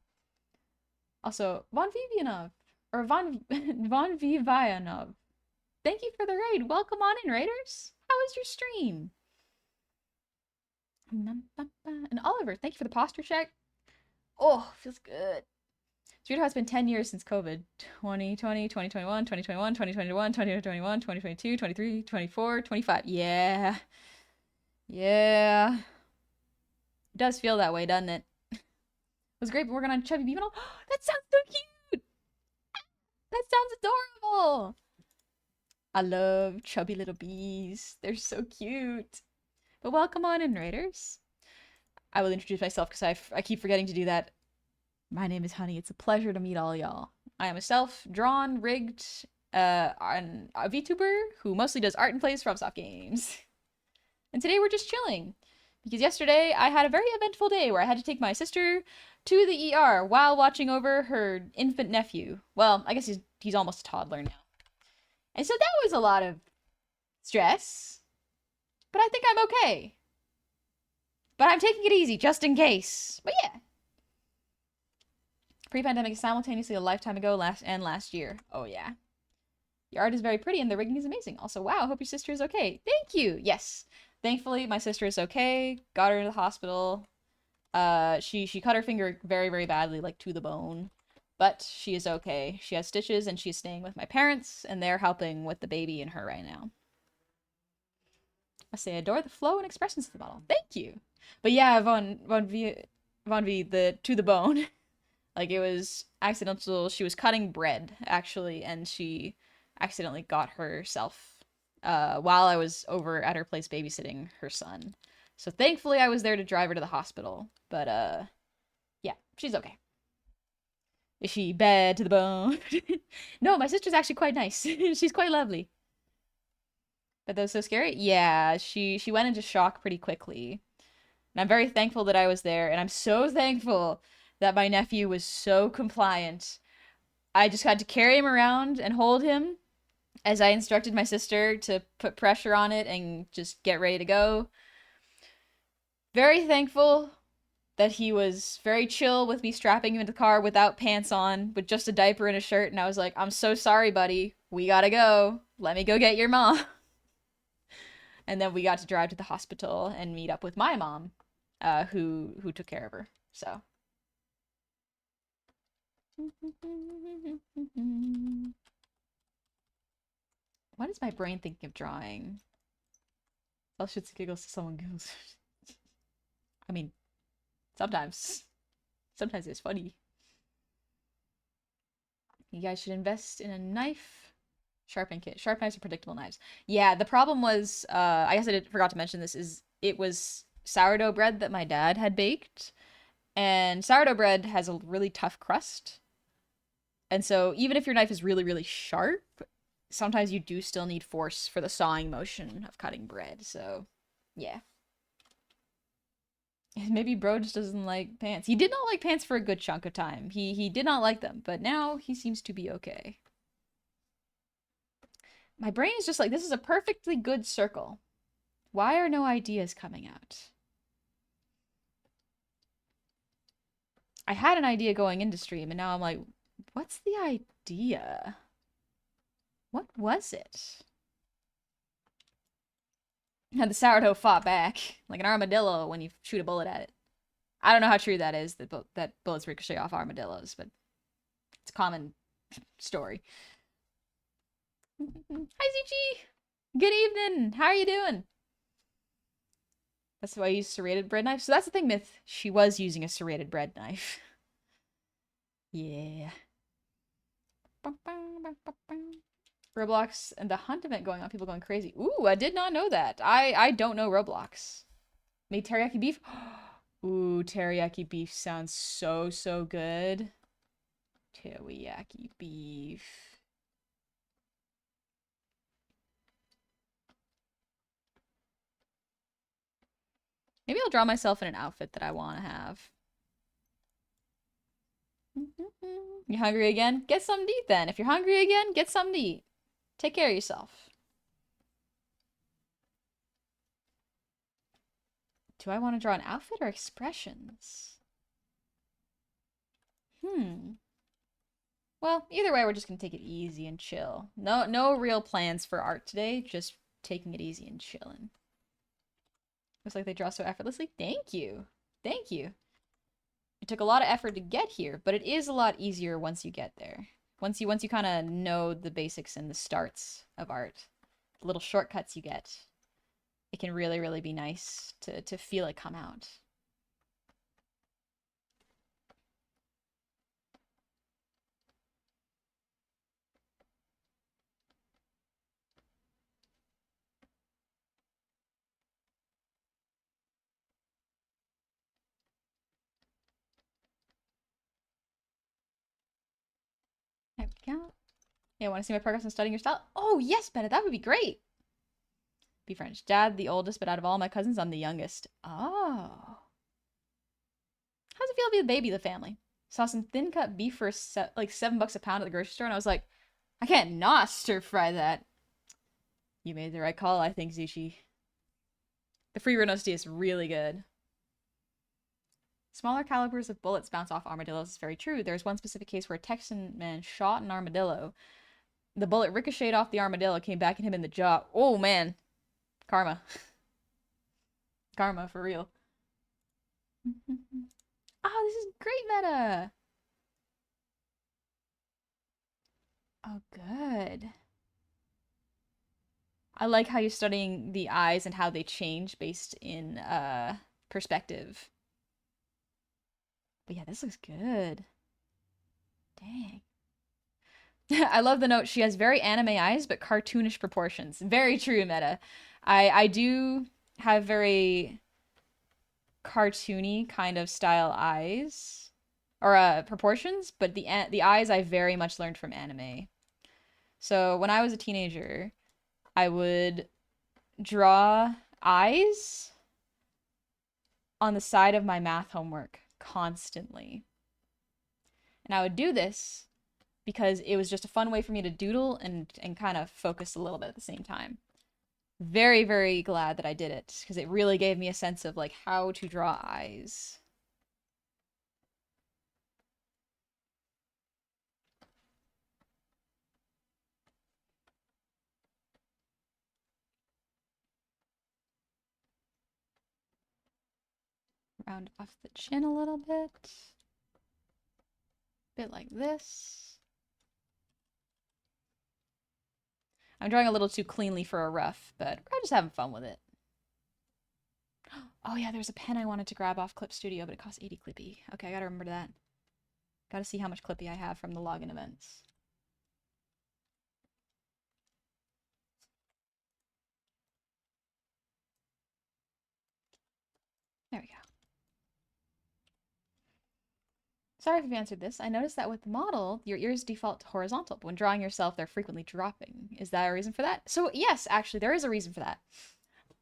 Also, Von Vivianov, or Von Vivianov, thank you for the raid. Welcome on in, raiders. How was your stream? And Oliver, thank you for the posture check. Oh, feels good. It's weird how it's been 10 years since COVID. 2020, 2021, 2021, 2021, 2021, 2022, 23, 24, 25. Yeah. Yeah. It does feel that way, doesn't it? It was great working on Chubby Beetle. That sounds so cute! That sounds adorable! I love chubby little bees. They're so cute. But welcome on in, raiders. I will introduce myself because I keep forgetting to do that. My name is Honey. It's a pleasure to meet all y'all. I am a self-drawn, rigged, a VTuber who mostly does art and plays FromSoft games. And today we're just chilling. Because yesterday I had a very eventful day where I had to take my sister to the ER while watching over her infant nephew. Well, I guess he's almost a toddler now. And so that was a lot of stress. But I think I'm okay. But I'm taking it easy just in case. But yeah. Pre-pandemic is simultaneously a lifetime ago last year. Oh yeah. Your art is very pretty and the rigging is amazing. Also, wow, I hope your sister is okay. Thank you. Yes. Thankfully, my sister is okay. Got her to the hospital. She cut her finger very, very badly, like to the bone. But she is okay. She has stitches and she's staying with my parents, and they're helping with the baby and her right now. I say, adore the flow and expressions of the bottle. Thank you. But yeah, Von V, the to the bone. Like, it was accidental. She was cutting bread, actually, and she accidentally got herself while I was over at her place babysitting her son. So thankfully I was there to drive her to the hospital. But yeah, she's okay. Is she bad to the bone? No, my sister's actually quite nice. She's quite lovely. But that was so scary? Yeah, she went into shock pretty quickly. And I'm very thankful that I was there, and I'm so thankful that my nephew was so compliant. I just had to carry him around and hold him as I instructed my sister to put pressure on it and just get ready to go. Very thankful that he was very chill with me strapping him into the car without pants on, with just a diaper and a shirt. And I was like, I'm so sorry, buddy. We gotta go. Let me go get your mom. And then we got to drive to the hospital and meet up with my mom, who took care of her. So. What is my brain thinking of drawing? All shits and giggles to someone goes. I mean, sometimes. Sometimes it's funny. You guys should invest in a knife sharpening kit. Sharp knives are predictable knives. Yeah, the problem was, I guess forgot to mention this, is it was sourdough bread that my dad had baked. And sourdough bread has a really tough crust. And so even if your knife is really, really sharp, sometimes you do still need force for the sawing motion of cutting bread. So, yeah. Maybe bro just doesn't like pants. He did not like pants for a good chunk of time. He did not like them, but now he seems to be okay. My brain is just like, this is a perfectly good circle. Why are no ideas coming out? I had an idea going into stream, and now I'm like, what's the idea? What was it? And the sourdough fought back like an armadillo when you shoot a bullet at it. I don't know how true that is, that bullets ricochet off armadillos, but it's a common story. Hi, Zuchi! Good evening! How are you doing? That's why I use serrated bread knife. So that's the thing, Myth. She was using a serrated bread knife. Yeah. Roblox and the hunt event going on. People going crazy. Ooh, I did not know that. I don't know Roblox. Made teriyaki beef. Ooh, teriyaki beef sounds so, so good. Teriyaki beef. Maybe I'll draw myself in an outfit that I want to have. You hungry again? Get something to eat then. If you're hungry again, get something to eat. Take care of yourself. Do I want to draw an outfit or expressions? Well, either way, we're just gonna take it easy and chill. No real plans for art today, just taking it easy and chilling. Looks like they draw so effortlessly. Thank you. Thank you. It took a lot of effort to get here, but it is a lot easier once you get there. Once you kind of know the basics and the starts of art, the little shortcuts you get, it can really, really be nice to feel it come out. There we go. Yeah, want to see my progress in studying your style? Oh, yes, Bennett, that would be great. Be French. Dad, the oldest, but out of all my cousins, I'm the youngest. Oh. How's it feel to be the baby of the family? Saw some thin cut beef for like $7 a pound at the grocery store, and I was like, I can't not stir fry that. You made the right call, I think, Zushi. The free Renosti is really good. Smaller calibers of bullets bounce off armadillos is very true. There's one specific case where a Texan man shot an armadillo. The bullet ricocheted off the armadillo, came back and hit him in the jaw. Oh, man. Karma. Karma, for real. Oh, this is great meta. Oh, good. I like how you're studying the eyes and how they change based in perspective. But yeah, this looks good. Dang. I love the note. She has very anime eyes, but cartoonish proportions. Very true, Meta. I do have very cartoony kind of style eyes or proportions, but the eyes I very much learned from anime. So when I was a teenager, I would draw eyes on the side of my math homework constantly. And I would do this because it was just a fun way for me to doodle and kind of focus a little bit at the same time. Very, very glad that I did it because it really gave me a sense of like how to draw eyes. Round off the chin a little bit. Bit like this. I'm drawing a little too cleanly for a rough, but I'm just having fun with it. Oh yeah, there's a pen I wanted to grab off Clip Studio, but it costs 80 Clippy. Okay, I gotta remember that. Gotta see how much Clippy I have from the login events. There we go. Sorry if you've answered this. I noticed that with the model, your ears default to horizontal, but when drawing yourself, they're frequently dropping. Is that a reason for that? So yes, actually, there is a reason for that.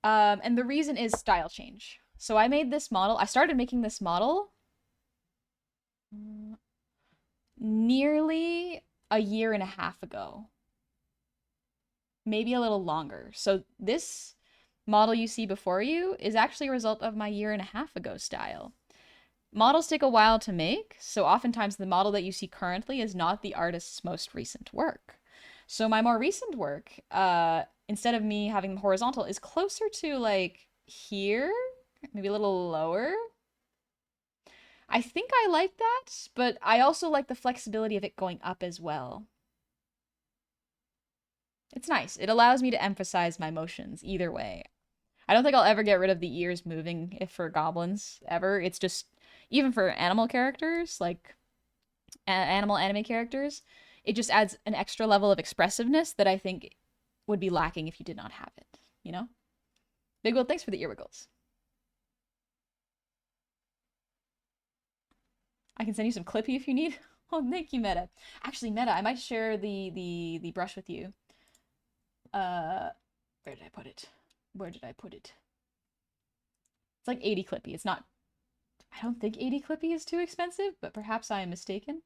And the reason is style change. So I made this model. I started making this model nearly a year and a half ago. Maybe a little longer. So this model you see before you is actually a result of my year and a half ago style. Models take a while to make, so oftentimes the model that you see currently is not the artist's most recent work. So my more recent work, instead of me having the horizontal, is closer to like here, maybe a little lower. I think I like that, but I also like the flexibility of it going up as well. It's nice. It allows me to emphasize my motions either way. I don't think I'll ever get rid of the ears moving if for goblins ever. It's just even for animal characters, like animal anime characters, it just adds an extra level of expressiveness that I think would be lacking if you did not have it, you know? Big Will, thanks for the ear wiggles. I can send you some Clippy if you need. Oh, thank you, Meta. Actually, Meta, I might share the brush with you. Where did I put it? Where did I put it? It's like 80 Clippy. It's not, I don't think 80 Clippy is too expensive, but perhaps I am mistaken.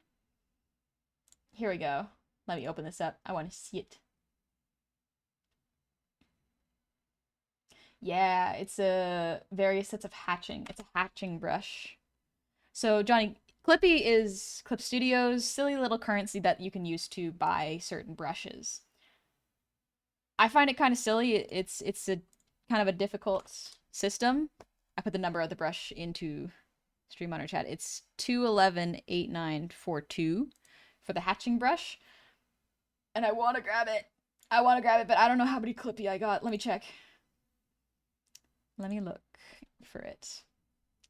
Here we go. Let me open this up. I want to see it. Yeah, it's a various sets of hatching. It's a hatching brush. So Johnny, Clippy is Clip Studio's silly little currency that you can use to buy certain brushes. I find it kind of silly. It's a kind of a difficult system. I put the number of the brush into Stream Monitor chat. It's 2118942 for the hatching brush. And I want to grab it. I want to grab it, but I don't know how many Clippy I got. Let me check. Let me look for it.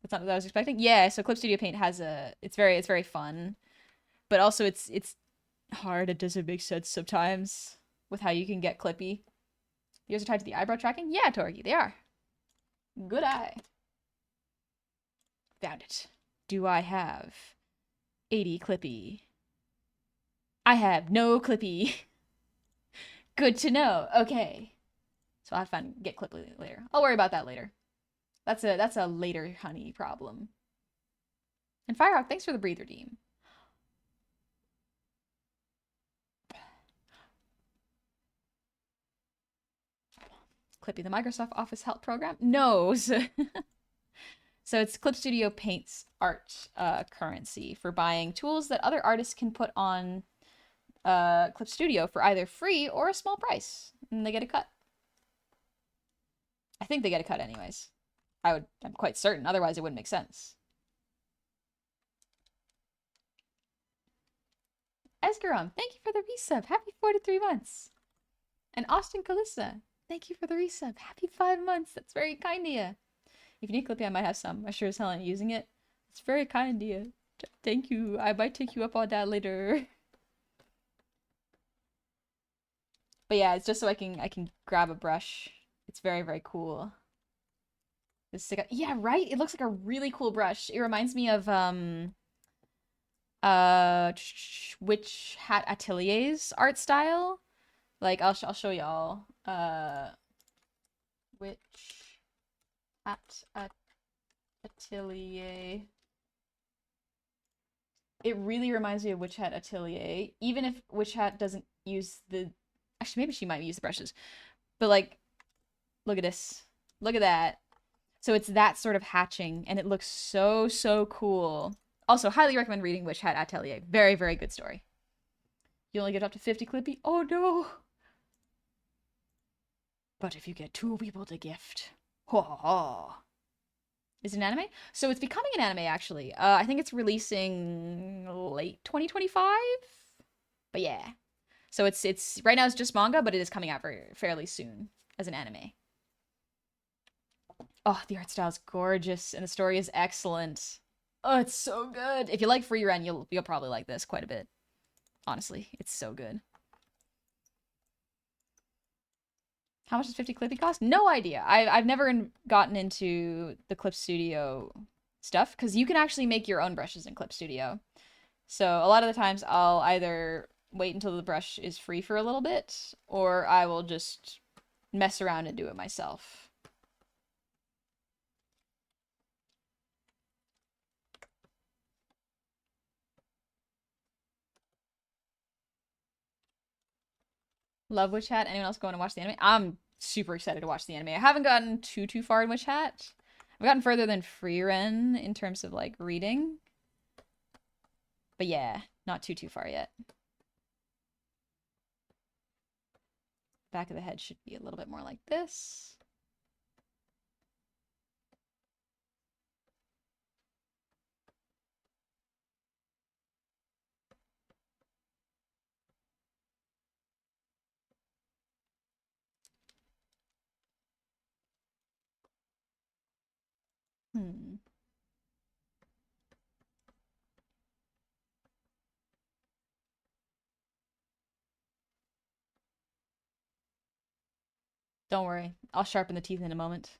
That's not what I was expecting. Yeah, so Clip Studio Paint has a it's very fun. But also it's hard. It doesn't make sense sometimes with how you can get Clippy. The ears are tied to the eyebrow tracking? Yeah, Torgi, they are. Good eye. Found it. Do I have 80 Clippy? I have no Clippy. Good to know. Okay. So I'll have fun get Clippy later. I'll worry about that later. That's a later honey problem. And Firehawk, thanks for the breather redeem. Clippy, the Microsoft Office Help program? No. So it's Clip Studio Paint's art currency for buying tools that other artists can put on Clip Studio for either free or a small price. And they get a cut. I think they get a cut anyways. I'm quite certain, otherwise it wouldn't make sense. Esgarum, thank you for the resub. Happy 43 months. And Austin Calissa, thank you for the resub. Happy 5 months. That's very kind of you. If you need Clippy, I might have some. I sure as hell ain't using it. It's very kind of you. Thank you. I might take you up on that later. But yeah, it's just so I can grab a brush. It's very cool. Yeah, right? It looks like a really cool brush. It reminds me of Witch Hat Atelier's art style. Like I'll show y'all. Witch Hat Atelier. It really reminds me of Witch Hat Atelier, even if Witch Hat doesn't use the. Actually, maybe she might use the brushes, but like, look at this. Look at that. So it's that sort of hatching, and it looks so, so cool. Also, highly recommend reading Witch Hat Atelier. Very, very good story. You only get up to 50 Clippy? Oh no! But if you get 2 people to gift. Ho ho ho. Is it an anime? So it's becoming an anime, actually. I think it's releasing late 2025? But yeah. So it's right now it's just manga, but it is coming out fairly soon as an anime. Oh, the art style is gorgeous and the story is excellent. Oh, it's so good. If you like Frieren, you'll probably like this quite a bit. Honestly, it's so good. How much does 50 Clippy cost? No idea. I've never gotten into the Clip Studio stuff because you can actually make your own brushes in Clip Studio. So a lot of the times I'll either wait until the brush is free for a little bit, or I will just mess around and do it myself. Love Witch Hat. Anyone else going to watch the anime? I'm super excited to watch the anime. I haven't gotten too far in Witch Hat. I've gotten further than Frieren in terms of like reading. But yeah, not too far yet. Back of the head should be a little bit more like this. Hmm. Don't worry. I'll sharpen the teeth in a moment.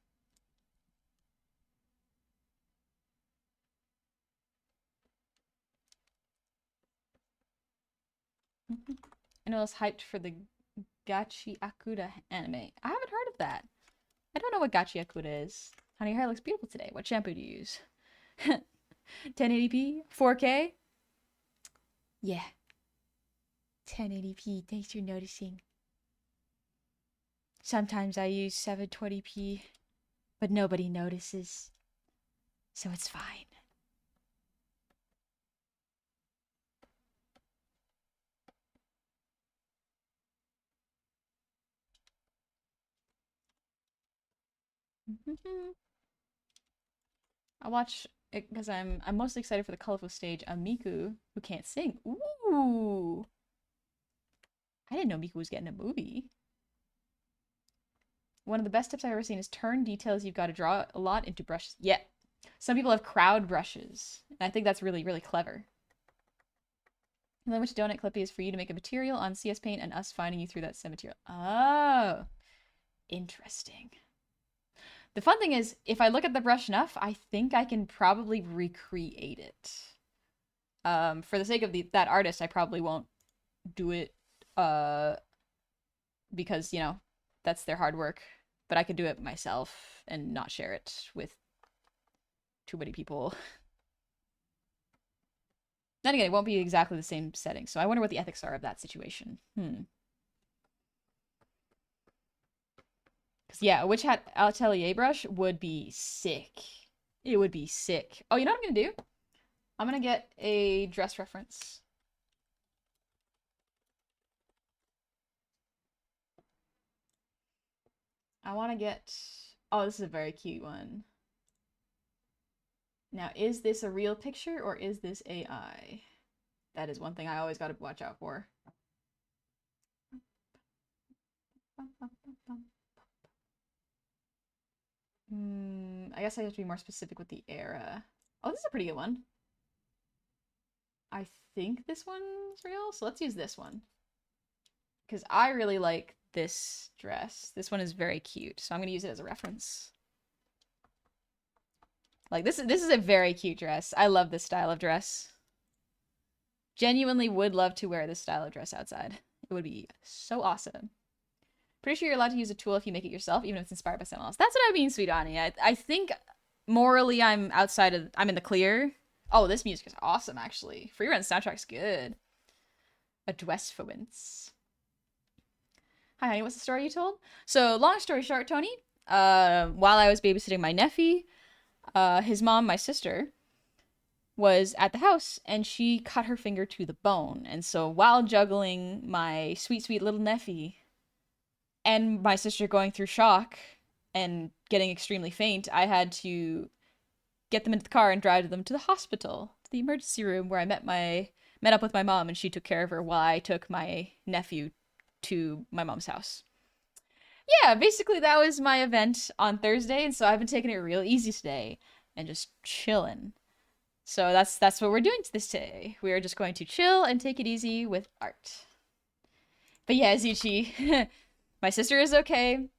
I know I was hyped for the Gachi Akuda anime. I haven't heard of that. I don't know what Gachi Akuda is. Honey, your hair looks beautiful today. What shampoo do you use? 1080p? 4K? Yeah. 1080p. Thanks for noticing. Sometimes I use 720p, but nobody notices. So it's fine. I watch it because I'm mostly excited for the colorful stage of Miku, who can't sing. Ooh. I didn't know Miku was getting a movie. One of the best tips I've ever seen is turn details you've got to draw a lot into brushes. Yeah. Some people have crowd brushes, and I think that's really, really clever. And then which donut clippy is for you to make a material on CS Paint and us finding you through that same material. Oh, interesting. The fun thing is, if I look at the brush enough, I think I can probably recreate it. For the sake of that artist, I probably won't do it, because, you know, that's their hard work. But I could do it myself and not share it with too many people. Then again, it won't be exactly the same setting, so I wonder what the ethics are of that situation. Because, yeah, a Witch Hat Atelier brush would be sick. It would be sick. Oh, you know what I'm gonna do? I'm gonna get a dress reference. I want to get... Oh, this is a very cute one. Now, is this a real picture or is this AI? That is one thing I always got to watch out for. I guess I have to be more specific with the era. Oh, this is a pretty good one. I think this one's real, so let's use this one. Because I really like this dress. This one is very cute, so I'm going to use it as a reference. Like, this is a very cute dress. I love this style of dress. Genuinely would love to wear this style of dress outside. It would be so awesome. Pretty sure you're allowed to use a tool if you make it yourself, even if it's inspired by someone else. That's what I mean, Sweet Ani. I think morally I'm in the clear, Oh, this music is awesome, actually. Free Run soundtrack's good. A Dwestfowens. Hi, honey. What's the story you told? So, long story short, Tony. While I was babysitting my nephew, his mom, my sister, was at the house and she cut her finger to the bone. And so, while juggling my sweet, sweet little nephew and my sister going through shock and getting extremely faint, I had to get them into the car and drive them to the hospital, to the emergency room where I met up with my mom and she took care of her while I took my nephew to my mom's house. Yeah, basically that was my event on Thursday, and so I've been taking it real easy today and just chilling. So that's what we're doing this day. We are just going to chill and take it easy with art. But yeah, Zuchi, my sister is okay.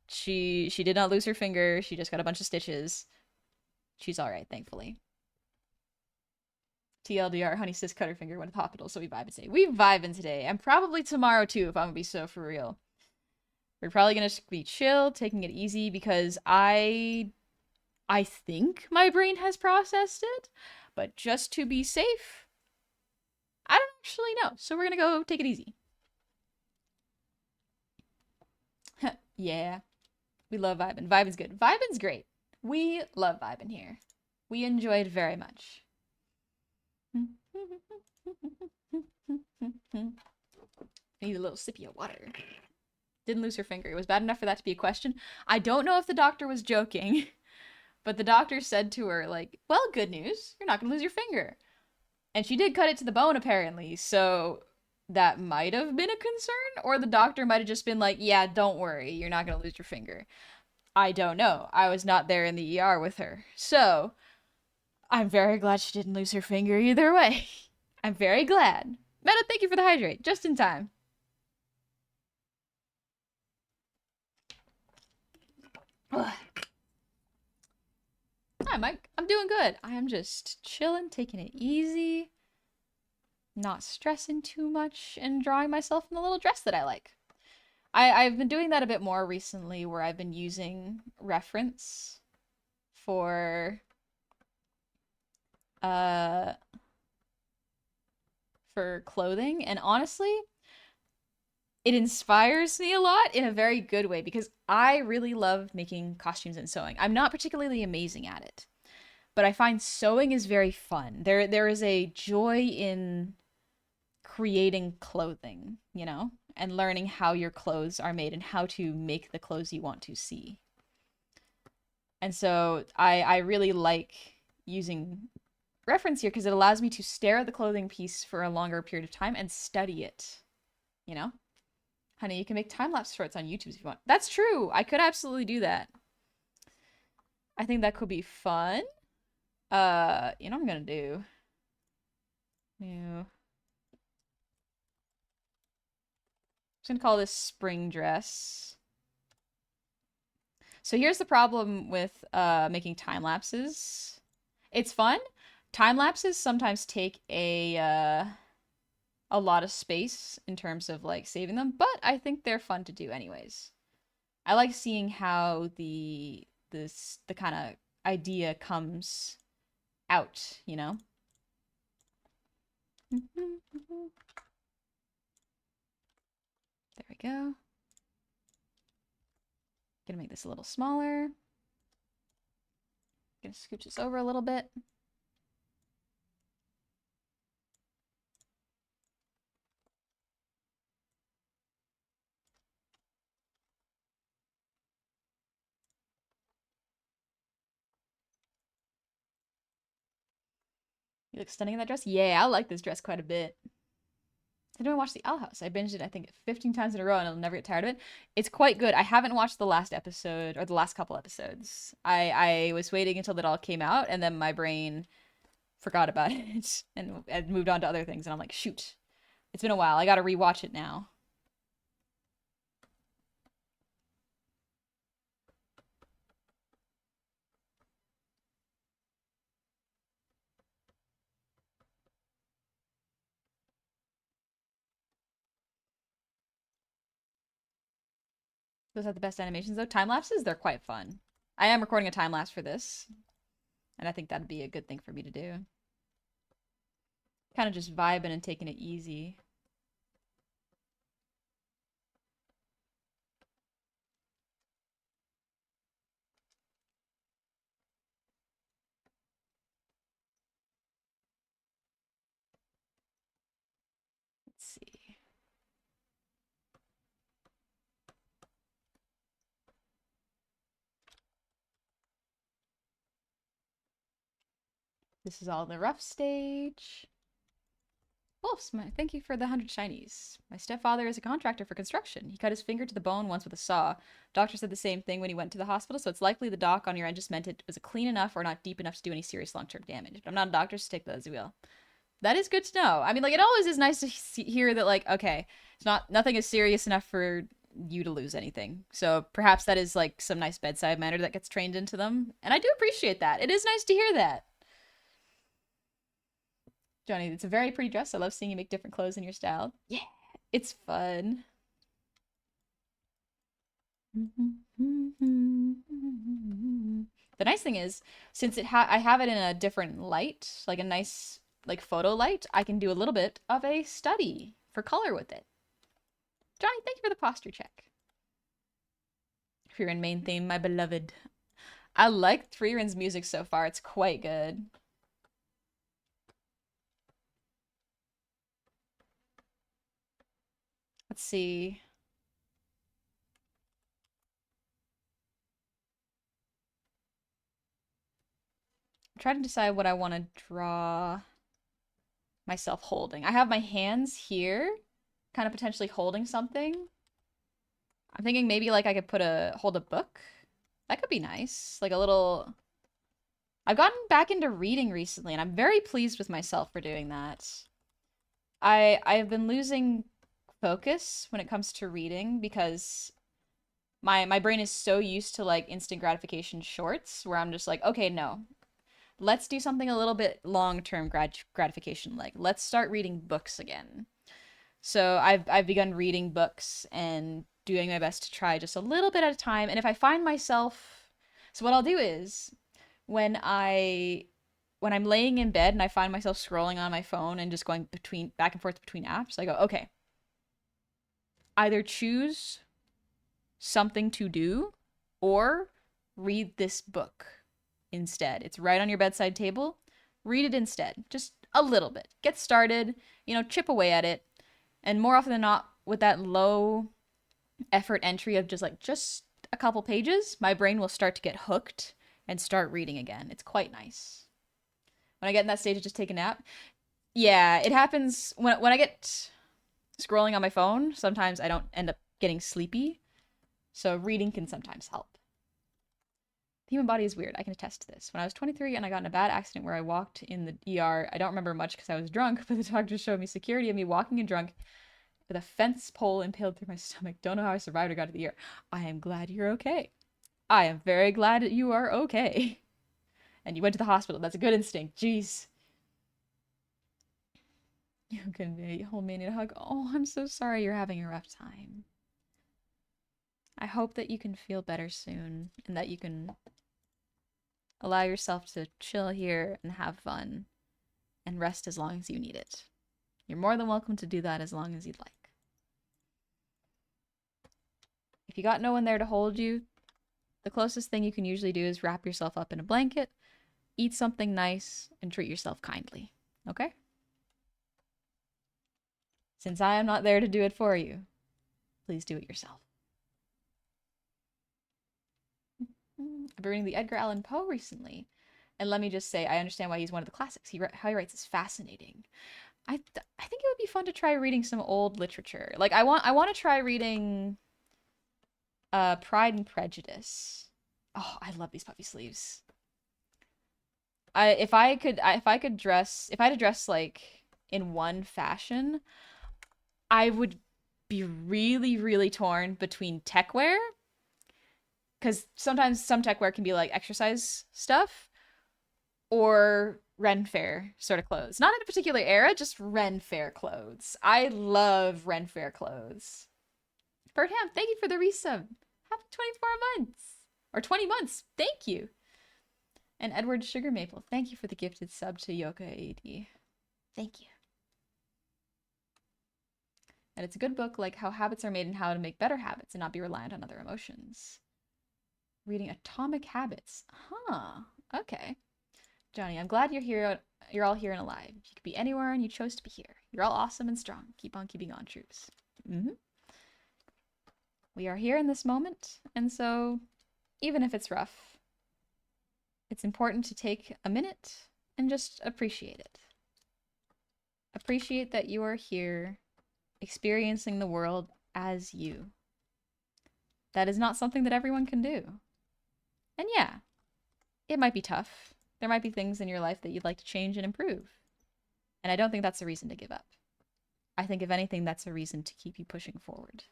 She did not lose her finger. She just got a bunch of stitches. She's all right, thankfully. TLDR, honey sis cut her finger went to the hospital, so we vibing today. We vibing today, and probably tomorrow too, if I'm gonna be so for real. We're probably gonna be chill, taking it easy because I think my brain has processed it, but just to be safe, I don't actually know. So we're gonna go take it easy. Yeah, we love vibing. Vibing's good. Vibing's great. We love vibing here. We enjoy it very much. I need a little sippy of water. Didn't lose her finger. It was bad enough for that to be a question. I don't know if the doctor was joking, but the doctor said to her, like, well, good news. You're not going to lose your finger. And she did cut it to the bone, apparently. So that might have been a concern. Or the doctor might have just been like, yeah, don't worry. You're not going to lose your finger. I don't know. I was not there in the ER with her. So I'm very glad she didn't lose her finger either way. I'm very glad. Meta, thank you for the hydrate. Just in time. Hi, Mike. I'm doing good. I am just chilling, taking it easy, not stressing too much, and drawing myself in the little dress that I like. I've been doing that a bit more recently, where I've been using reference for uh for clothing, and honestly, it inspires me a lot in a very good way because I really love making costumes and sewing. I'm not particularly amazing at it, but I find sewing is very fun. There is a joy in creating clothing, you know, and learning how your clothes are made and how to make the clothes you want to see. And so I really like using reference here because it allows me to stare at the clothing piece for a longer period of time and study it, you know? Honey, you can make time-lapse shorts on YouTube if you want. That's true. I could absolutely do that. I think that could be fun. You know what I'm gonna do? New. I'm just gonna call this spring dress. So here's the problem with making time lapses. It's fun. Time lapses sometimes take a lot of space in terms of like saving them, but I think they're fun to do anyways. I like seeing how the kind of idea comes out, you know? There we go. Gonna make this a little smaller. Gonna scooch this over a little bit. You look stunning in that dress. Yeah, I like this dress quite a bit. I didn't watch The Owl House. I binged it, I think, 15 times in a row, and I'll never get tired of it. It's quite good. I haven't watched the last episode, or the last couple episodes. I was waiting until it all came out, and then my brain forgot about it and moved on to other things, and I'm like, shoot. It's been a while. I gotta rewatch it now. Those are the best animations, though. Time lapses, they're quite fun. I am recording a time lapse for this, and I think that'd be a good thing for me to do. Kind of just vibing and taking it easy. Let's see. This is all the rough stage. Wolfs, thank you for the 100 shinies. My stepfather is a contractor for construction. He cut his finger to the bone once with a saw. Doctor said the same thing when he went to the hospital, so it's likely the dock on your end just meant it was clean enough or not deep enough to do any serious long-term damage. But I'm not a doctor, so take that as you will. That is good to know. I mean, like, it always is nice to hear that, like, okay, it's nothing is serious enough for you to lose anything. So perhaps that is, like, some nice bedside manner that gets trained into them. And I do appreciate that. It is nice to hear that. Johnny, it's a very pretty dress. I love seeing you make different clothes in your style. Yeah, it's fun. The nice thing is, since I have it in a different light, like a nice like photo light, I can do a little bit of a study for color with it. Johnny, thank you for the posture check. Frieren main theme, my beloved. I like Frieren's music so far. It's quite good. Let's see. I'm trying to decide what I want to draw myself holding. I have my hands here, kind of potentially holding something. I'm thinking maybe like I could hold a book. That could be nice. Like a little... I've gotten back into reading recently, and I'm very pleased with myself for doing that. I've been losing focus when it comes to reading because my brain is so used to like instant gratification shorts where I'm just like, okay, no. Let's do something a little bit long-term gratification like. Let's start reading books again. So I've begun reading books and doing my best to try just a little bit at a time. And if I find myself, so what I'll do is when I'm laying in bed and I find myself scrolling on my phone and just going back and forth between apps, I go, okay, either choose something to do or read this book instead. It's right on your bedside table. Read it instead. Just a little bit. Get started, chip away at it. And more often than not, with that low effort entry of just a couple pages, my brain will start to get hooked and start reading again. It's quite nice. When I get in that stage of just take a nap, yeah, it happens when I get scrolling on my phone. Sometimes I don't end up getting sleepy, so reading can sometimes help. The human body is weird. I can attest to this. When I was 23 and I got in a bad accident where I walked in the ER, I don't remember much because I was drunk, but the doctor showed me security of me walking and drunk with a fence pole impaled through my stomach. Don't know how I survived or got to the ER. I am glad you're okay. I am very glad that you are okay. And you went to the hospital. That's a good instinct. Jeez. You can hold me in a hug. Oh, I'm so sorry you're having a rough time. I hope that you can feel better soon and that you can allow yourself to chill here and have fun and rest as long as you need it. You're more than welcome to do that as long as you'd like. If you got no one there to hold you, the closest thing you can usually do is wrap yourself up in a blanket, eat something nice, and treat yourself kindly. Okay? Since I am not there to do it for you, please do it yourself. I've been reading the Edgar Allan Poe recently, and let me just say, I understand why he's one of the classics. How he writes is fascinating. I think it would be fun to try reading some old literature. Like I want to try reading Pride and Prejudice. Oh, I love these puffy sleeves. If I had to dress like in one fashion, I would be really, really torn between tech wear, because sometimes some tech wear can be like exercise stuff, or Ren Fair sort of clothes. Not in a particular era, just Ren Fair clothes. I love Ren Fair clothes. Birdham, thank you for the resub. Happy 24 months. Or 20 months. Thank you. And Edward Sugar Maple, thank you for the gifted sub to Yoka AD. Thank you. And it's a good book like How Habits Are Made and How to Make Better Habits and Not Be Reliant on Other Emotions. Reading Atomic Habits. Huh. Okay. Johnny, I'm glad you're here. You're all here and alive. You could be anywhere and you chose to be here. You're all awesome and strong. Keep on keeping on, troops. We are here in this moment, and so even if it's rough, it's important to take a minute and just appreciate it. Appreciate that you are here, experiencing the world as you. That is not something that everyone can do. And yeah, it might be tough. There might be things in your life that you'd like to change and improve. And I don't think that's a reason to give up. I think if anything, that's a reason to keep you pushing forward.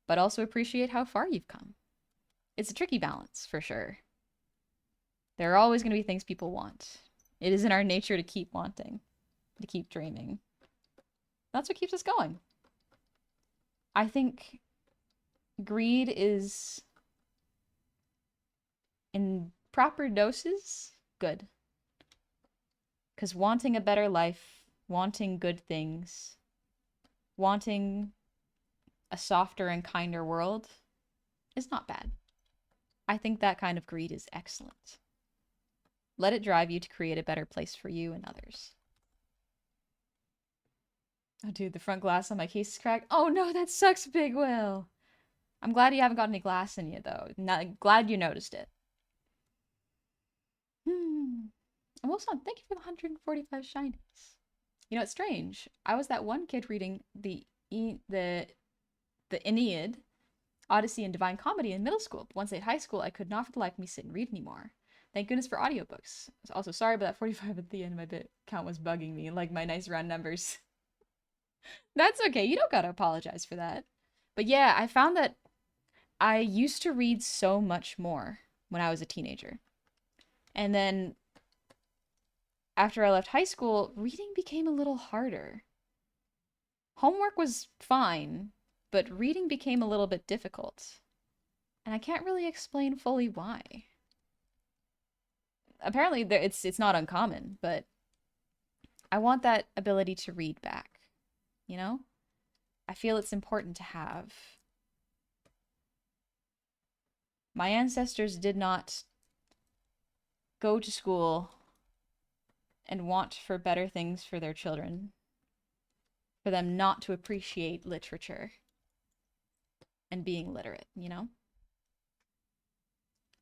But also appreciate how far you've come. It's a tricky balance, for sure. There are always going to be things people want. It is in our nature to keep wanting, to keep dreaming. That's what keeps us going. I think greed is, in proper doses, good. Because wanting a better life, wanting good things, wanting a softer and kinder world is not bad. I think that kind of greed is excellent. Let it drive you to create a better place for you and others. Oh, dude, the front glass on my case is cracked. Oh no, that sucks, Big Will. I'm glad you haven't got any glass in you, though. Glad you noticed it. Wilson, thank you for the 145 shinies. You know, it's strange. I was that one kid reading the Aeneid, Odyssey, and Divine Comedy in middle school. But once I hit high school, I could not for the life of me sit and read anymore. Thank goodness for audiobooks. Also, sorry about that 45 at the end. My bit count was bugging me, like my nice round numbers. That's okay. You don't gotta apologize for that. But yeah, I found that I used to read so much more when I was a teenager. And then after I left high school, reading became a little harder. Homework was fine, but reading became a little bit difficult. And I can't really explain fully why. Apparently it's not uncommon, but I want that ability to read back, you know? I feel it's important to have. My ancestors did not go to school and want for better things for their children, for them not to appreciate literature and being literate, you know?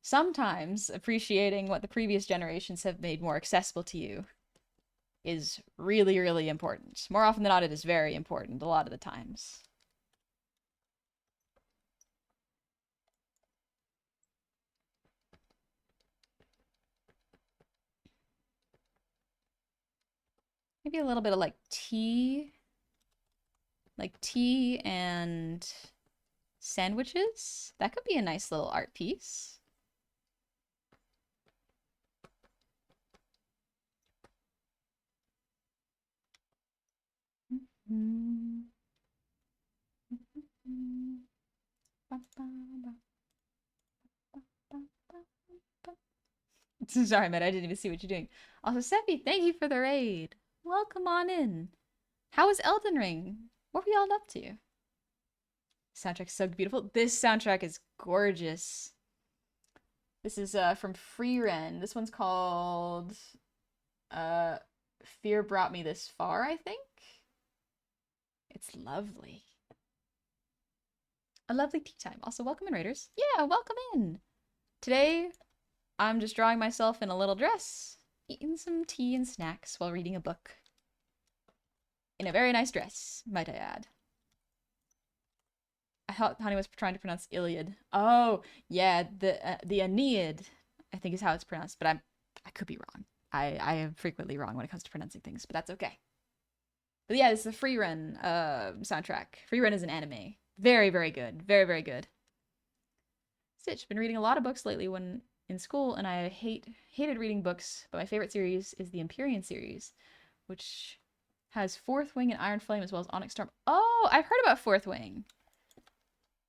Sometimes appreciating what the previous generations have made more accessible to you is really, really important. More often than not, it is very important a lot of the times. Maybe a little bit of like tea and sandwiches. That could be a nice little art piece. Sorry, Matt, I didn't even see what you're doing. Also, Seppi, thank you for the raid. Welcome on in. How was Elden Ring? What were y'all up to? Soundtrack's so beautiful. This soundtrack is gorgeous. This is from Frieren. This one's called Fear Brought Me This Far, I think. It's lovely. A lovely tea time. Also, welcome in, Raiders. Yeah, welcome in. Today, I'm just drawing myself in a little dress, eating some tea and snacks while reading a book. In a very nice dress, might I add. I thought Honey was trying to pronounce Iliad. Oh, yeah, the Aeneid, I think is how it's pronounced, but I could be wrong. I am frequently wrong when it comes to pronouncing things, but that's okay. But yeah, this is the Frieren soundtrack. Frieren is an anime. Very, very good. Very, very good. Stitch, been reading a lot of books lately when in school, and I hated reading books, but my favorite series is the Empyrean series, which has Fourth Wing and Iron Flame as well as Onyx Storm. Oh, I've heard about Fourth Wing.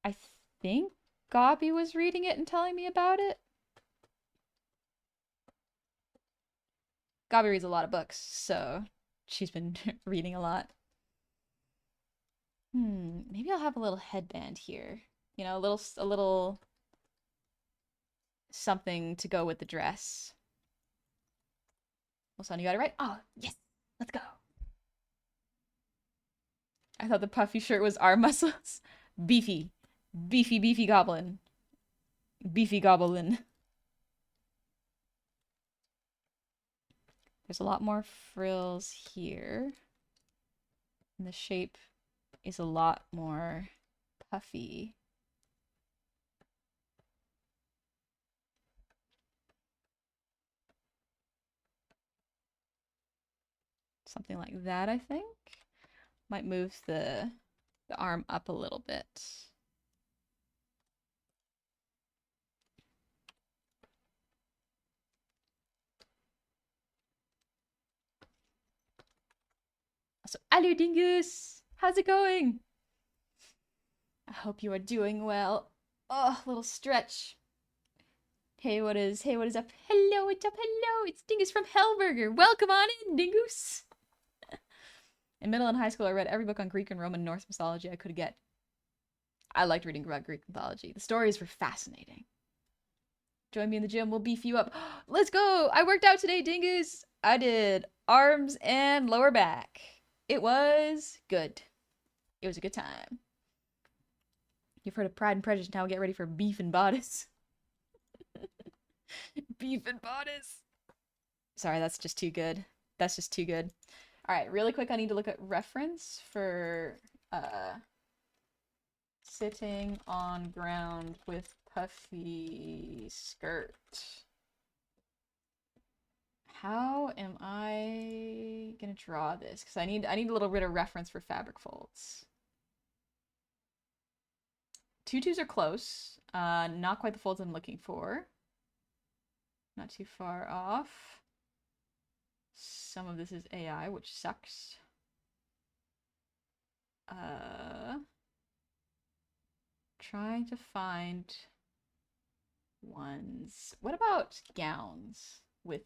I think Gabi was reading it and telling me about it. Gabi reads a lot of books, so she's been reading a lot. Maybe I'll have a little headband here. You know, a little something to go with the dress. Well, son, you got it right. Oh, yes. Let's go. I thought the puffy shirt was arm muscles. Beefy. Beefy, beefy goblin. Beefy goblin. There's a lot more frills here. And the shape is a lot more puffy. Something like that, I think. Might move the arm up a little bit. So, hello, Dingus! How's it going? I hope you are doing well. Oh, little stretch. Hey, what is up? Hello, what's up? Hello, it's Dingus from Hellburger. Welcome on in, Dingus. In middle and high school, I read every book on Greek and Roman Norse mythology I could get. I liked reading about Greek mythology. The stories were fascinating. Join me in the gym. We'll beef you up. Let's go. I worked out today, Dingus. I did arms and lower back. It was good. It was a good time. You've heard of Pride and Prejudice. Now get ready for beef and bodice. Beef and bodice. Sorry, that's just too good. That's just too good. All right, really quick, I need to look at reference for sitting on ground with puffy skirt. How am I gonna draw this? Because I need a little bit of reference for fabric folds. Tutus are close. Not quite the folds I'm looking for. Not too far off. Some of this is AI, which sucks. Trying to find ones. What about gowns with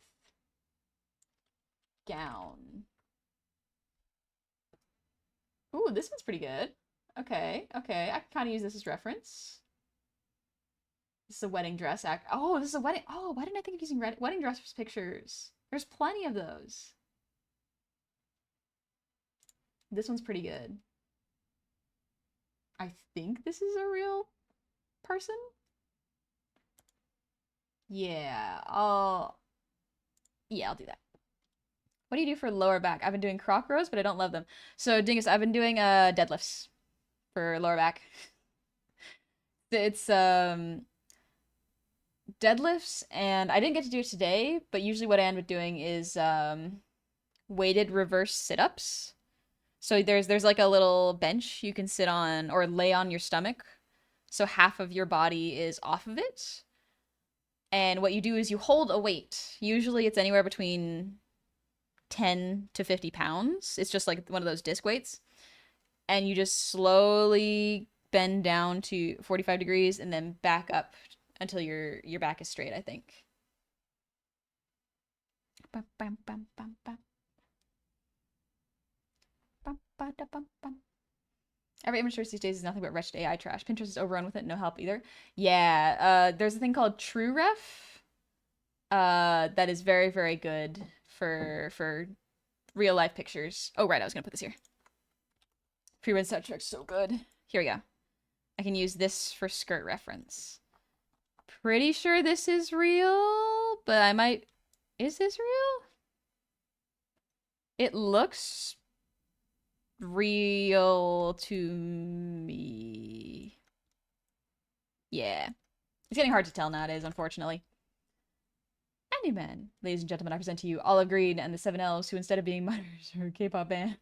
gown? Ooh, this one's pretty good. Okay, okay. I can kind of use this as reference. This is a wedding dress act. Oh, this is a wedding. Oh, why didn't I think of using wedding dress pictures? There's plenty of those. This one's pretty good. I think this is a real person. Yeah, I'll do that. What do you do for lower back? I've been doing croc rows, but I don't love them. So, Dingus, I've been doing deadlifts for lower back. It's deadlifts, and I didn't get to do it today, but usually what I end up doing is weighted reverse sit-ups. So there's like a little bench you can sit on or lay on your stomach. So half of your body is off of it. And what you do is you hold a weight. Usually it's anywhere between 10 to 50 pounds. It's just like one of those disc weights. And you just slowly bend down to 45 degrees and then back up until your back is straight, I think. Bum, bum, bum, bum, bum. Bum, ba, da, bum, bum. Every image source these days is nothing but wretched AI trash. Pinterest is overrun with it, no help either. Yeah, there's a thing called TrueRef. That is very, very good for real life pictures. Oh right, I was gonna put this here. Pre-run soundtrack's so good. Here we go. I can use this for skirt reference. Pretty sure this is real, but I might... Is this real? It looks real to me. Yeah. It's getting hard to tell nowadays, unfortunately. Andyman. Ladies and gentlemen, I present to you Olive Green and the Seven Elves, who instead of being minors are a K-pop band.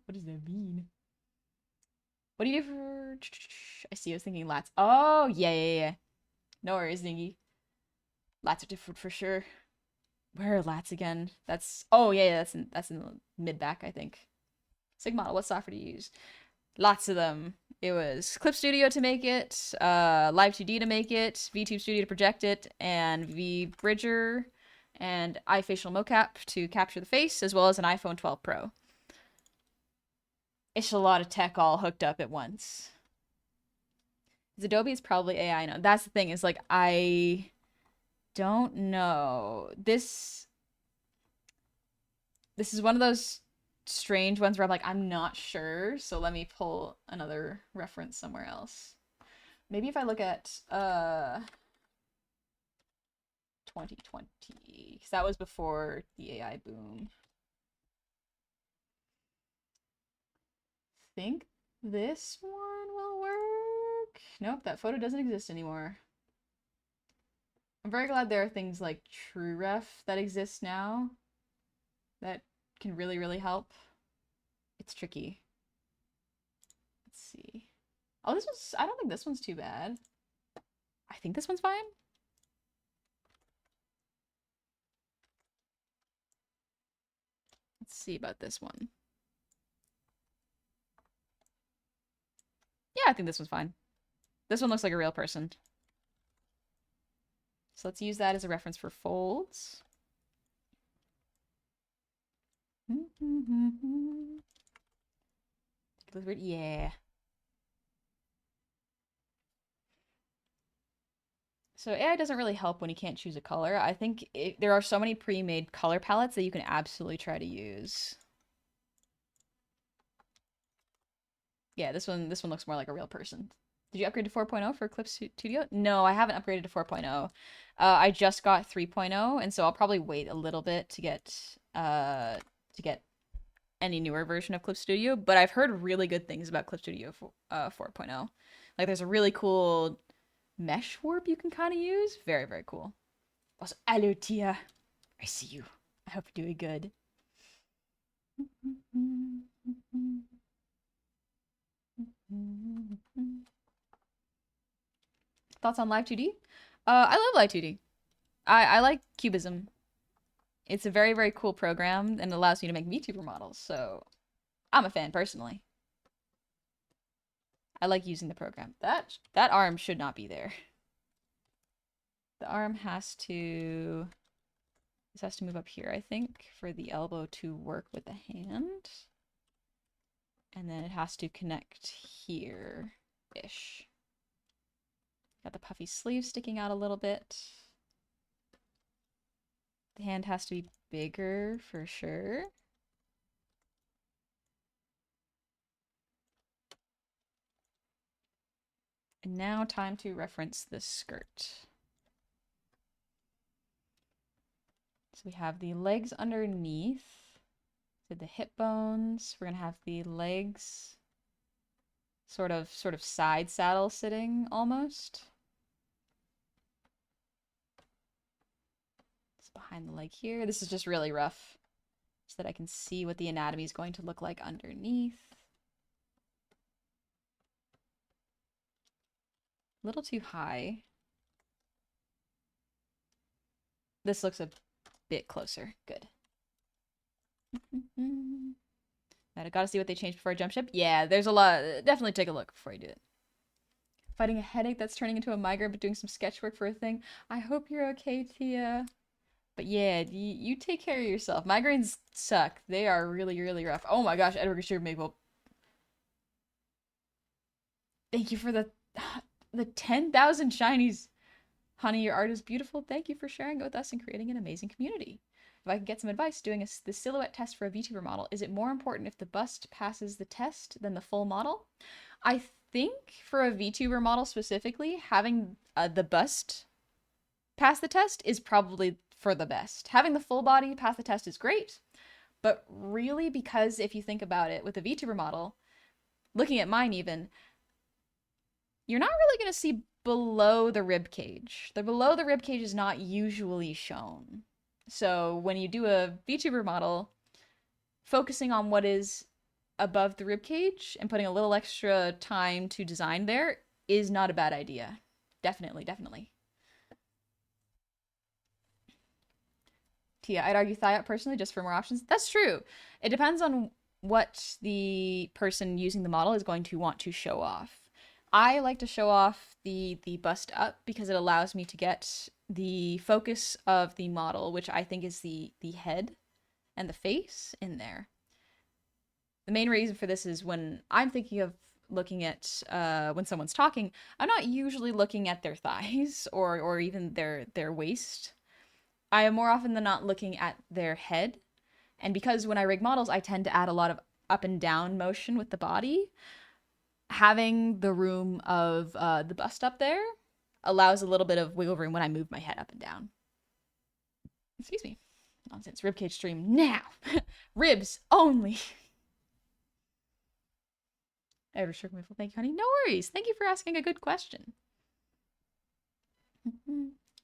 What does that mean? What do you do for... I see, I was thinking lats. Oh, yeah. No worries, Dingy. Lats are different for sure. Where are lats again? That's... Oh, yeah, that's in the mid-back, I think. Sigmodel, what software do you use? Lots of them. It was Clip Studio to make it, Live 2D to make it, VTube Studio to project it, and VBridger and iFacial mocap to capture the face, as well as an iPhone 12 Pro. It's a lot of tech all hooked up at once. Adobe is probably AI now. That's the thing, is like I don't know. This is one of those strange ones where I'm like, I'm not sure, so let me pull another reference somewhere else. Maybe if I look at 2020, because that was before the AI boom. Think this one will work. Nope, that photo doesn't exist anymore. I'm very glad there are things like TrueRef that exist now that can really, really help. It's tricky. Let's see. Oh, I don't think this one's too bad. I think this one's fine. Let's see about this one. Yeah, I think this one's fine. This one looks like a real person. So let's use that as a reference for folds. Yeah. So AI doesn't really help when you can't choose a color. I think there are so many pre-made color palettes that you can absolutely try to use. Yeah, this one looks more like a real person. Did you upgrade to 4.0 for Clip Studio? No, I haven't upgraded to 4.0. I just got 3.0, and so I'll probably wait a little bit to get any newer version of Clip Studio, but I've heard really good things about Clip Studio 4.0. Like there's a really cool mesh warp you can kind of use. Very, very cool. Also, hello, Tia. I see you. I hope you're doing good. Thoughts on Live 2D? I love Live 2D. I like Cubism. It's a very, very cool program and it allows you to make VTuber models, so I'm a fan personally. I like using the program. That arm should not be there. The arm has to... This has to move up here, I think, for the elbow to work with the hand. And then it has to connect here-ish. Got the puffy sleeve sticking out a little bit. The hand has to be bigger for sure. And now time to reference the skirt. So we have the legs underneath. So the hip bones. We're gonna have the legs sort of side saddle sitting almost. It's behind the leg here. This is just really rough so that I can see what the anatomy is going to look like underneath. A little too high. This looks a bit closer. Good. I gotta see what they changed before I jump ship. Yeah, there's a lot. Definitely take a look before you do it. Fighting a headache that's turning into a migraine, but doing some sketch work for a thing. I hope you're okay, Tia. But yeah, you take care of yourself. Migraines suck. They are really, really rough. Oh my gosh, Edward Sugar Maple. Thank you for the 10,000 shinies. Honey, your art is beautiful. Thank you for sharing it with us and creating an amazing community. If I can get some advice, doing the silhouette test for a VTuber model, is it more important if the bust passes the test than the full model? I think for a VTuber model specifically, having the bust pass the test is probably for the best. Having the full body pass the test is great, but really, because if you think about it, with a VTuber model, looking at mine even, you're not really going to see below the rib cage. The below the rib cage is not usually shown. So when you do a VTuber model, focusing on what is above the rib cage and putting a little extra time to design there is not a bad idea. Definitely, definitely. Tia, I'd argue thigh up personally just for more options. That's true. It depends on what the person using the model is going to want to show off. I like to show off the bust up because it allows me to get the focus of the model, which I think is the head and the face in there. the main reason for this is when I'm thinking of looking at when someone's talking, I'm not usually looking at their thighs or even their waist. I am more often than not looking at their head. And because when I rig models, I tend to add a lot of up and down motion with the body, having the room of the bust up there allows a little bit of wiggle room when I move my head up and down. Excuse me. Nonsense. Ribcage stream now. Ribs only. Thank you, honey. No worries. Thank you for asking a good question.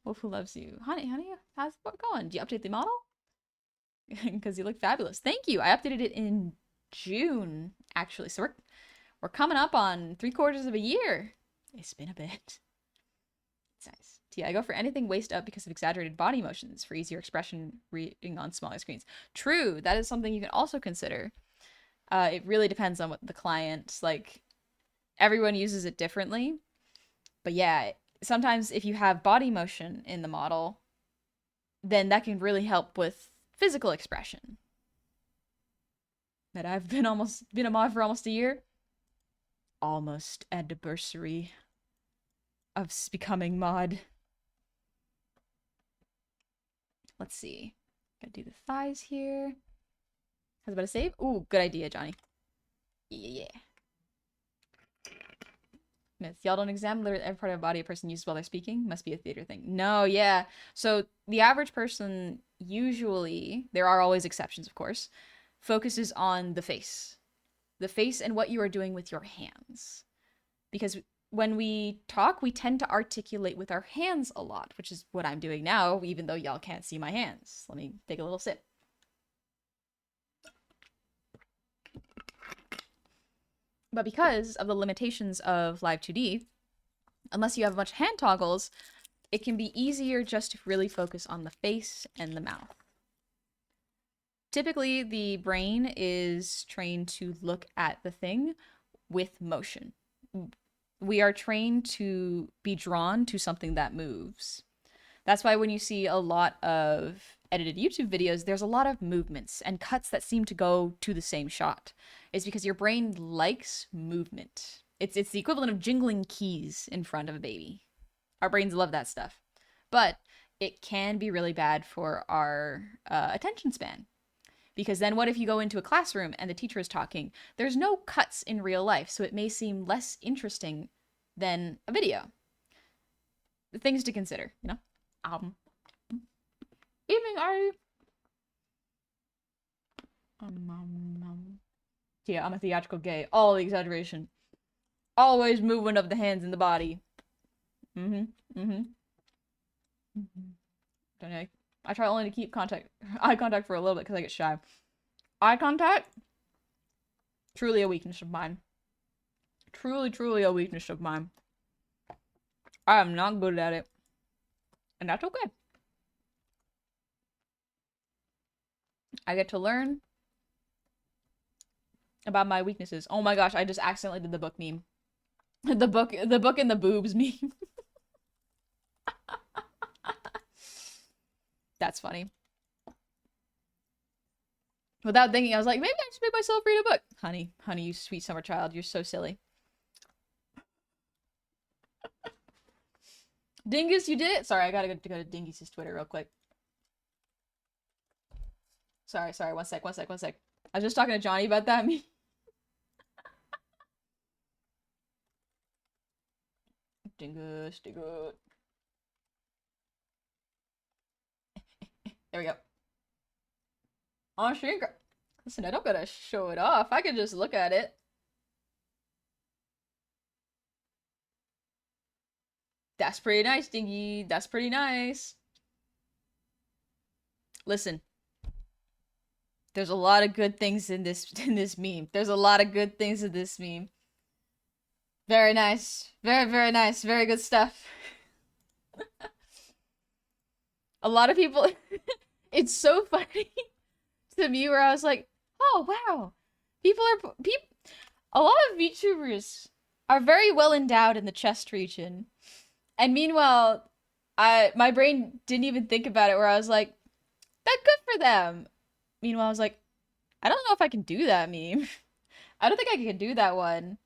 Wolf who loves you. Honey, how's it going? Do you update the model? Because you look fabulous. Thank you. I updated it in June, actually. So we're coming up on 3/4 of a year. It's been a bit. It's nice. Yeah, I go for anything waist up because of exaggerated body motions for easier expression reading on smaller screens. True. That is something you can also consider. It really depends on what the client, like, everyone uses it differently. But yeah, sometimes if you have body motion in the model, then that can really help with physical expression. But I've been a mod for almost a year. Almost anniversary of becoming mod. Let's see. Gotta do the thighs here. I was about to save. Ooh, good idea, Johnny. Yeah. Myth. Y'all don't examine every part of the body a person uses while they're speaking? Must be a theater thing. No, yeah. So the average person usually, there are always exceptions, of course, focuses on the face. The face and what you are doing with your hands. Because when we talk, we tend to articulate with our hands a lot, which is what I'm doing now, even though y'all can't see my hands. Let me take a little sip. But because of the limitations of Live 2D, unless you have a bunch of hand toggles, it can be easier just to really focus on the face and the mouth. Typically, the brain is trained to look at the thing with motion. We are trained to be drawn to something that moves. That's why when you see a lot of edited YouTube videos, there's a lot of movements and cuts that seem to go to the same shot. It's because your brain likes movement. It's the equivalent of jingling keys in front of a baby. Our brains love that stuff. But it can be really bad for our attention span. Because then what if you go into a classroom and the teacher is talking? There's no cuts in real life, so it may seem less interesting than a video. The things to consider, you know? Evening, Ari. Yeah, I'm a theatrical gay. All the exaggeration. Always movement of the hands and the body. Don't know. I try only to keep eye contact for a little bit because I get shy. Eye contact? Truly a weakness of mine. Truly a weakness of mine. I am not good at it. And that's okay. I get to learn about my weaknesses. Oh my gosh, I just accidentally did the book meme. the book and the boobs meme. That's funny. Without thinking, I was like, maybe I just made myself read a book. Honey, you sweet summer child, you're so silly. Dingus, you did it? Sorry, I gotta go to Dingus's Twitter real quick. Sorry, one sec. I was just talking to Johnny about that meme. Dingus. There we go. Oh, shrink. Listen, I don't gotta show it off. I can just look at it. That's pretty nice, Dingy. That's pretty nice. Listen. There's a lot of good things in this meme. There's a lot of good things in this meme. Very nice. Very nice. Very good stuff. A lot of people... It's so funny to me where I was like, oh, wow. A lot of VTubers are very well endowed in the chest region. And meanwhile, my brain didn't even think about it where I was like, that's good for them. Meanwhile, I was like, I don't know if I can do that meme. I don't think I can do that one.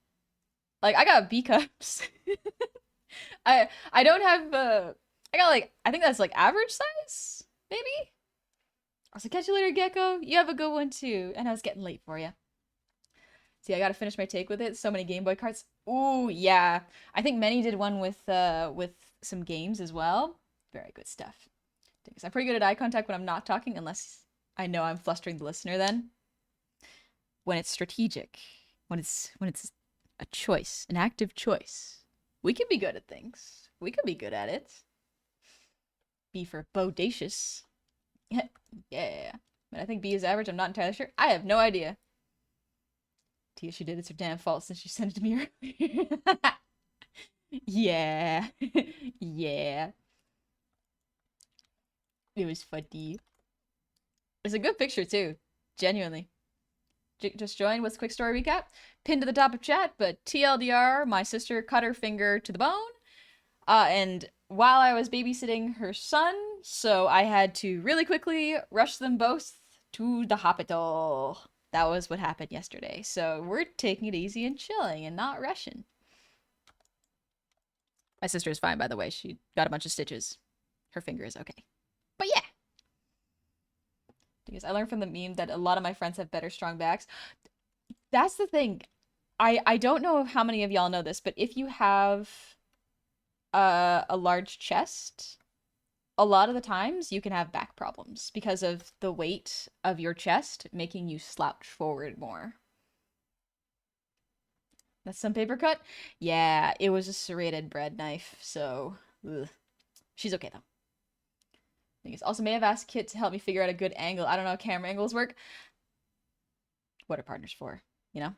Like, I got B cups. I don't have I got like I think that's like average size, maybe. I was like, catch you later, Gecko. You have a good one too. And I was getting late for you. See, I gotta finish my take with it. So many Game Boy cards. Ooh, yeah. I think many did one with some games as well. Very good stuff. I'm pretty good at eye contact when I'm not talking, unless I know I'm flustering the listener then. When it's strategic, when it's a choice, an active choice. We can be good at things. We can be good at it. B for bodacious. Yeah. But I think B is average. I'm not entirely sure. I have no idea. Tia, she did. It's her damn fault since she sent it to me earlier. Yeah. Yeah. It was funny. It's a good picture too. Genuinely. Just joined. What's the quick story recap? Pinned to the top of chat, but TLDR, my sister cut her finger to the bone. And while I was babysitting her son, so I had to really quickly rush them both to the hospital. That was what happened yesterday. So we're taking it easy and chilling and not rushing. My sister is fine, by the way. She got a bunch of stitches. Her finger is okay. But yeah. Because I learned from the meme that a lot of my friends have better strong backs. That's the thing. I don't know how many of y'all know this, but if you have a large chest, a lot of the times you can have back problems because of the weight of your chest making you slouch forward more. That's some paper cut? Yeah, it was a serrated bread knife, so ugh. She's okay though. Also, may have asked Kit to help me figure out a good angle. I don't know how camera angles work. What are partners for? You know?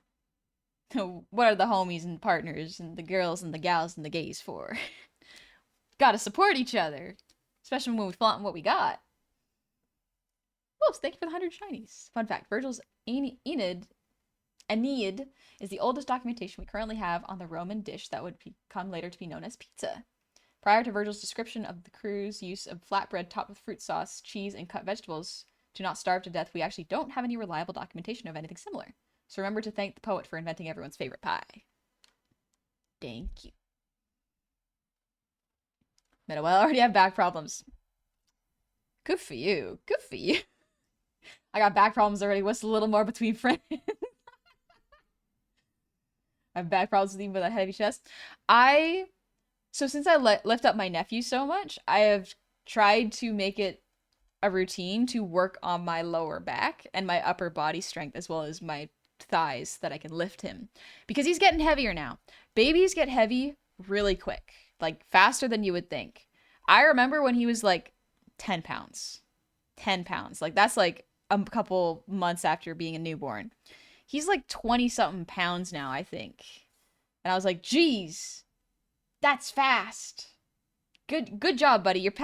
What are the homies and partners and the girls and the gals and the gays for? Gotta support each other. Especially when we flaunt what we got. Whoops, thank you for the 100 shinies. Fun fact, Virgil's Aeneid is the oldest documentation we currently have on the Roman dish that would come later to be known as pizza. Prior to Virgil's description of the crew's use of flatbread topped with fruit sauce, cheese, and cut vegetables to not starve to death, we actually don't have any reliable documentation of anything similar. So remember to thank the poet for inventing everyone's favorite pie. Thank you. Well, I already have back problems. Good for you. Good for you. I got back problems already. What's a little more between friends? I have back problems with even with a heavy chest. So since I lift up my nephew so much, I have tried to make it a routine to work on my lower back and my upper body strength as well as my thighs that I can lift him. Because he's getting heavier now. Babies get heavy really quick. Like faster than you would think. I remember when he was like 10 pounds. 10 pounds. Like that's like a couple months after being a newborn. He's like 20 something pounds now, I think. And I was like, geez, that's fast. Good job, buddy. You're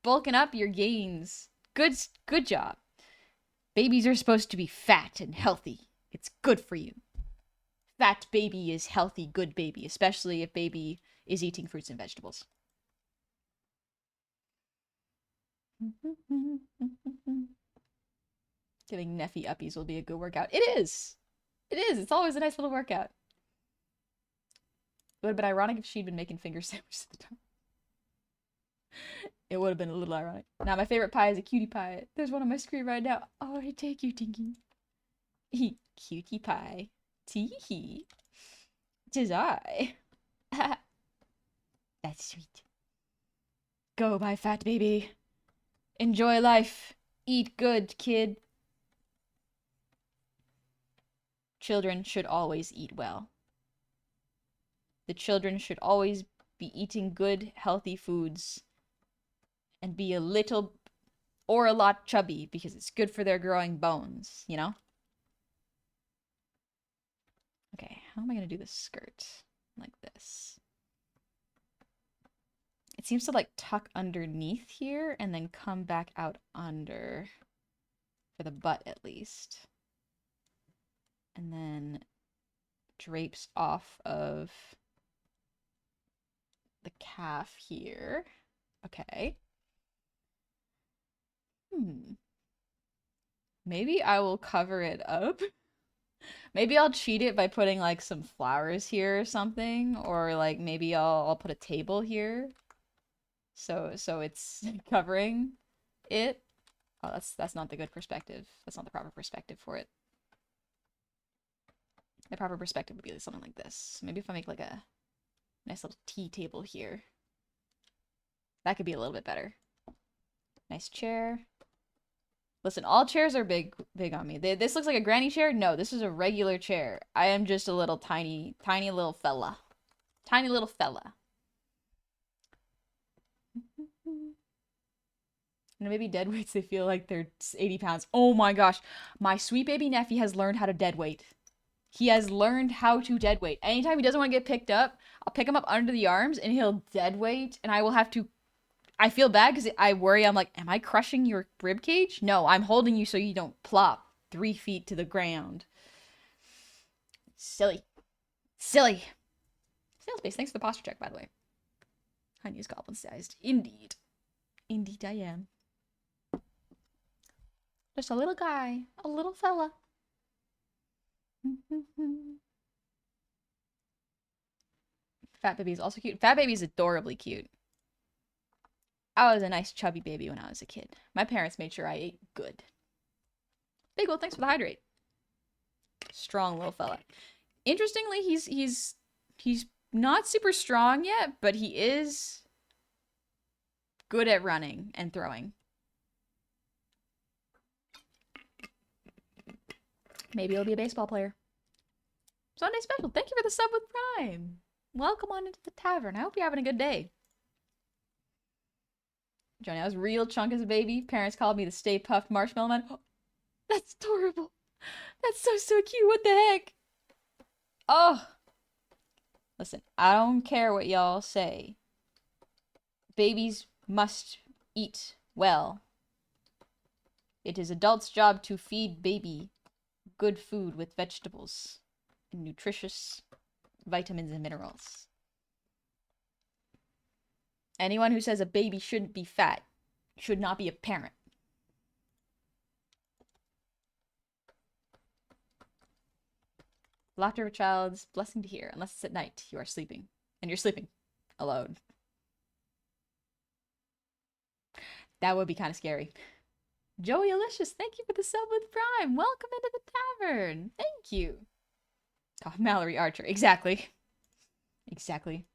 bulking up your gains. Good job. Babies are supposed to be fat and healthy. It's good for you. Fat baby is healthy, good baby, especially if baby is eating fruits and vegetables. Giving Neffy uppies will be a good workout. It is. It is. It's always a nice little workout. It would have been ironic if she'd been making finger sandwiches at the time. It would have been a little ironic. Now, my favorite pie is a cutie pie. There's one on my screen right now. Oh, I take you, Tinky. Cutie pie. Tee-hee. 'Tis I. That's sweet. Go, my fat baby. Enjoy life. Eat good, kid. Children should always eat well. The children should always be eating good, healthy foods and be a little or a lot chubby because it's good for their growing bones, you know? Okay, how am I going to do this skirt? Like this. It seems to like tuck underneath here and then come back out under for the butt at least. And then drapes off of the calf here. Okay. Maybe I will cover it up Maybe I'll cheat it by putting like some flowers here or something, or like maybe I'll put a table here, so it's covering it. Oh, that's not the good perspective. That's not the proper perspective for it. The proper perspective would be something like this. Maybe if I make like a nice little tea table here, that could be a little bit better. Nice chair. Listen, all chairs are big on me. This looks like a granny chair. No, this is a regular chair. I am just a little tiny little fella. Tiny little fella. And maybe dead weights, they feel like they're 80 pounds. Oh my gosh. My sweet baby nephew has learned how to dead weight. He has learned how to dead weight. Anytime he doesn't want to get picked up, I'll pick him up under the arms and he'll dead weight, and I will have to. I feel bad because I worry. I'm like, am I crushing your rib cage? No, I'm holding you so you don't plop 3 feet to the ground. Silly. Silly. Snail Space, thanks for the posture check, by the way. Honey is goblin-sized. Indeed. Indeed I am. Just a little guy. A little fella. Fat Baby is also cute. Fat Baby is adorably cute. I was a nice chubby baby when I was a kid. My parents made sure I ate good. Big Will, thanks for the hydrate. Strong little fella. Interestingly, he's not super strong yet, but he is good at running and throwing. Maybe he'll be a baseball player. Sunday special. Thank you for the sub with Prime. Welcome on into the tavern. I hope you're having a good day. Johnny, I was real chunk as a baby. Parents called me the Stay Puft Marshmallow Man. Oh, that's adorable. That's so cute. What the heck? Oh. Listen, I don't care what y'all say. Babies must eat well. It is adults' job to feed baby good food with vegetables and nutritious vitamins and minerals. Anyone who says a baby shouldn't be fat should not be a parent. Laughter of a child's blessing to hear, unless it's at night. You are sleeping. And you're sleeping alone. That would be kind of scary. Joey Alicious, thank you for the sub with Prime. Welcome into the tavern. Thank you. Oh, Mallory Archer. Exactly. Exactly.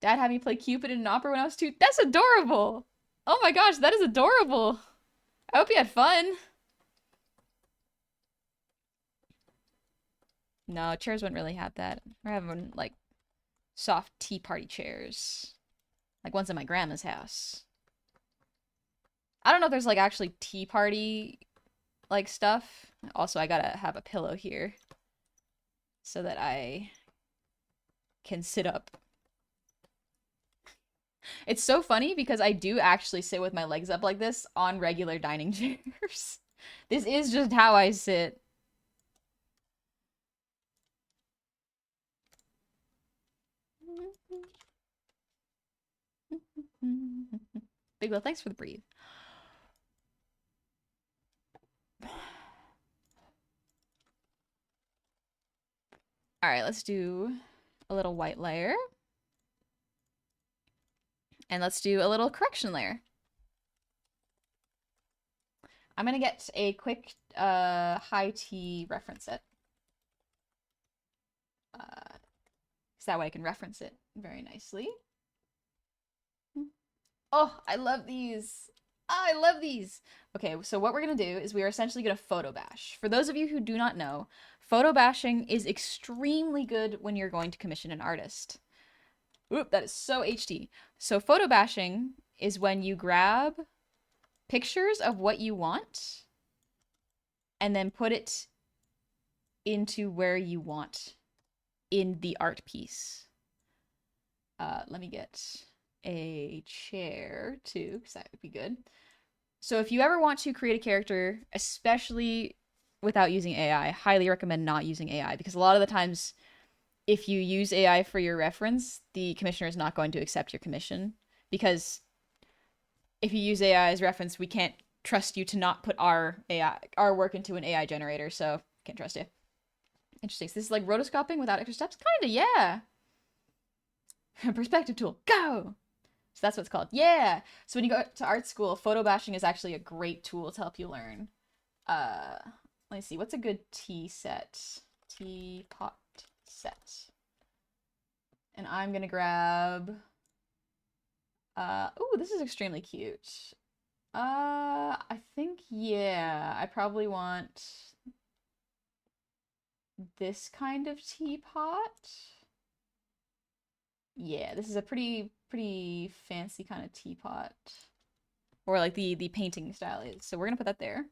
Dad had me play Cupid in an opera when I was 2. That's adorable. Oh my gosh, that is adorable. I hope you had fun. No, chairs wouldn't really have that. We're having, like, soft tea party chairs. Like ones at my grandma's house. I don't know if there's, like, actually tea party, like, stuff. Also, I gotta have a pillow here. So that I can sit up. It's so funny because I do actually sit with my legs up like this on regular dining chairs. This is just how I sit. Big Will, thanks for the breathe. All right, let's do a little white layer. And let's do a little correction layer. I'm gonna get a quick high tea reference set. So that way I can reference it very nicely. Oh, I love these. Oh, I love these. Okay, so what we're gonna do is we are essentially gonna photo bash. For those of you who do not know, photo bashing is extremely good when you're going to commission an artist. Oop, that is so HD. So photo bashing is when you grab pictures of what you want and then put it into where you want in the art piece. Let me get a chair too, because that would be good. So if you ever want to create a character, especially without using AI, I highly recommend not using AI, because a lot of the times if you use AI for your reference, the commissioner is not going to accept your commission, because if you use AI as reference, we can't trust you to not put our work into an AI generator, so can't trust you. Interesting. So this is like rotoscoping without extra steps? Kinda, yeah. Perspective tool, go! So that's what it's called. Yeah! So when you go to art school, photo bashing is actually a great tool to help you learn. Let me see. What's a good tea set? Teapot set. And I'm gonna grab... oh, this is extremely cute. I think, yeah, I probably want this kind of teapot. Yeah, this is a pretty fancy kind of teapot. Or like the painting style is. So we're gonna put that there.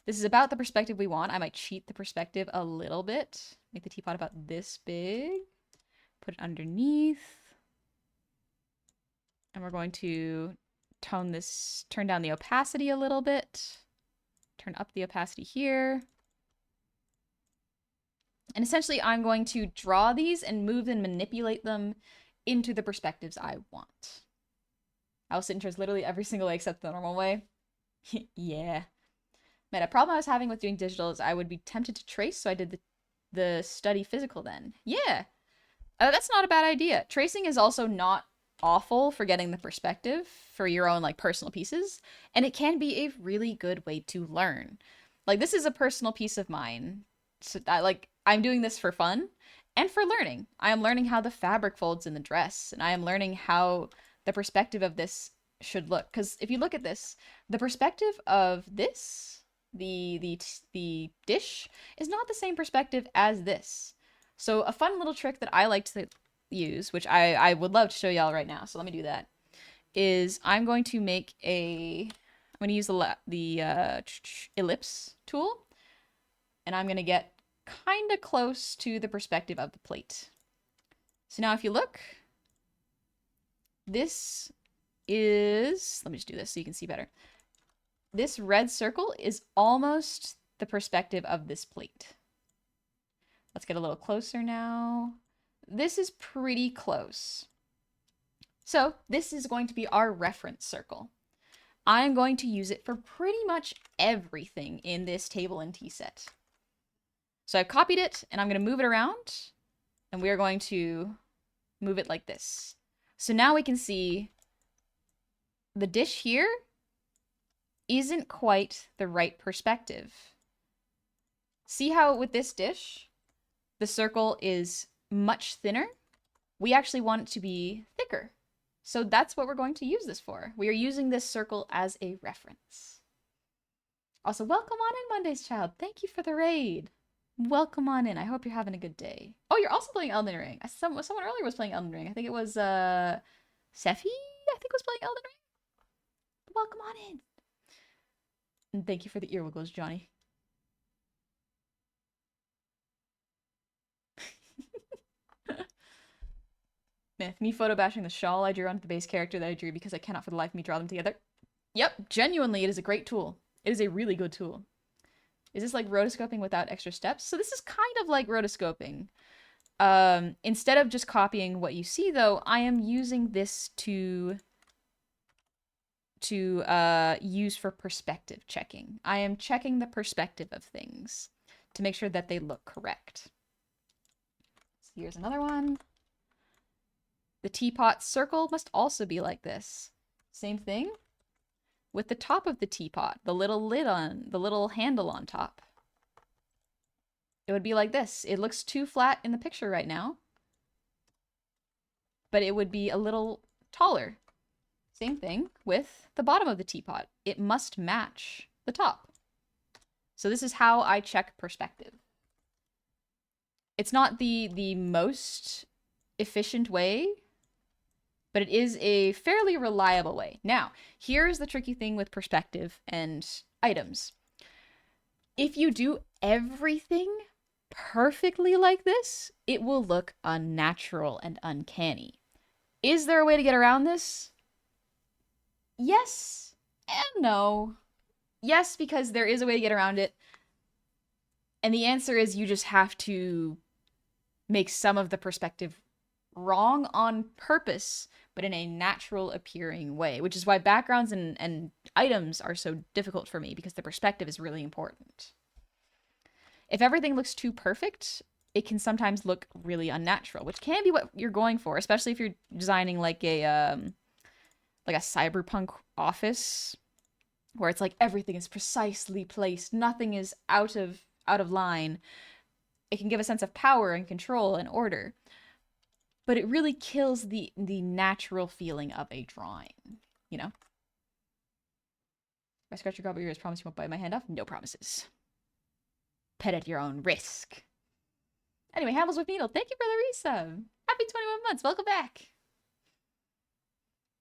This is about the perspective we want. I might cheat the perspective a little bit. Make the teapot about this big. Put it underneath. And we're going to turn down the opacity a little bit. Turn up the opacity here. And essentially I'm going to draw these and move and manipulate them into the perspectives I want. I will sit and trace literally every single way except the normal way. Yeah. Man, a problem I was having with doing digital is I would be tempted to trace, so I did the study physical then. Yeah. That's not a bad idea. Tracing is also not awful for getting the perspective for your own like personal pieces, and it can be a really good way to learn. Like this is a personal piece of mine. So I'm doing this for fun and for learning. I am learning how the fabric folds in the dress, and I am learning how the perspective of this should look. Because if you look at this, the perspective of this, the dish, is not the same perspective as this. So a fun little trick that I like to use, which I would love to show y'all right now, so let me do that, is I'm going to use the ellipse tool, and I'm going to get kind of close to the perspective of the plate. So now if you look, this is, let me just do this so you can see better. This red circle is almost the perspective of this plate. Let's get a little closer now. This is pretty close. So this is going to be our reference circle. I'm going to use it for pretty much everything in this table and tea set. So I've copied it and I'm going to move it around, and we are going to move it like this. So now we can see the dish here isn't quite the right perspective. See how with this dish, the circle is much thinner? We actually want it to be thicker. So that's what we're going to use this for. We are using this circle as a reference. Also, welcome on in, Monday's Child. Thank you for the raid. Welcome on in. I hope you're having a good day. Oh, you're also playing Elden Ring. Someone earlier was playing Elden Ring. I think it was Sephi, I think was playing Elden Ring. Welcome on in. And thank you for the ear wiggles, Johnny. Myth, me photo bashing the shawl I drew onto the base character that I drew because I cannot for the life of me draw them together. Yep, genuinely, it is a great tool. It is a really good tool. Is this like rotoscoping without extra steps? So this is kind of like rotoscoping. Instead of just copying what you see, though, I am using this to use for perspective checking. I am checking the perspective of things to make sure that they look correct. So here's another one. The teapot circle must also be like this. Same thing with the top of the teapot, the little lid on, the little handle on top. It would be like this. It looks too flat in the picture right now, but it would be a little taller. Same thing with the bottom of the teapot. It must match the top. So this is how I check perspective. It's not the most efficient way, but it is a fairly reliable way. Now, here's the tricky thing with perspective and items. If you do everything perfectly like this, it will look unnatural and uncanny. Is there a way to get around this? Yes and no. Yes, because there is a way to get around it. And the answer is you just have to make some of the perspective wrong on purpose, but in a natural appearing way, which is why backgrounds and items are so difficult for me, because the perspective is really important. If everything looks too perfect, it can sometimes look really unnatural, which can be what you're going for, especially if you're designing like a cyberpunk office where it's like everything is precisely placed, nothing is out of line. It can give a sense of power and control and order, but it really kills the natural feeling of a drawing, you know? If I scratch your gobble ears, promise you won't bite my hand off? No promises. Pet at your own risk. Anyway, Hamels with Needle, thank you for the resub. Happy 21 months, welcome back.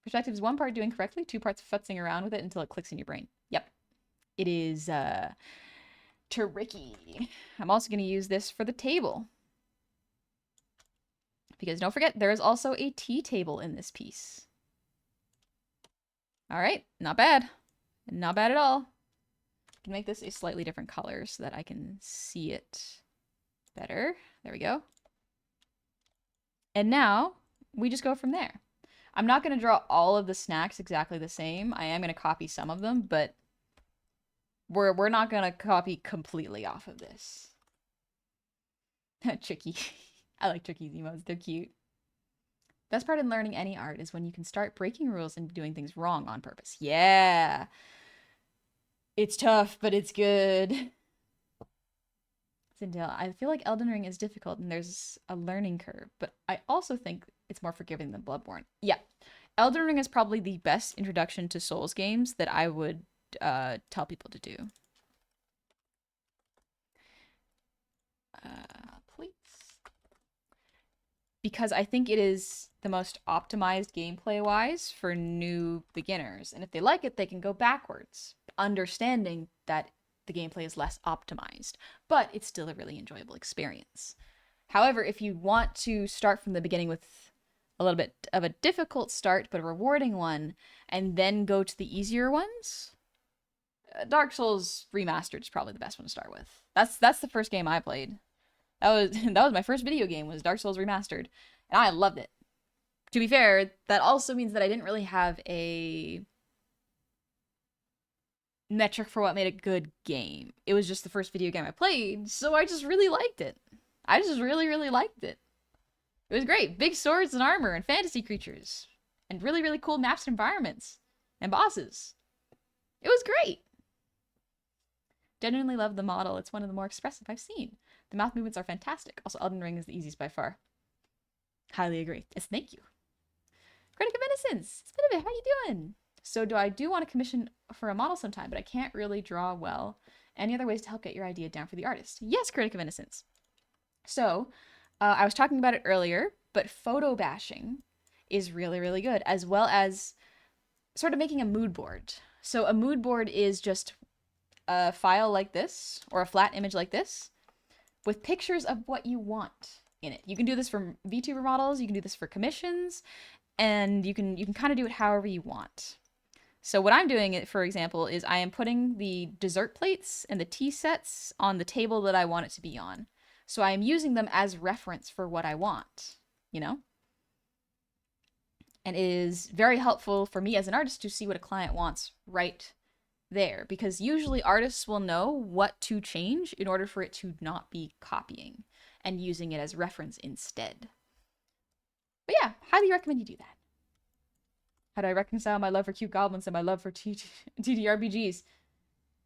Perspective is one part doing correctly, two parts futzing around with it until it clicks in your brain. Yep. It is tricky. I'm also going to use this for the table. Because don't forget, there is also a tea table in this piece. All right, not bad. Not bad at all. I can make this a slightly different color so that I can see it better. There we go. And now we just go from there. I'm not going to draw all of the snacks exactly the same. I am going to copy some of them, but we're not going to copy completely off of this. Tricky. I like Tricky's emotes. They're cute. Best part in learning any art is when you can start breaking rules and doing things wrong on purpose. Yeah. It's tough, but it's good. Sindel, I feel like Elden Ring is difficult and there's a learning curve, but I also think it's more forgiving than Bloodborne. Yeah. Elden Ring is probably the best introduction to Souls games that I would tell people to do. Please. Because I think it is the most optimized gameplay-wise for new beginners. And if they like it, they can go backwards, understanding that the gameplay is less optimized, but it's still a really enjoyable experience. However, if you want to start from the beginning with a little bit of a difficult start, but a rewarding one, and then go to the easier ones, Dark Souls Remastered is probably the best one to start with. That's the first game I played. That was my first video game, was Dark Souls Remastered, and I loved it. To be fair, that also means that I didn't really have a metric for what made a good game. It was just the first video game I played, so I just really liked it. I just really, really liked it. It was great. Big swords and armor and fantasy creatures. And really, really cool maps and environments. And bosses. It was great. Genuinely love the model. It's one of the more expressive I've seen. The mouth movements are fantastic. Also, Elden Ring is the easiest by far. Highly agree. Yes, thank you. Critic of Innocence. It's been a bit. How you doing? So I do want to commission for a model sometime, but I can't really draw well. Any other ways to help get your idea down for the artist? Yes, Critic of Innocence. So, I was talking about it earlier, but photo bashing is really, really good, as well as sort of making a mood board. So a mood board is just a file like this, or a flat image like this, with pictures of what you want in it. You can do this for VTuber models, you can do this for commissions, and you can kind of do it however you want. So what I'm doing, for example, is I am putting the dessert plates and the tea sets on the table that I want it to be on. So I am using them as reference for what I want, you know? And it is very helpful for me as an artist to see what a client wants right there, because usually artists will know what to change in order for it to not be copying and using it as reference instead. But yeah, highly recommend you do that. How do I reconcile my love for cute goblins and my love for TTRPGs?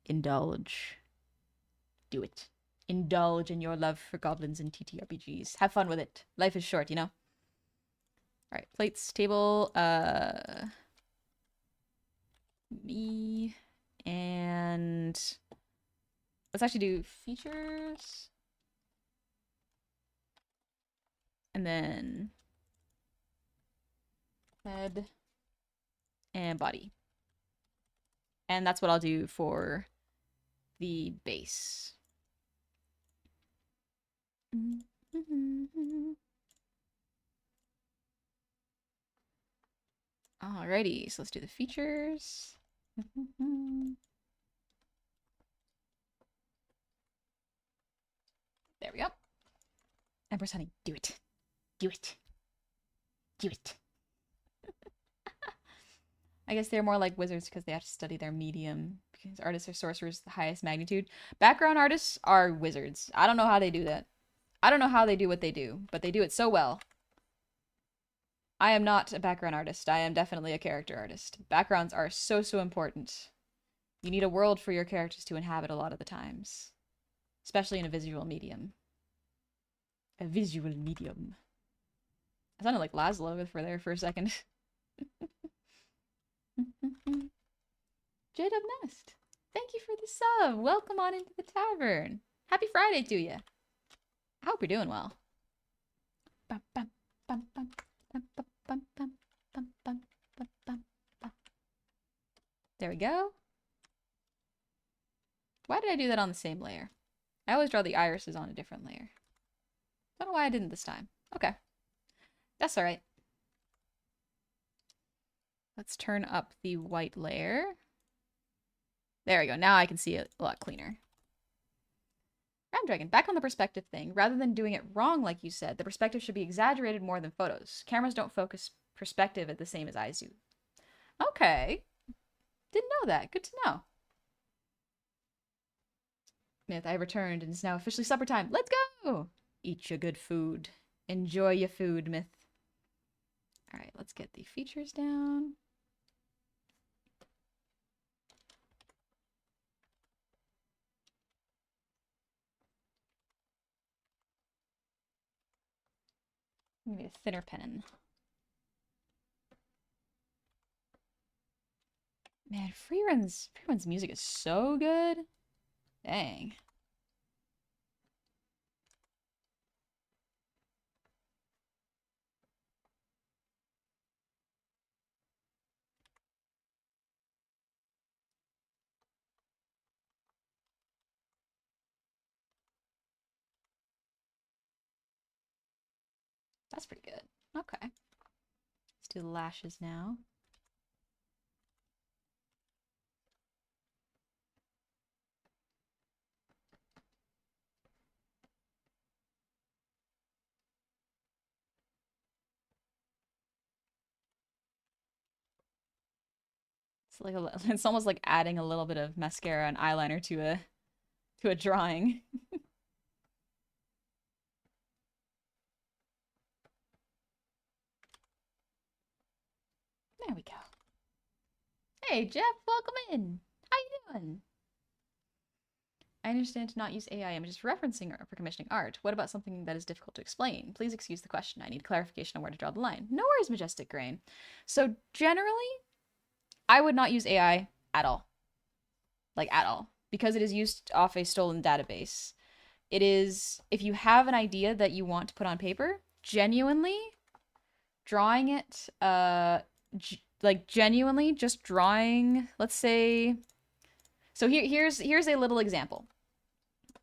Indulge. Do it. Indulge in your love for goblins and TTRPGs. Have fun with it. Life is short, you know? Alright, plates, table, me, and let's actually do features. And then head and body. And that's what I'll do for the base. Alrighty, so let's do the features. There we go. Empress Honey, do it. Do it. Do it. I guess they're more like wizards because they have to study their medium. Because artists are sorcerers, the highest magnitude. Background artists are wizards. I don't know how they do that. I don't know how they do what they do, but they do it so well. I am not a background artist. I am definitely a character artist. Backgrounds are so, so important. You need a world for your characters to inhabit a lot of the times, especially in a visual medium. A visual medium. I sounded like Laszlo for there for a second. Jade of Nest, thank you for the sub. Welcome on into the tavern. Happy Friday to you. I hope you're doing well. There we go. Why did I do that on the same layer? I always draw the irises on a different layer. I don't know why I didn't this time. Okay. That's alright. Let's turn up the white layer. There we go. Now I can see it a lot cleaner. Ram Dragon, back on the perspective thing. Rather than doing it wrong, like you said, the perspective should be exaggerated more than photos. Cameras don't focus perspective at the same as eyes do. Okay. Didn't know that. Good to know. Myth, I returned and it's now officially supper time. Let's go! Eat your good food. Enjoy your food, Myth. Alright, let's get the features down. We need a thinner pen. Man, Freerun's music is so good. Dang. That's pretty good. Okay. Let's do the lashes now. It's like it's almost like adding a little bit of mascara and eyeliner to a drawing. There we go. Hey Jeff, welcome in. How you doing? I understand to not use AI images for referencing or for commissioning art. What about something that is difficult to explain? Please excuse the question. I need clarification on where to draw the line. No worries, Majestic Grain. So generally, I would not use AI at all. Like, at all. Because it is used off a stolen database. It is, if you have an idea that you want to put on paper, genuinely drawing it, like genuinely just drawing, let's say, so here's a little example.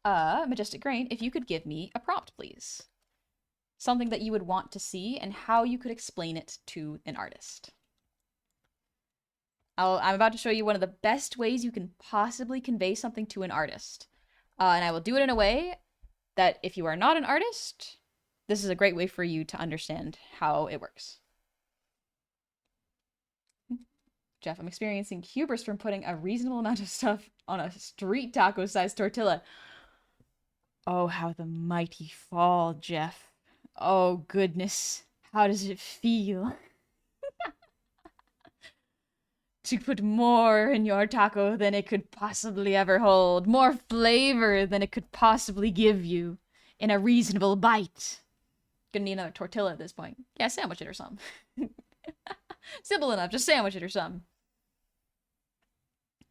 Majestic Grain, if you could give me a prompt, please. Something that you would want to see and how you could explain it to an artist. I'm about to show you one of the best ways you can possibly convey something to an artist. And I will do it in a way that if you are not an artist, this is a great way for you to understand how it works. Jeff, I'm experiencing hubris from putting a reasonable amount of stuff on a street taco-sized tortilla. Oh, how the mighty fall, Jeff. Oh, goodness. How does it feel? To put more in your taco than it could possibly ever hold. More flavor than it could possibly give you in a reasonable bite. Gonna need another tortilla at this point. Yeah, sandwich it or something. Simple enough, just sandwich it or something.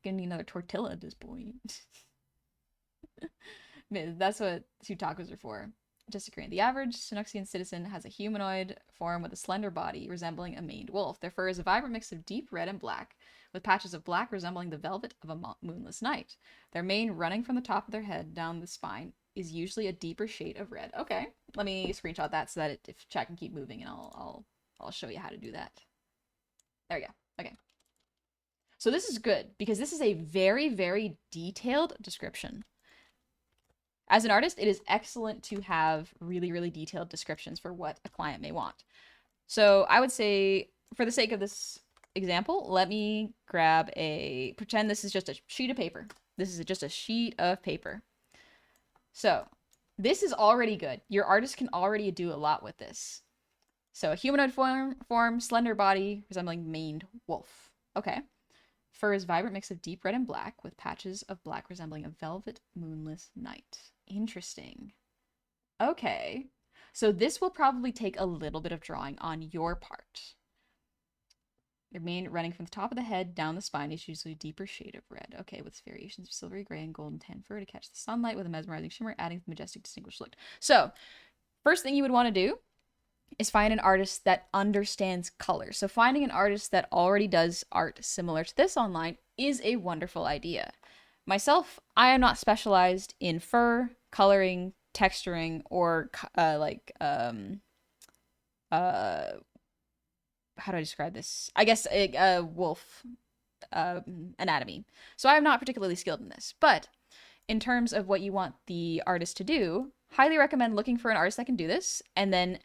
Gonna need another tortilla at this point. That's what two tacos are for. Just agreeing. The average Synoxian citizen has a humanoid form with a slender body resembling a maned wolf. Their fur is a vibrant mix of deep red and black, with patches of black resembling the velvet of a moonless night. Their mane running from the top of their head down the spine is usually a deeper shade of red. Okay, let me screenshot that so that if chat can keep moving, and I'll show you how to do that. There we go. Okay. So this is good because this is a very, very detailed description. As an artist, it is excellent to have really, really detailed descriptions for what a client may want. So I would say, for the sake of this example, let me grab pretend this is just a sheet of paper. This is just a sheet of paper. So This is already good. Your artist can already do a lot with this. So a humanoid form, slender body, resembling maned wolf. Okay. Fur is vibrant mix of deep red and black, with patches of black resembling a velvet moonless night. Interesting. Okay. So this will probably take a little bit of drawing on your part. Your mane running from the top of the head down the spine is usually a deeper shade of red. Okay, with variations of silvery gray and golden tan fur to catch the sunlight with a mesmerizing shimmer, adding to the majestic, distinguished look. So, first thing you would want to do is find an artist that understands color. So, finding an artist that already does art similar to this online is a wonderful idea. Myself, I am not specialized in fur, coloring, texturing, or how do I describe this? I guess a wolf anatomy. So I'm not particularly skilled in this. But in terms of what you want the artist to do, highly recommend looking for an artist that can do this. And then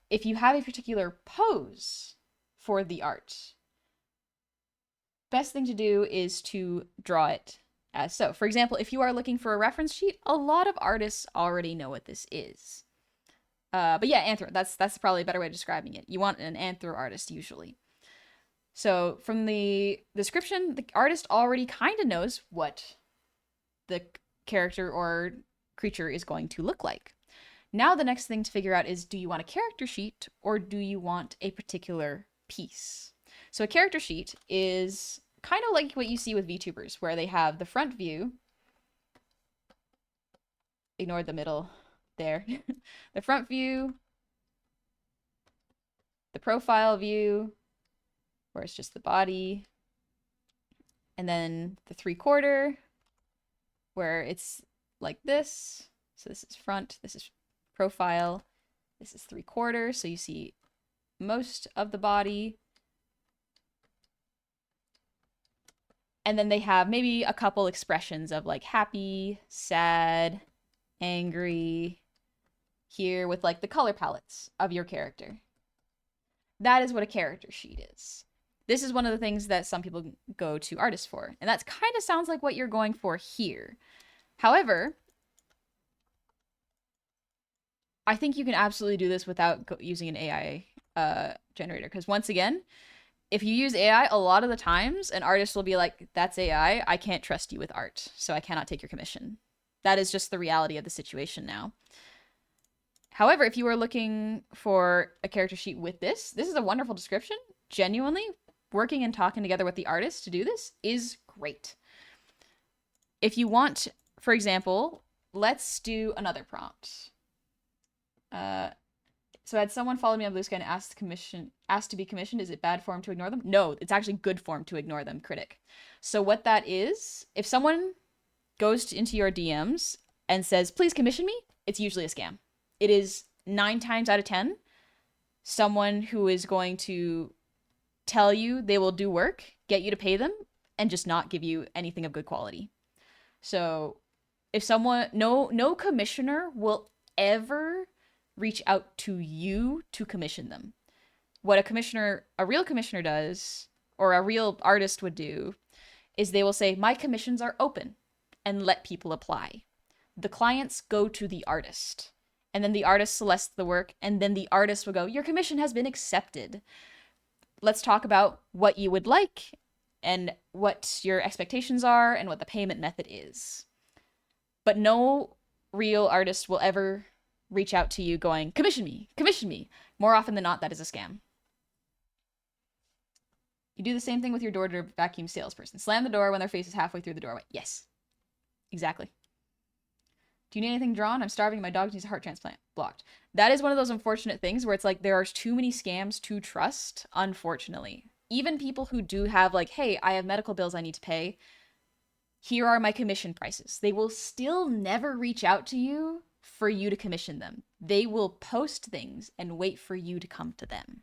if you have a particular pose for the art, best thing to do is to draw it as so. For example, if you are looking for a reference sheet, a lot of artists already know what this is. But yeah, anthro. That's probably a better way of describing it. You want an anthro artist usually. So from the description, the artist already kind of knows what the character or creature is going to look like. Now the next thing to figure out is, do you want a character sheet or do you want a particular piece? So a character sheet is kind of like what you see with VTubers, where they have the front view. Ignore the middle there. The front view, the profile view, where it's just the body, and then the 3/4, where it's like this. So this is front, this is profile, this is 3/4, so you see most of the body. And then they have maybe a couple expressions of like happy, sad, angry, here with like the color palettes of your character. That is what a character sheet is. This is one of the things that some people go to artists for, and that kind of sounds like what you're going for here. However, I think you can absolutely do this without using an AI generator, because once again, if you use AI, a lot of the times an artist will be like, that's AI, I can't trust you with art, so I cannot take your commission. That is just the reality of the situation now. However, if you are looking for a character sheet with this is a wonderful description. Genuinely, working and talking together with the artist to do this is great. If you want, for example, let's do another prompt. So I had someone follow me on Blue Sky and asked to be commissioned. Is it bad form to ignore them? No, it's actually good form to ignore them, critic. So what that is, if someone goes into your DMs and says, please commission me, it's usually a scam. It is 9 times out of 10 someone who is going to tell you they will do work, get you to pay them, and just not give you anything of good quality. So if someone, no commissioner will ever reach out to you to commission them. What a real commissioner does, or a real artist would do, is they will say, my commissions are open, and let people apply. The clients go to the artist, and then the artist selects the work, and then the artist will go, your commission has been accepted. Let's talk about what you would like, and what your expectations are, and what the payment method is. But no real artist will ever reach out to you going, commission me, commission me. More often than not, that is a scam. You do the same thing with your door-to-door vacuum salesperson. Slam the door when their face is halfway through the doorway. Yes, exactly. Do you need anything drawn? I'm starving. My dog needs a heart transplant. Blocked. That is one of those unfortunate things where it's like there are too many scams to trust, unfortunately. Even people who do have like, hey, I have medical bills I need to pay. Here are my commission prices. They will still never reach out to you for you to commission them. They will post things and wait for you to come to them.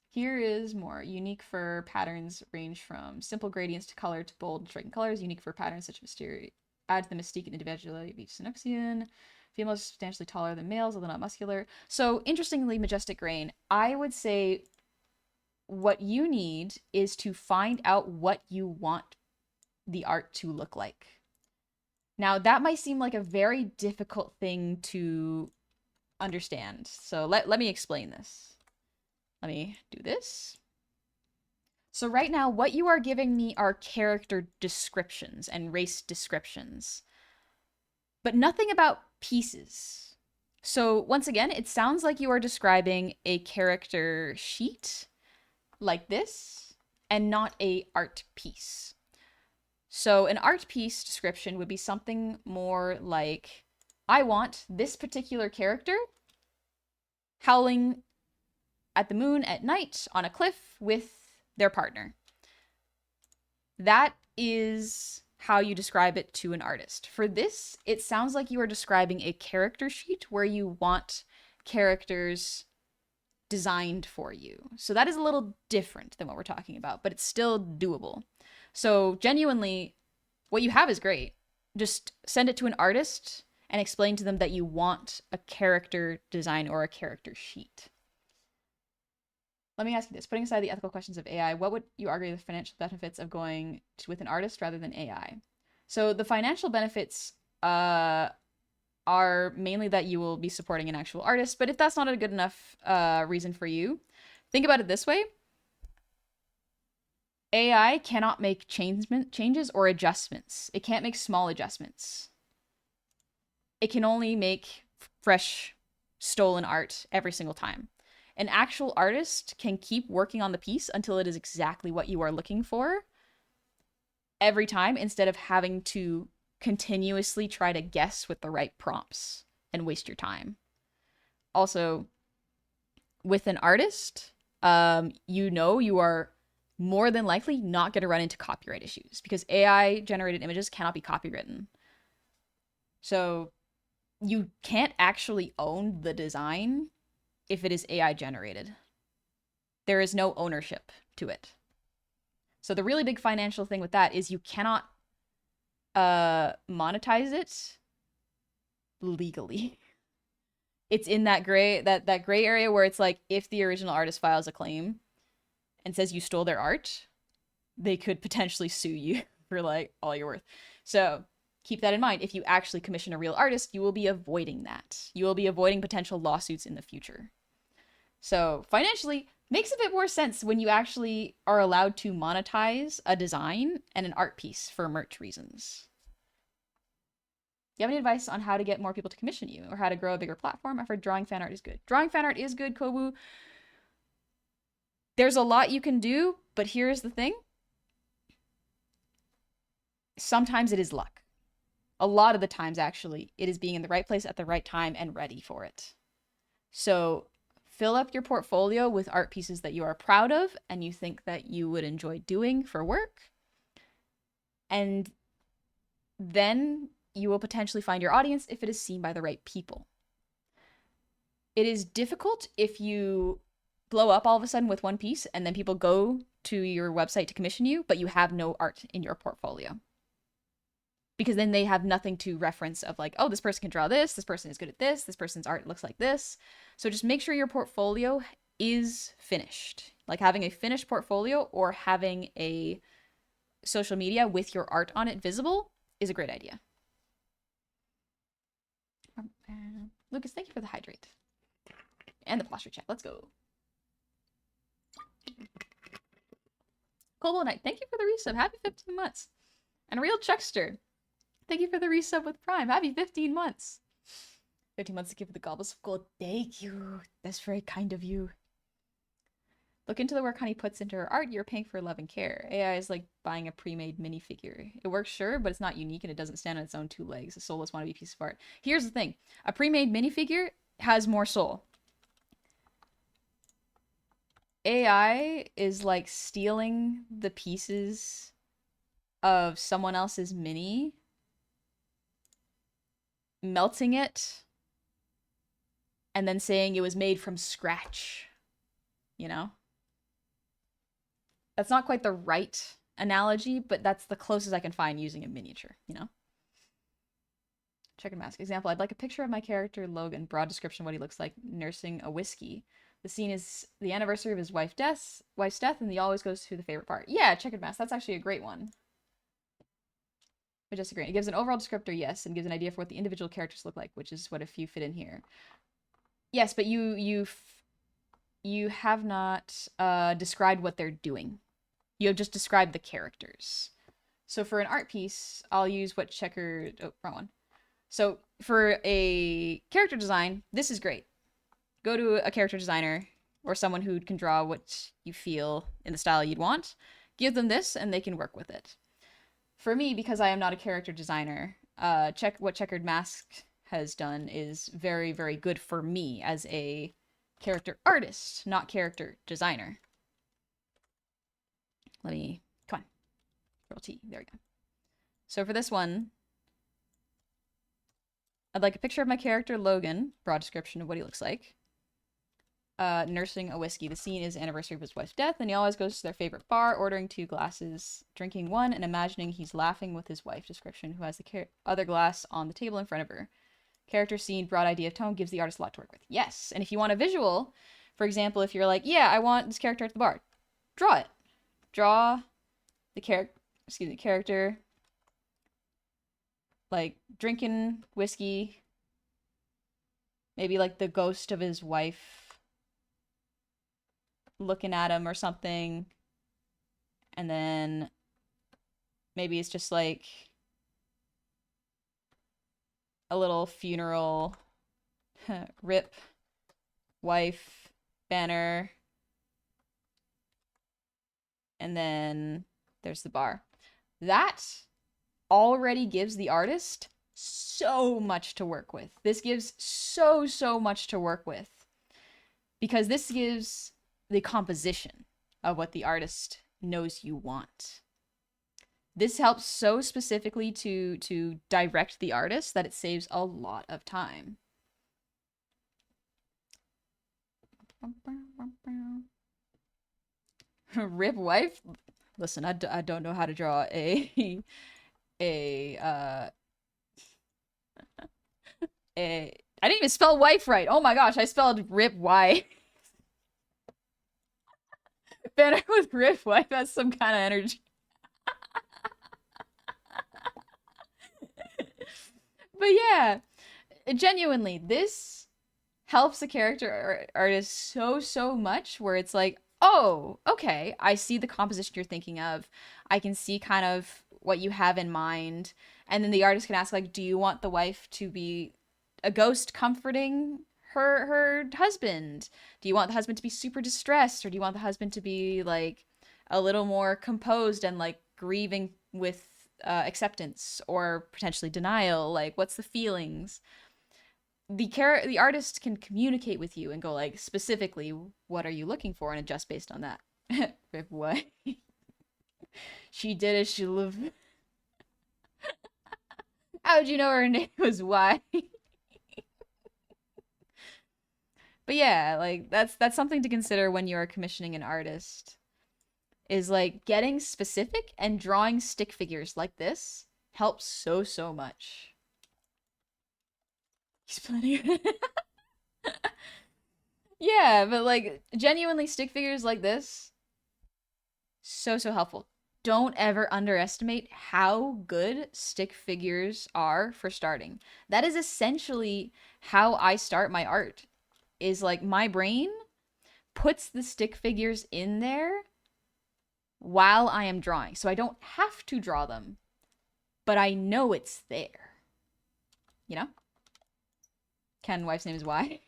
Here is more. Unique fur patterns range from simple gradients to color to bold and striking colors. Unique fur patterns such as mysterious add to the mystique and individuality of each Synoxian. Females substantially taller than males, although not muscular. So, interestingly, Majestic Grain, I would say what you need is to find out what you want the art to look like. Now, that might seem like a very difficult thing to understand. So let me explain this. Let me do this. So right now, what you are giving me are character descriptions and race descriptions, but nothing about pieces. So once again, it sounds like you are describing a character sheet like this and not a art piece. So an art piece description would be something more like, I want this particular character howling at the moon at night on a cliff with their partner. That is how you describe it to an artist. For this, it sounds like you are describing a character sheet where you want characters designed for you. So that is a little different than what we're talking about, but it's still doable. So genuinely, what you have is great. Just send it to an artist and explain to them that you want a character design or a character sheet. Let me ask you this. Putting aside the ethical questions of AI, what would you argue the financial benefits of going with an artist rather than AI? So the financial benefits are mainly that you will be supporting an actual artist, but if that's not a good enough reason for you, think about it this way. AI cannot make changes or adjustments. It can't make small adjustments. It can only make fresh, stolen art every single time. An actual artist can keep working on the piece until it is exactly what you are looking for every time, instead of having to continuously try to guess with the right prompts and waste your time. Also, with an artist, you are more than likely not going to run into copyright issues because AI generated images cannot be copywritten. So you can't actually own the design if it is AI generated. There is no ownership to it. So the really big financial thing with that is you cannot monetize it legally. It's in that gray area where it's like, if the original artist files a claim and says you stole their art, they could potentially sue you for like all you're worth. So keep that in mind. If you actually commission a real artist, you will be avoiding that. You will be avoiding potential lawsuits in the future. So financially, makes a bit more sense when you actually are allowed to monetize a design and an art piece for merch reasons. Do you have any advice on how to get more people to commission you or how to grow a bigger platform? I've heard drawing fan art is good. Drawing fan art is good, Kobu. There's a lot you can do, but here's the thing. Sometimes it is luck. A lot of the times, actually, it is being in the right place at the right time and ready for it. So fill up your portfolio with art pieces that you are proud of and you think that you would enjoy doing for work. And then you will potentially find your audience if it is seen by the right people. It is difficult if you blow up all of a sudden with one piece and then people go to your website to commission you, but you have no art in your portfolio. Because then they have nothing to reference of like, oh, this person can draw this person is good at this person's art looks like this. So just make sure your portfolio is finished. Like having a finished portfolio or having a social media with your art on it visible is a great idea. Lucas, thank you for the hydrate. And the posture check. Let's go. Colbo Knight, thank you for the resub. Happy 15 months. And Real Chuckster, thank you for the resub with Prime. Happy 15 months. 15 months to give the Gobbles of Gold. Thank you. That's very kind of you. Look into the work Honey puts into her art. You're paying for love and care. AI is like buying a pre-made minifigure. It works, sure, but it's not unique and it doesn't stand on its own two legs. A soulless wannabe piece of art. Here's the thing. A pre-made minifigure has more soul. AI is like stealing the pieces of someone else's mini, melting it, and then saying it was made from scratch. You know? That's not quite the right analogy, but that's the closest I can find using a miniature, you know? Checkered mask. Example, I'd like a picture of my character, Logan. Broad description of what he looks like, nursing a whiskey. The scene is the anniversary of his wife's death, and he always goes to the favorite part. Yeah, checkered mask. That's actually a great one. Majestic Grain. It gives an overall descriptor, yes, and gives an idea for what the individual characters look like, which is what a few fit in here. Yes, but you have not described what they're doing. You have just described the characters. So for an art piece, I'll use what checker... Oh, wrong one. So for a character design, this is great. Go to a character designer or someone who can draw what you feel in the style you'd want. Give them this, and they can work with it. For me, because I am not a character designer, what Checkered Mask has done is very, very good for me as a character artist, not character designer. Let me... Come on. Control T. There we go. So for this one, I'd like a picture of my character, Logan. Broad description of what he looks like. Nursing a whiskey. The scene is the anniversary of his wife's death, and he always goes to their favorite bar, ordering 2 glasses, drinking one, and imagining he's laughing with his wife. Description, who has the other glass on the table in front of her. Character, scene, broad idea of tone, gives the artist a lot to work with. Yes, and if you want a visual, for example, if you're like, yeah, I want this character at the bar, draw it. Draw the character, like, drinking whiskey, maybe, like, the ghost of his wife looking at him or something, and then maybe it's just like a little funeral rip wife banner, and then there's the bar. That already gives the artist so much to work with. This gives so much to work with, because this gives the composition of what the artist knows you want. This helps so specifically to direct the artist that it saves a lot of time. Rip wife? Listen, I don't know how to draw a I didn't even spell wife right. Oh my gosh, I spelled rip wife. Banner with rip wife has some kind of energy. But yeah, genuinely, this helps the character artist so much, where it's like, oh, okay, I see the composition you're thinking of. I can see kind of what you have in mind. And then the artist can ask, like, do you want the wife to be a ghost comforting her husband? Do you want the husband to be super distressed, or do you want the husband to be like a little more composed and like grieving with acceptance or potentially denial? Like, what's the feelings? The artist can communicate with you and go like, specifically, what are you looking for, and adjust based on that. What? She did as she lived. How'd you know her name was Y? But yeah, like that's something to consider when you are commissioning an artist. Is like getting specific, and drawing stick figures like this helps so much. He's planning. Yeah, but like genuinely stick figures like this, so helpful. Don't ever underestimate how good stick figures are for starting. That is essentially how I start my art. Is like my brain puts the stick figures in there while I am drawing. So I don't have to draw them, but I know it's there. You know? Ken, wife's name is Y.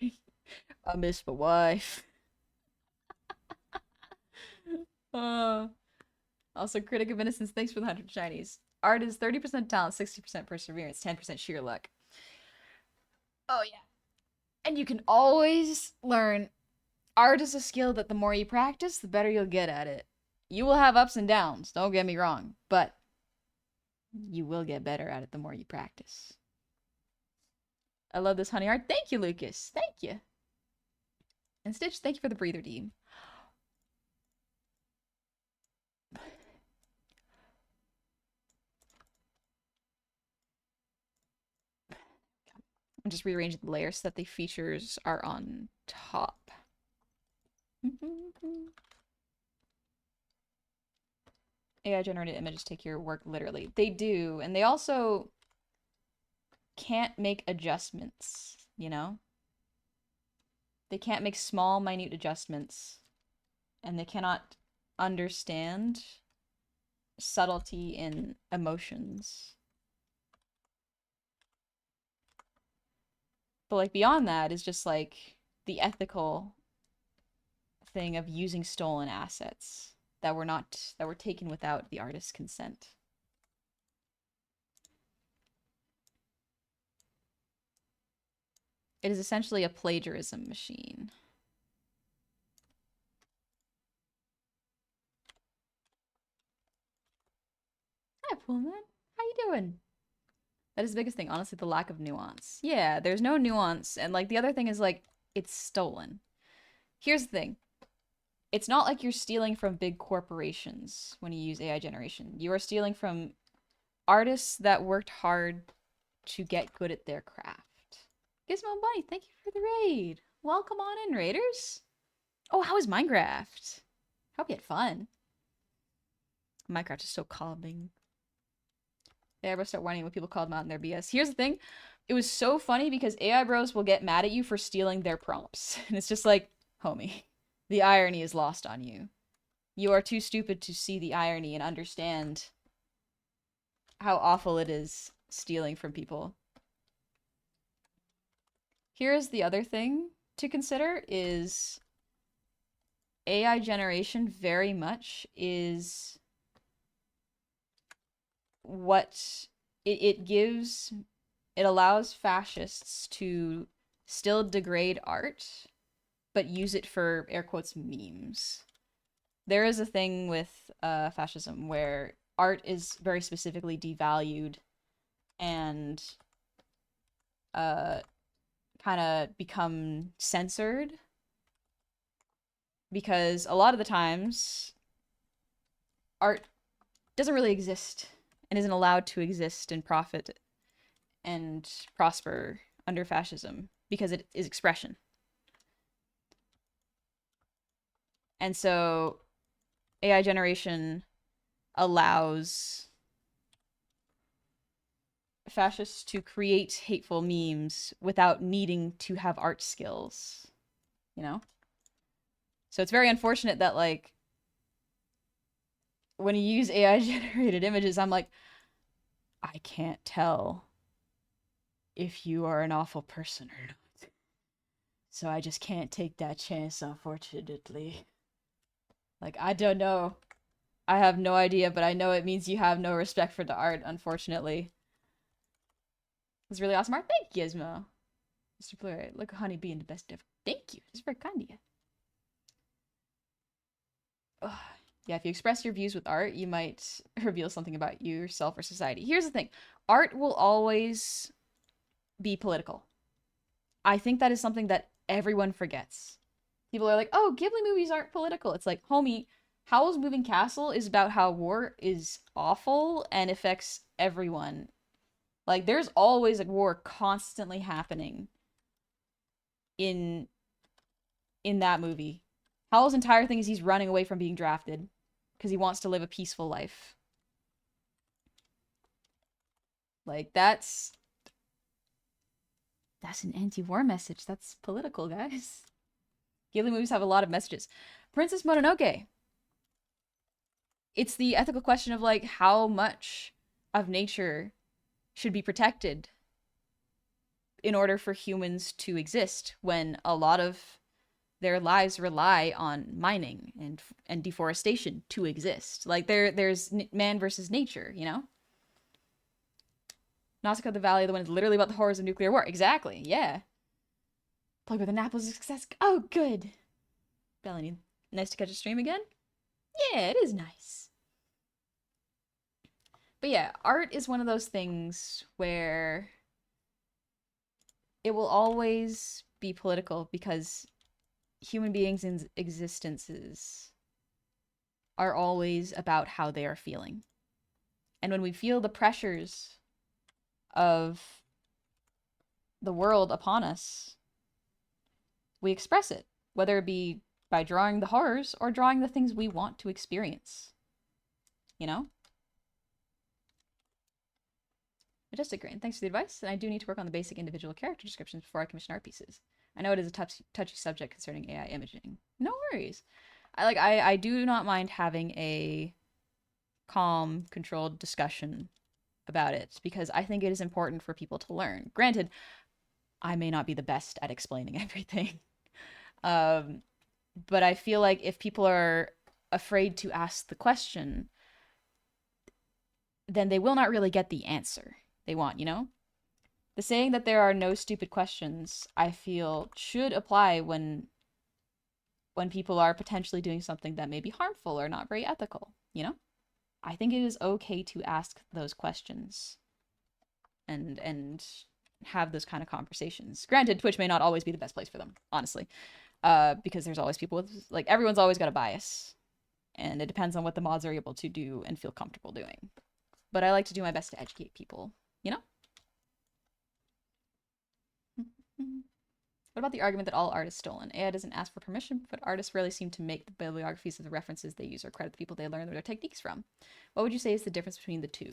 I miss my wife. Also, Critic of Innocence, thanks for the 100 shinies. Art is 30% talent, 60% perseverance, 10% sheer luck. Oh, yeah. And you can always learn. Art is a skill that the more you practice, the better you'll get at it. You will have ups and downs, don't get me wrong, but you will get better at it the more you practice. I love this honey art. Thank you, Lucas. Thank you. And Stitch, thank you for the breather deem. I'm just rearranging the layers so that the features are on top. AI generated images take your work literally. They do, and they also can't make adjustments, you know? They can't make small, minute adjustments, and they cannot understand subtlety in emotions. But like beyond that is just like the ethical thing of using stolen assets that were taken without the artist's consent. It is essentially a plagiarism machine. Hi, Pullman. How you doing? That is the biggest thing, honestly, the lack of nuance. Yeah, there's no nuance, and like the other thing is like it's stolen. Here's the thing. It's not like you're stealing from big corporations when you use AI generation. You are stealing from artists that worked hard to get good at their craft. Gizmo Bunny, thank you for the raid. Welcome on in, raiders. Oh, how is Minecraft? Hope you had fun. Minecraft is so calming. AI bros start whining when people call them out in their BS. Here's the thing. It was so funny because AI bros will get mad at you for stealing their prompts. And it's just like, homie, the irony is lost on you. You are too stupid to see the irony and understand how awful it is stealing from people. Here's the other thing to consider is AI generation very much is what it gives. It allows fascists to still degrade art, but use it for air quotes memes. There is a thing with fascism where art is very specifically devalued and kind of become censored because a lot of the times art doesn't really exist and isn't allowed to exist and profit and prosper under fascism because it is expression. And so AI generation allows fascists to create hateful memes without needing to have art skills, you know? So it's very unfortunate that, like, when you use AI generated images, I'm like, I can't tell if you are an awful person or not. So I just can't take that chance, unfortunately. Like, I don't know. I have no idea, but I know it means you have no respect for the art, unfortunately. It's really awesome art. Thank you, Gizmo. Mr. Blur, look, honey being the best ever. Thank you. It's very kind of you. Ugh. Yeah, if you express your views with art, you might reveal something about yourself or society. Here's the thing. Art will always be political. I think that is something that everyone forgets. People are like, oh, Ghibli movies aren't political. It's like, homie, Howl's Moving Castle is about how war is awful and affects everyone. Like, there's always a war constantly happening in that movie. Howl's entire thing is he's running away from being drafted because he wants to live a peaceful life. Like, that's an anti-war message. That's political, guys. Ghibli movies have a lot of messages. Princess Mononoke. It's the ethical question of, like, how much of nature should be protected in order for humans to exist when a lot of their lives rely on mining and deforestation to exist. Like, there's man versus nature, you know? Nausicaa the Valley of the Wind is literally about the horrors of nuclear war. Exactly, yeah. Plug with an apple is a success. Oh, good. Bellany, nice to catch a stream again? Yeah, it is nice. But yeah, art is one of those things where it will always be political because human beings' existences are always about how they are feeling. And when we feel the pressures of the world upon us, we express it, whether it be by drawing the horrors or drawing the things we want to experience. you know? Majestic Grain, thanks for the advice. And I do need to work on the basic individual character descriptions before I commission art pieces. I know it is a touchy subject concerning AI imaging. No worries. I do not mind having a calm, controlled discussion about it because I think it is important for people to learn. Granted, I may not be the best at explaining everything. But I feel like if people are afraid to ask the question, then they will not really get the answer they want, you know? The saying that there are no stupid questions, I feel, should apply when people are potentially doing something that may be harmful or not very ethical, you know? I think it is okay to ask those questions and have those kind of conversations. Granted, Twitch may not always be the best place for them, honestly. Because there's always people with, like, everyone's always got a bias. And it depends on what the mods are able to do and feel comfortable doing. But I like to do my best to educate people, you know? What about the argument that all art is stolen? AI doesn't ask for permission, but artists rarely seem to make the bibliographies of the references they use or credit the people they learn their techniques from. What would you say is the difference between the two?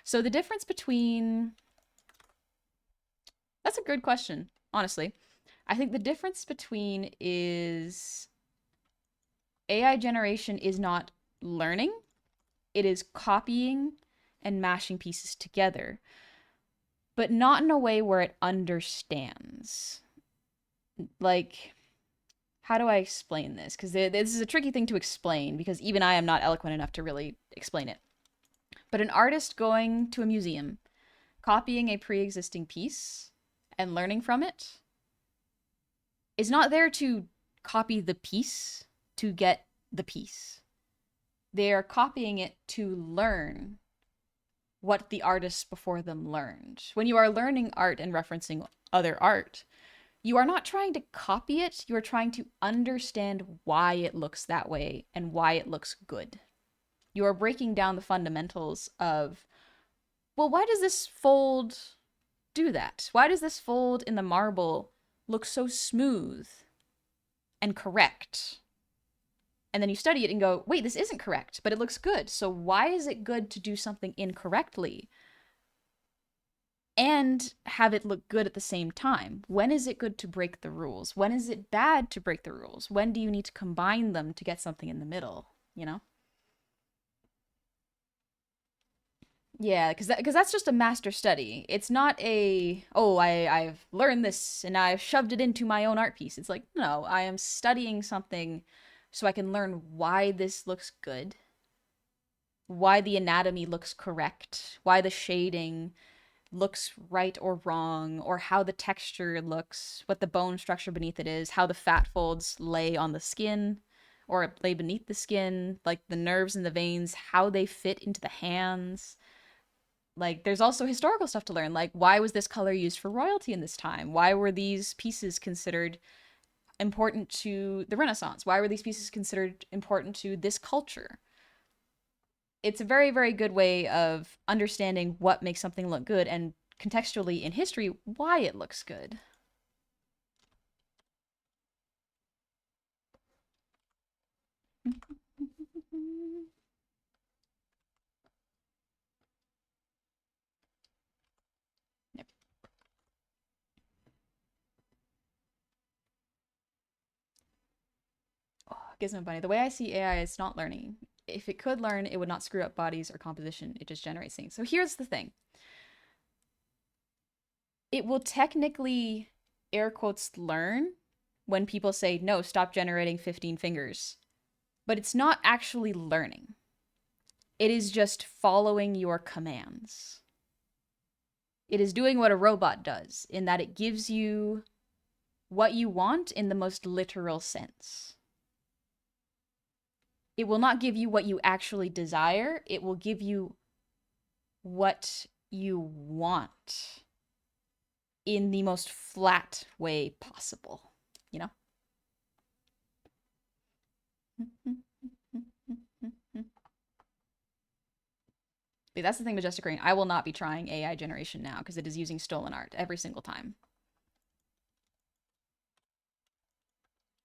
So the difference between... That's a good question, honestly. I think the difference between is AI generation is not learning. It is copying and mashing pieces together, but not in a way where it understands. Like, how do I explain this? Because this is a tricky thing to explain because even I am not eloquent enough to really explain it. But an artist going to a museum, copying a pre-existing piece and learning from it is not there to copy the piece to get the piece. They are copying it to learn what the artists before them learned. When you are learning art and referencing other art, you are not trying to copy it, you are trying to understand why it looks that way and why it looks good. You are breaking down the fundamentals of, well, why does this fold do that? Why does this fold in the marble look so smooth and correct? And then you study it and go, wait, this isn't correct, but it looks good. So why is it good to do something incorrectly and have it look good at the same time? When is it good to break the rules? When is it bad to break the rules? When do you need to combine them to get something in the middle, you know? Yeah, because that's just a master study. It's not a, oh, I've learned this and I've shoved it into my own art piece. It's like, no, I am studying something so I can learn why this looks good, why the anatomy looks correct, why the shading looks right or wrong, or how the texture looks, what the bone structure beneath it is, how the fat folds lay on the skin or lay beneath the skin, like the nerves and the veins, how they fit into the hands. Like, there's also historical stuff to learn, like why was this color used for royalty in this time? Why were these pieces considered important to the Renaissance? Why were these pieces considered important to this culture? It's a very, very good way of understanding what makes something look good and contextually in history, why it looks good. Yep. Oh, Gizmo Bunny. The way I see AI is not learning. If it could learn, it would not screw up bodies or composition. It just generates things. So here's the thing. It will technically, air quotes, learn when people say, no, stop generating 15 fingers. But it's not actually learning. It is just following your commands. It is doing what a robot does, in that it gives you what you want in the most literal sense. It will not give you what you actually desire. It will give you what you want in the most flat way possible, you know? But that's the thing, Majestic Rain. I will not be trying AI generation now because it is using stolen art every single time.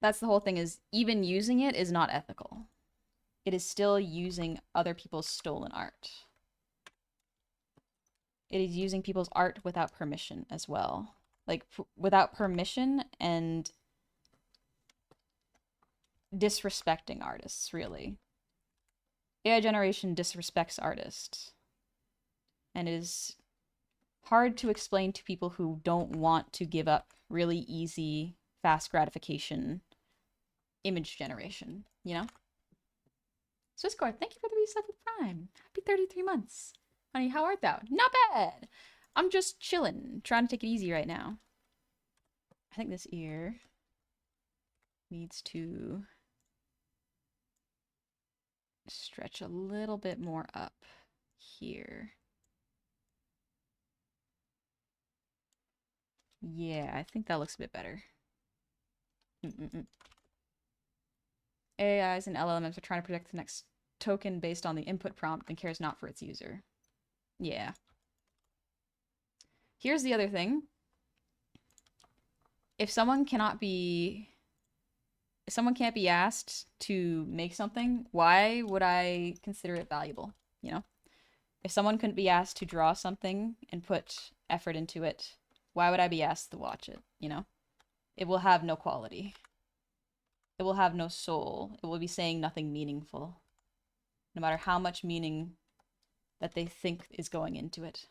That's the whole thing, is even using it is not ethical. it is still using other people's stolen art. It is using people's art without permission as well. Like, without permission and disrespecting artists, really. AI generation disrespects artists. And it is hard to explain to people who don't want to give up really easy, fast gratification image generation, you know? Swisscore, thank you for the reset with Prime. Happy 33 months. Honey, how art thou? Not bad. I'm just chilling, trying to take it easy right now. I think this ear needs to stretch a little bit more up here. Yeah, I think that looks a bit better. AIs and LLMs are trying to predict the next token based on the input prompt and cares not for its user. Yeah. Here's the other thing. If someone can't be asked to make something, why would I consider it valuable? You know? If someone couldn't be asked to draw something and put effort into it, why would I be asked to watch it? You know? It will have no quality. It will have no soul. It will be saying nothing meaningful. No matter how much meaning that they think is going into it.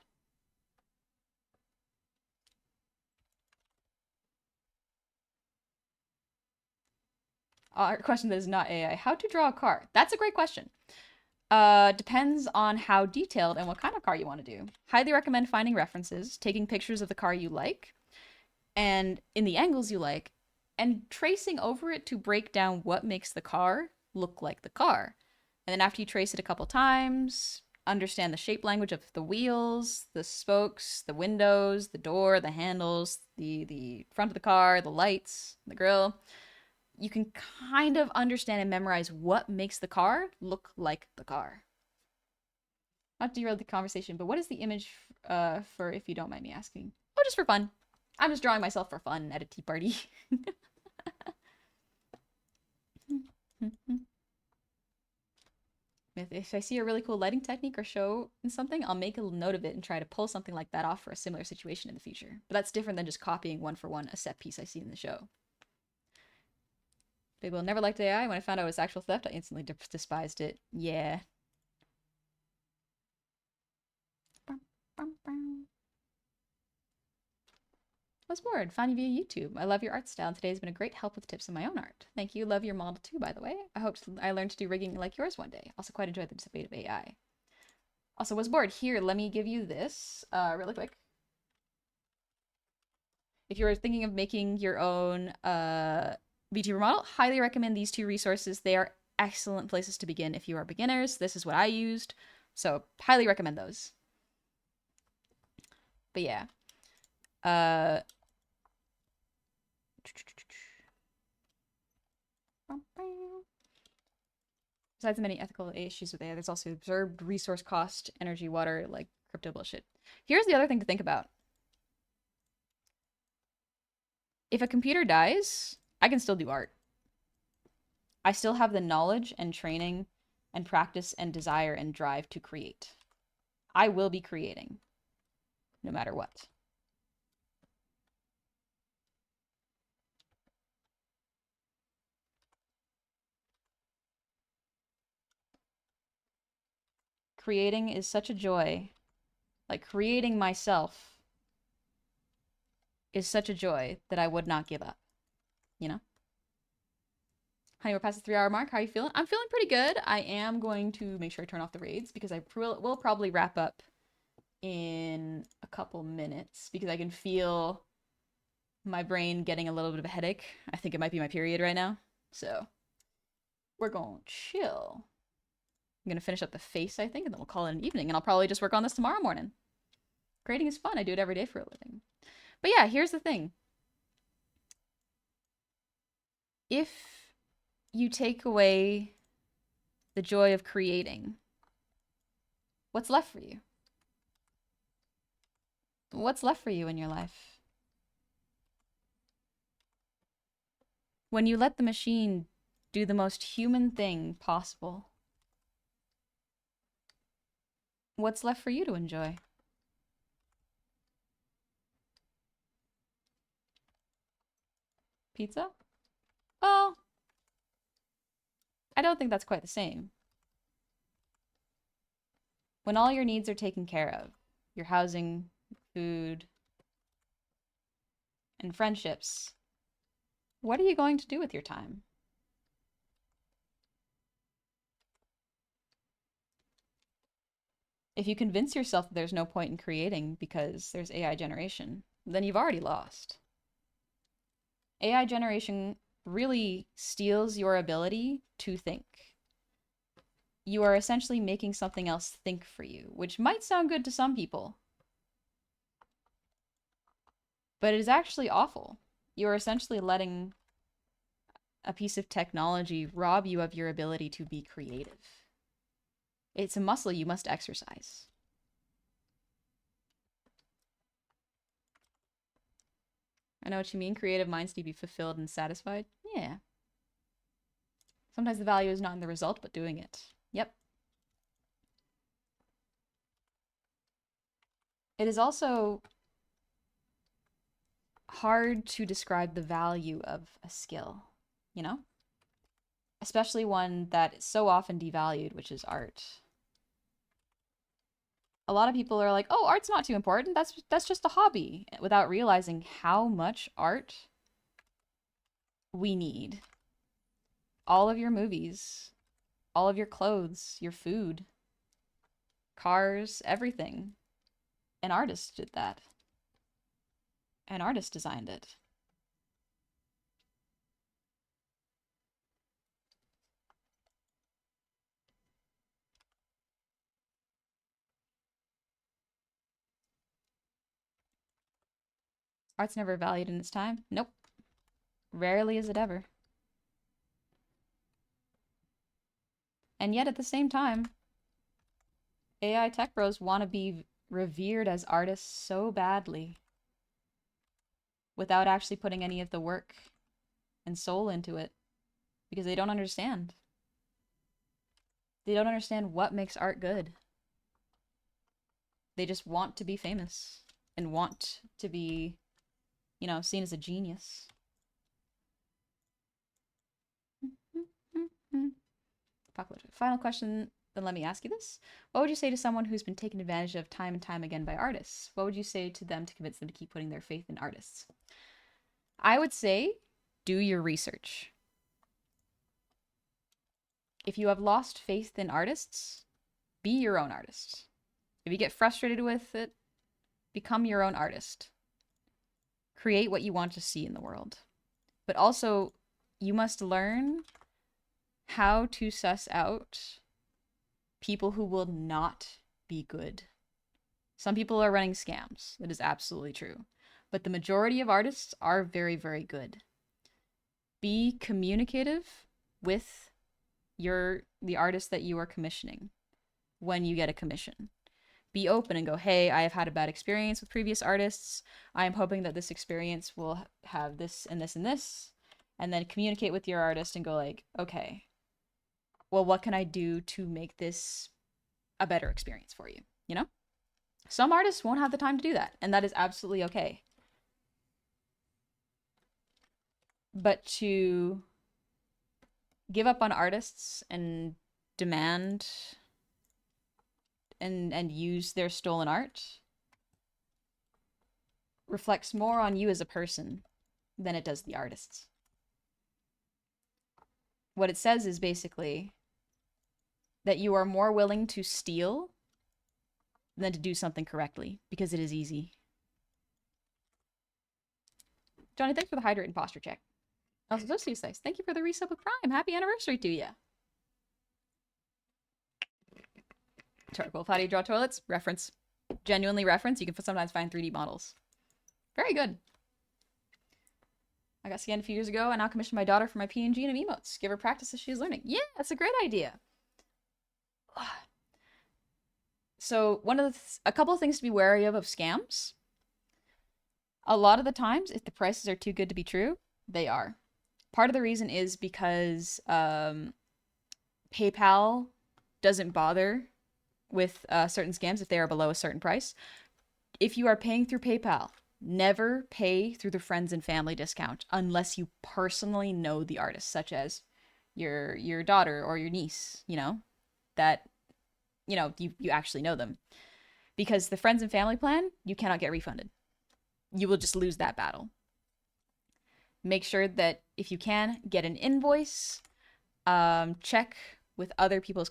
Our question that is not AI. How to draw a car? That's a great question. Depends on how detailed and what kind of car you want to do. Highly recommend finding references, taking pictures of the car you like, and in the angles you like, and tracing over it to break down what makes the car look like the car. And then after you trace it a couple times, understand the shape language of the wheels, the spokes, the windows, the door, the handles, the front of the car, the lights, the grille, you can kind of understand and memorize what makes the car look like the car. Not to derail the conversation, but what is the image for, if you don't mind me asking? Oh, just for fun. I'm just drawing myself for fun at a tea party. If I see a really cool lighting technique or show in something, I'll make a note of it and try to pull something like that off for a similar situation in the future. But that's different than just copying one for one a set piece I see in the show. Big Will never liked AI. When I found out it was actual theft, I instantly despised it. Yeah. I was bored. Found you via YouTube. I love your art style, and today has been a great help with tips in my own art. Thank you. Love your model too, by the way. I hope I learned to do rigging like yours one day. Also quite enjoyed the debate of AI. Also was bored. Here, let me give you this really quick. If you're thinking of making your own VTuber model, highly recommend these two resources. They are excellent places to begin if you are beginners. This is what I used, so highly recommend those. But yeah. Besides the many ethical issues with AI, there's also observed resource cost, energy, water, like crypto bullshit. Here's the other thing to think about. If a computer dies, I can still do art. I still have the knowledge and training and practice and desire and drive to create. I will be creating, no matter what. Creating is such a joy. Like, creating myself is such a joy that I would not give up, you know? Honey, we're past the 3-hour mark. How are you feeling? I'm feeling pretty good. I am going to make sure I turn off the raids because I will probably wrap up in a couple minutes because I can feel my brain getting a little bit of a headache. I think it might be my period right now. So we're going to chill. I'm going to finish up the face, I think, and then we'll call it an evening. And I'll probably just work on this tomorrow morning. Creating is fun. I do it every day for a living. But yeah, here's the thing. If you take away the joy of creating, what's left for you? What's left for you in your life? When you let the machine do the most human thing possible, What's left for you to enjoy? Pizza? Well, I don't think that's quite the same. When all your needs are taken care of, your housing, food, and friendships, what are you going to do with your time? If you convince yourself that there's no point in creating because there's AI generation, then you've already lost. AI generation really steals your ability to think. You are essentially making something else think for you, which might sound good to some people, but it is actually awful. You are essentially letting a piece of technology rob you of your ability to be creative. It's a muscle you must exercise. I know what you mean. Creative minds need to be fulfilled and satisfied. Yeah. Sometimes the value is not in the result, but doing it. Yep. It is also hard to describe the value of a skill, you know? Especially one that is so often devalued, which is art. A lot of people are like, "Oh, art's not too important. That's just a hobby," without realizing how much art we need. All of your movies, all of your clothes, your food, cars, everything. An artist did that. An artist designed it. Art's never valued in its time. Nope. Rarely is it ever. And yet at the same time, AI tech bros want to be revered as artists so badly without actually putting any of the work and soul into it because they don't understand. They don't understand what makes art good. They just want to be famous and want to be, you know, seen as a genius. Final question, then let me ask you this. What would you say to someone who's been taken advantage of time and time again by artists? What would you say to them to convince them to keep putting their faith in artists? I would say do your research. If you have lost faith in artists, be your own artist. If you get frustrated with it, become your own artist. Create what you want to see in the world. But also, you must learn how to suss out people who will not be good. Some people are running scams. That is absolutely true. But the majority of artists are very, very good. Be communicative with the artist that you are commissioning when you get a commission. Be open and go, "Hey, I have had a bad experience with previous artists. I am hoping that this experience will have this and this and this." And then communicate with your artist and go like, "Okay, well, what can I do to make this a better experience for you?" You know? Some artists won't have the time to do that, and that is absolutely okay. But to give up on artists and demand and use their stolen art reflects more on you as a person than it does the artists. What it says is basically that you are more willing to steal than to do something correctly because it is easy. Johnny, thanks for the hydrate and posture check. Also, those two nice. Thank you for the resub with Prime. Happy anniversary to you. Charcoal. How do you draw toilets? Reference. Genuinely reference. You can sometimes find 3D models. Very good. I got scanned a few years ago and now commissioned my daughter for my PNG and emotes. Give her practice as she is learning. Yeah, that's a great idea. So a couple of things to be wary of scams. A lot of the times, if the prices are too good to be true, they are. Part of the reason is because PayPal doesn't bother with certain scams if they are below a certain price. If you are paying through PayPal, never pay through the friends and family discount unless you personally know the artist, such as your daughter or your niece, that you actually know them. Because the friends and family plan, you cannot get refunded. You will just lose that battle. Make sure that if you can, get an invoice. Check with other people's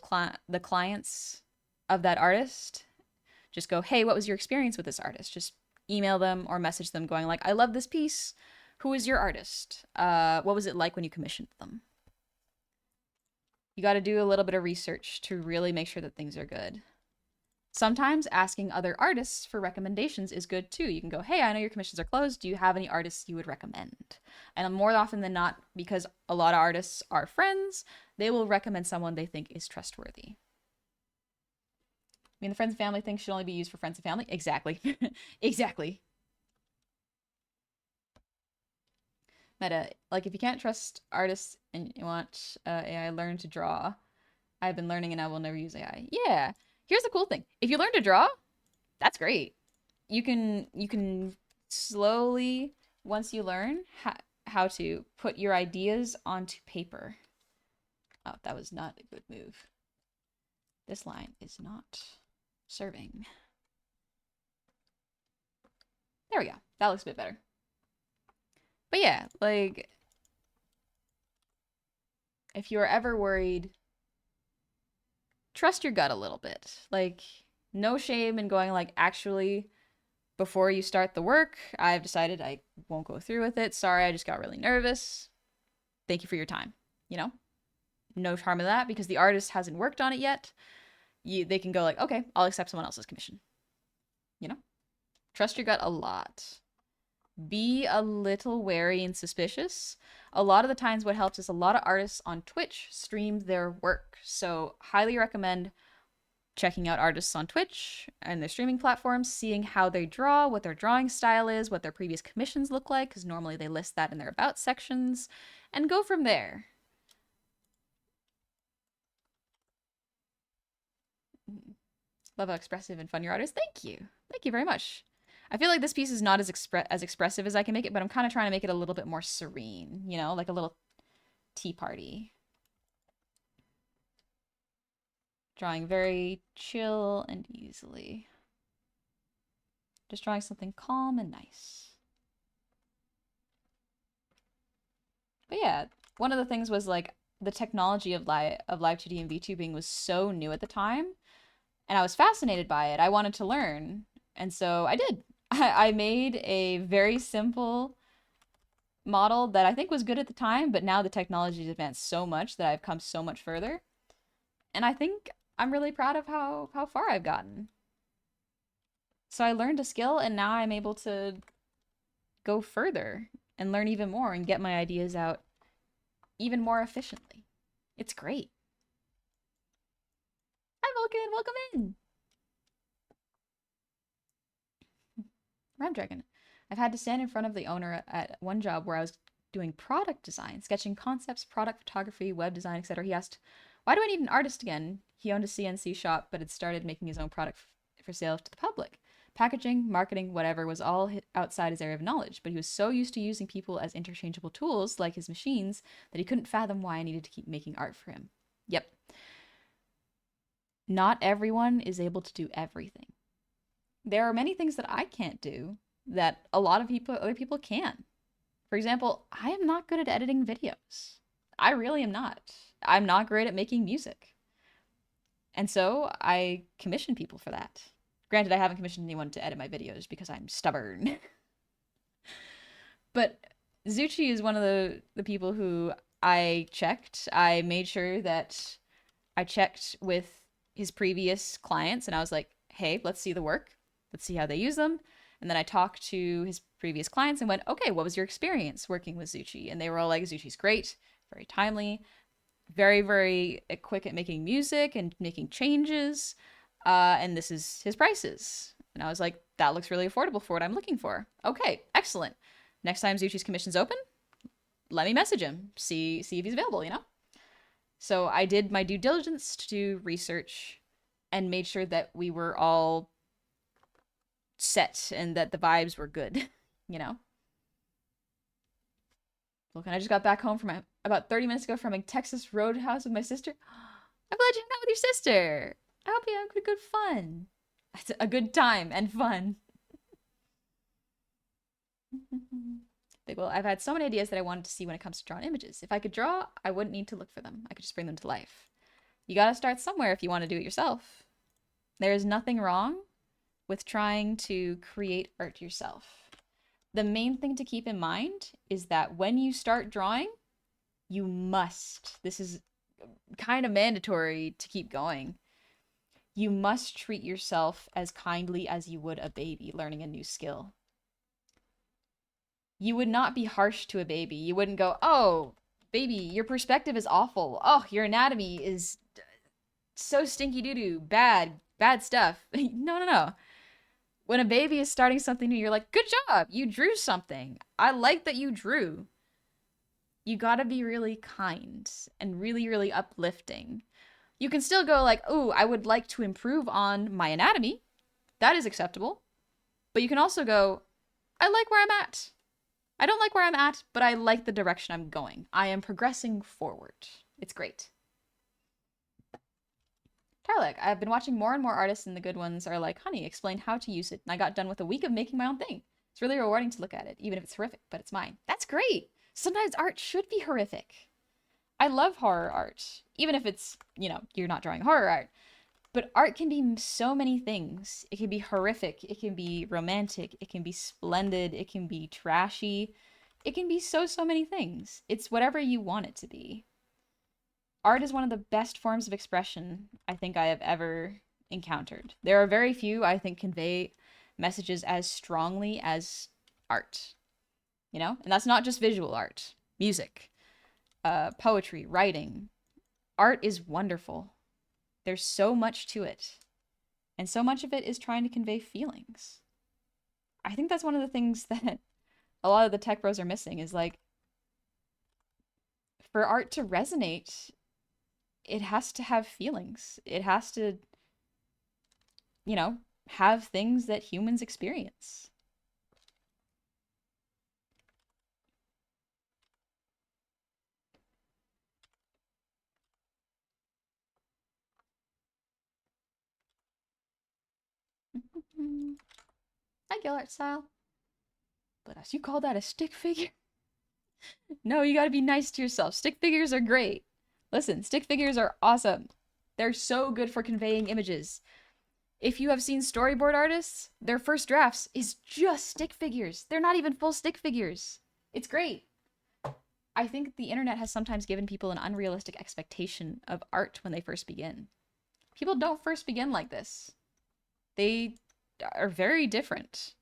the clients of that artist. Just go, hey, what was your experience with this artist? Just email them or message them going like, I love this piece. Who is your artist? What was it like when you commissioned them? You got to do a little bit of research to really make sure that things are good. Sometimes asking other artists for recommendations is good too. You can go, hey, I know your commissions are closed. Do you have any artists you would recommend? And more often than not, because a lot of artists are friends, they will recommend someone they think is trustworthy. I mean, the friends and family thing should only be used for friends and family. Exactly. Exactly. Meta, like if you can't trust artists and you want AI, learn to draw. I've been learning and I will never use AI. Yeah. Here's the cool thing. If you learn to draw, that's great. You can slowly, once you learn how to put your ideas onto paper. Oh, that was not a good move. This line is not serving. There we go. That looks a bit better. But yeah, like, if you're ever worried, trust your gut a little bit. Like, no shame in going like, actually, before you start the work, I've decided I won't go through with it. Sorry, I just got really nervous. Thank you for your time. No harm in that, because the artist hasn't worked on it yet. They can go like, okay, I'll accept someone else's commission. Trust your gut a lot. Be a little wary and suspicious. A lot of the times what helps is a lot of artists on Twitch stream their work. So highly recommend checking out artists on Twitch and their streaming platforms, seeing how they draw, what their drawing style is, what their previous commissions look like, because normally they list that in their about sections, and go from there. Love how expressive and fun your art is. Thank you. Thank you very much. I feel like this piece is not as expressive as I can make it, but I'm kind of trying to make it a little bit more serene, like a little tea party. Drawing very chill and easily. Just drawing something calm and nice. But yeah, one of the things was like the technology of live 2D and VTubing was so new at the time, and I was fascinated by it. I wanted to learn, and so I did. I made a very simple model that I think was good at the time, but now the technology has advanced so much that I've come so much further. And I think I'm really proud of how far I've gotten. So I learned a skill, and now I'm able to go further and learn even more and get my ideas out even more efficiently. It's great. Hi, Vulcan. Welcome in. Ramdragon. I've had to stand in front of the owner at one job where I was doing product design, sketching concepts, product photography, web design, etc. He asked, why do I need an artist again? He owned a CNC shop, but had started making his own product for sale to the public. Packaging, marketing, whatever was all outside his area of knowledge, but he was so used to using people as interchangeable tools, like his machines, that he couldn't fathom why I needed to keep making art for him. Yep. Not everyone is able to do everything. There are many things that I can't do that a lot of other people can. For example, I am not good at editing videos. I really am not. I'm not great at making music. And so I commission people for that. Granted, I haven't commissioned anyone to edit my videos because I'm stubborn. But Zuchi is one of the people who I checked. I made sure that I checked with his previous clients, and I was like, hey, let's see the work. Let's see how they use them. And then I talked to his previous clients and went, okay, what was your experience working with Zuchi? And they were all like, Zuchi's great, very timely, very, very quick at making music and making changes. And this is his prices. And I was like, that looks really affordable for what I'm looking for. Okay, excellent. Next time Zuchi's commission's open, let me message him, see if he's available, So I did my due diligence to do research and made sure that we were all set and that the vibes were good, you know? Look, and I just got back home from about 30 minutes ago from a Texas roadhouse with my sister. I'm glad you hung out with your sister. I hope you had good fun. It's a good time and fun. Big well, I've had so many ideas that I wanted to see when it comes to drawing images. If I could draw, I wouldn't need to look for them. I could just bring them to life. You gotta start somewhere if you want to do it yourself. There is nothing wrong with trying to create art yourself. The main thing to keep in mind is that when you start drawing, you must, this is kind of mandatory to keep going, you must treat yourself as kindly as you would a baby learning a new skill. You would not be harsh to a baby. You wouldn't go, oh, baby, your perspective is awful. Oh, your anatomy is so stinky doo-doo, bad stuff. No. When a baby is starting something new, you're like, good job, you drew something. I like that you drew. You gotta be really kind and really, really uplifting. You can still go like, oh, I would like to improve on my anatomy. That is acceptable. But you can also go, I like where I'm at. I don't like where I'm at, but I like the direction I'm going. I am progressing forward. It's great. Tarlek, I've been watching more and more artists, and the good ones are like, honey, explain how to use it. And I got done with a week of making my own thing. It's really rewarding to look at it, even if it's horrific, but it's mine. That's great. Sometimes art should be horrific. I love horror art, even if it's, you're not drawing horror art. But art can be so many things. It can be horrific. It can be romantic. It can be splendid. It can be trashy. It can be so many things. It's whatever you want it to be. Art is one of the best forms of expression I think I have ever encountered. There are very few I think convey messages as strongly as art. And that's not just visual art. Music, poetry, writing. Art is wonderful. There's so much to it. And so much of it is trying to convey feelings. I think that's one of the things that a lot of the tech bros are missing is like, for art to resonate, it has to have feelings. It has to, have things that humans experience. Hi, Gillart Style. But as you call that a stick figure? No, you gotta be nice to yourself. Stick figures are great. Listen, stick figures are awesome. They're so good for conveying images. If you have seen storyboard artists, their first drafts is just stick figures. They're not even full stick figures. It's great. I think the internet has sometimes given people an unrealistic expectation of art when they first begin. People don't first begin like this. They are very different.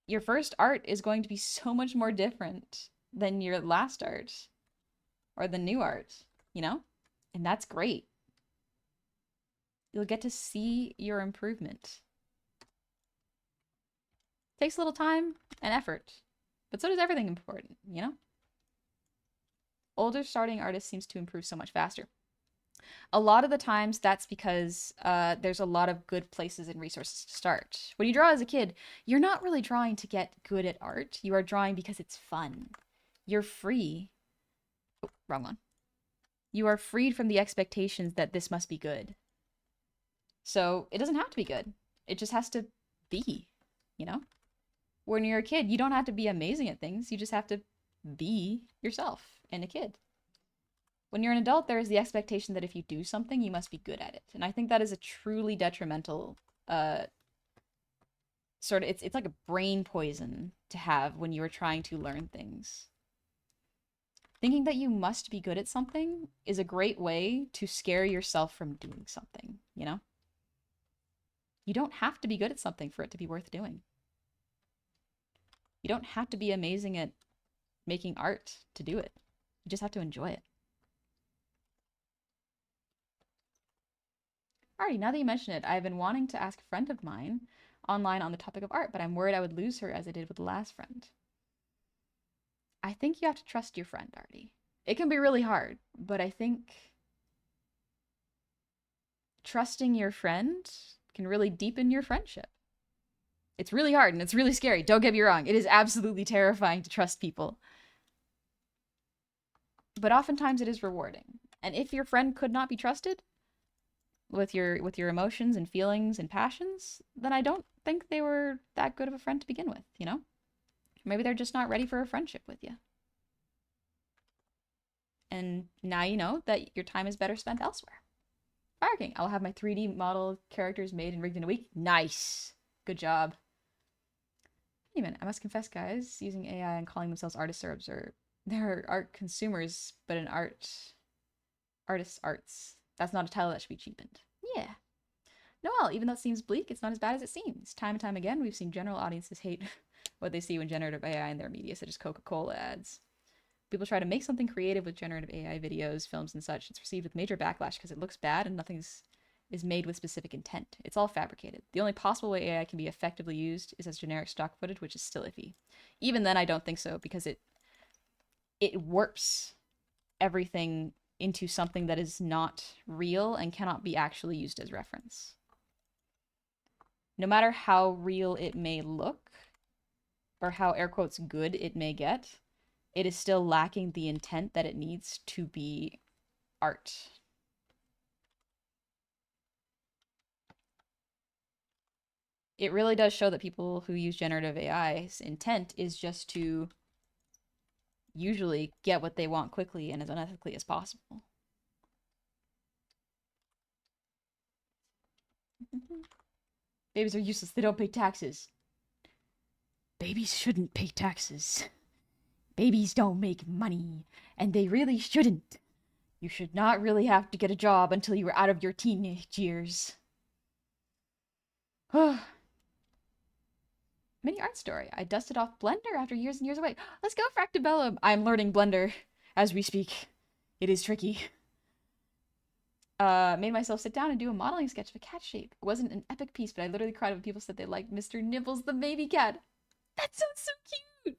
Your first art is going to be so much more different than your last art or the new art, And that's great. You'll get to see your improvement. Takes a little time and effort, but so does everything important, Older starting artists seems to improve so much faster. A lot of the times that's because there's a lot of good places and resources to start. When you draw as a kid, you're not really drawing to get good at art. You are drawing because it's fun. You're free. Oh, wrong one. You are freed from the expectations that this must be good. So it doesn't have to be good. It just has to be, When you're a kid, you don't have to be amazing at things. You just have to be yourself and a kid. When you're an adult, there is the expectation that if you do something, you must be good at it. And I think that is a truly detrimental it's like a brain poison to have when you are trying to learn things. Thinking that you must be good at something is a great way to scare yourself from doing something, You don't have to be good at something for it to be worth doing. You don't have to be amazing at making art to do it. You just have to enjoy it. Alrighty, now that you mention it, I've been wanting to ask a friend of mine online on the topic of art, but I'm worried I would lose her as I did with the last friend. I think you have to trust your friend, Artie. It can be really hard, but I think trusting your friend can really deepen your friendship. It's really hard and it's really scary. Don't get me wrong. It is absolutely terrifying to trust people. But oftentimes it is rewarding. And if your friend could not be trusted with your emotions and feelings and passions, then I don't think they were that good of a friend to begin with, you know? Maybe they're just not ready for a friendship with you. And now you know that your time is better spent elsewhere. Fire King, I'll have my 3D model characters made and rigged in a week. Nice. Good job. Even, I must confess, guys, using AI and calling themselves artists or they're art consumers, but an artist's arts. That's not a title that should be cheapened. Yeah. Noelle, even though it seems bleak, it's not as bad as it seems. Time and time again, we've seen general audiences hate what they see when generative AI in their media, such as Coca-Cola ads. People try to make something creative with generative AI videos, films, and such. It's received with major backlash because it looks bad and nothing is made with specific intent. It's all fabricated. The only possible way AI can be effectively used is as generic stock footage, which is still iffy. Even then, I don't think so, because it warps everything into something that is not real and cannot be actually used as reference. No matter how real it may look, or how air quotes good it may get, it is still lacking the intent that it needs to be art. It really does show that people who use generative AI's intent is just to usually get what they want quickly and as unethically as possible. Babies are useless. They don't pay taxes. Babies shouldn't pay taxes. Babies don't make money, and they really shouldn't. You should not really have to get a job until you were out of your teenage years. Mini art story. I dusted off Blender after years and years away. Let's go, Fractabellum. I'm learning Blender as we speak. It is tricky. Made myself sit down and do a modeling sketch of a cat shape. It wasn't an epic piece, but I literally cried when people said they liked Mr. Nibbles the baby cat. That sounds so cute.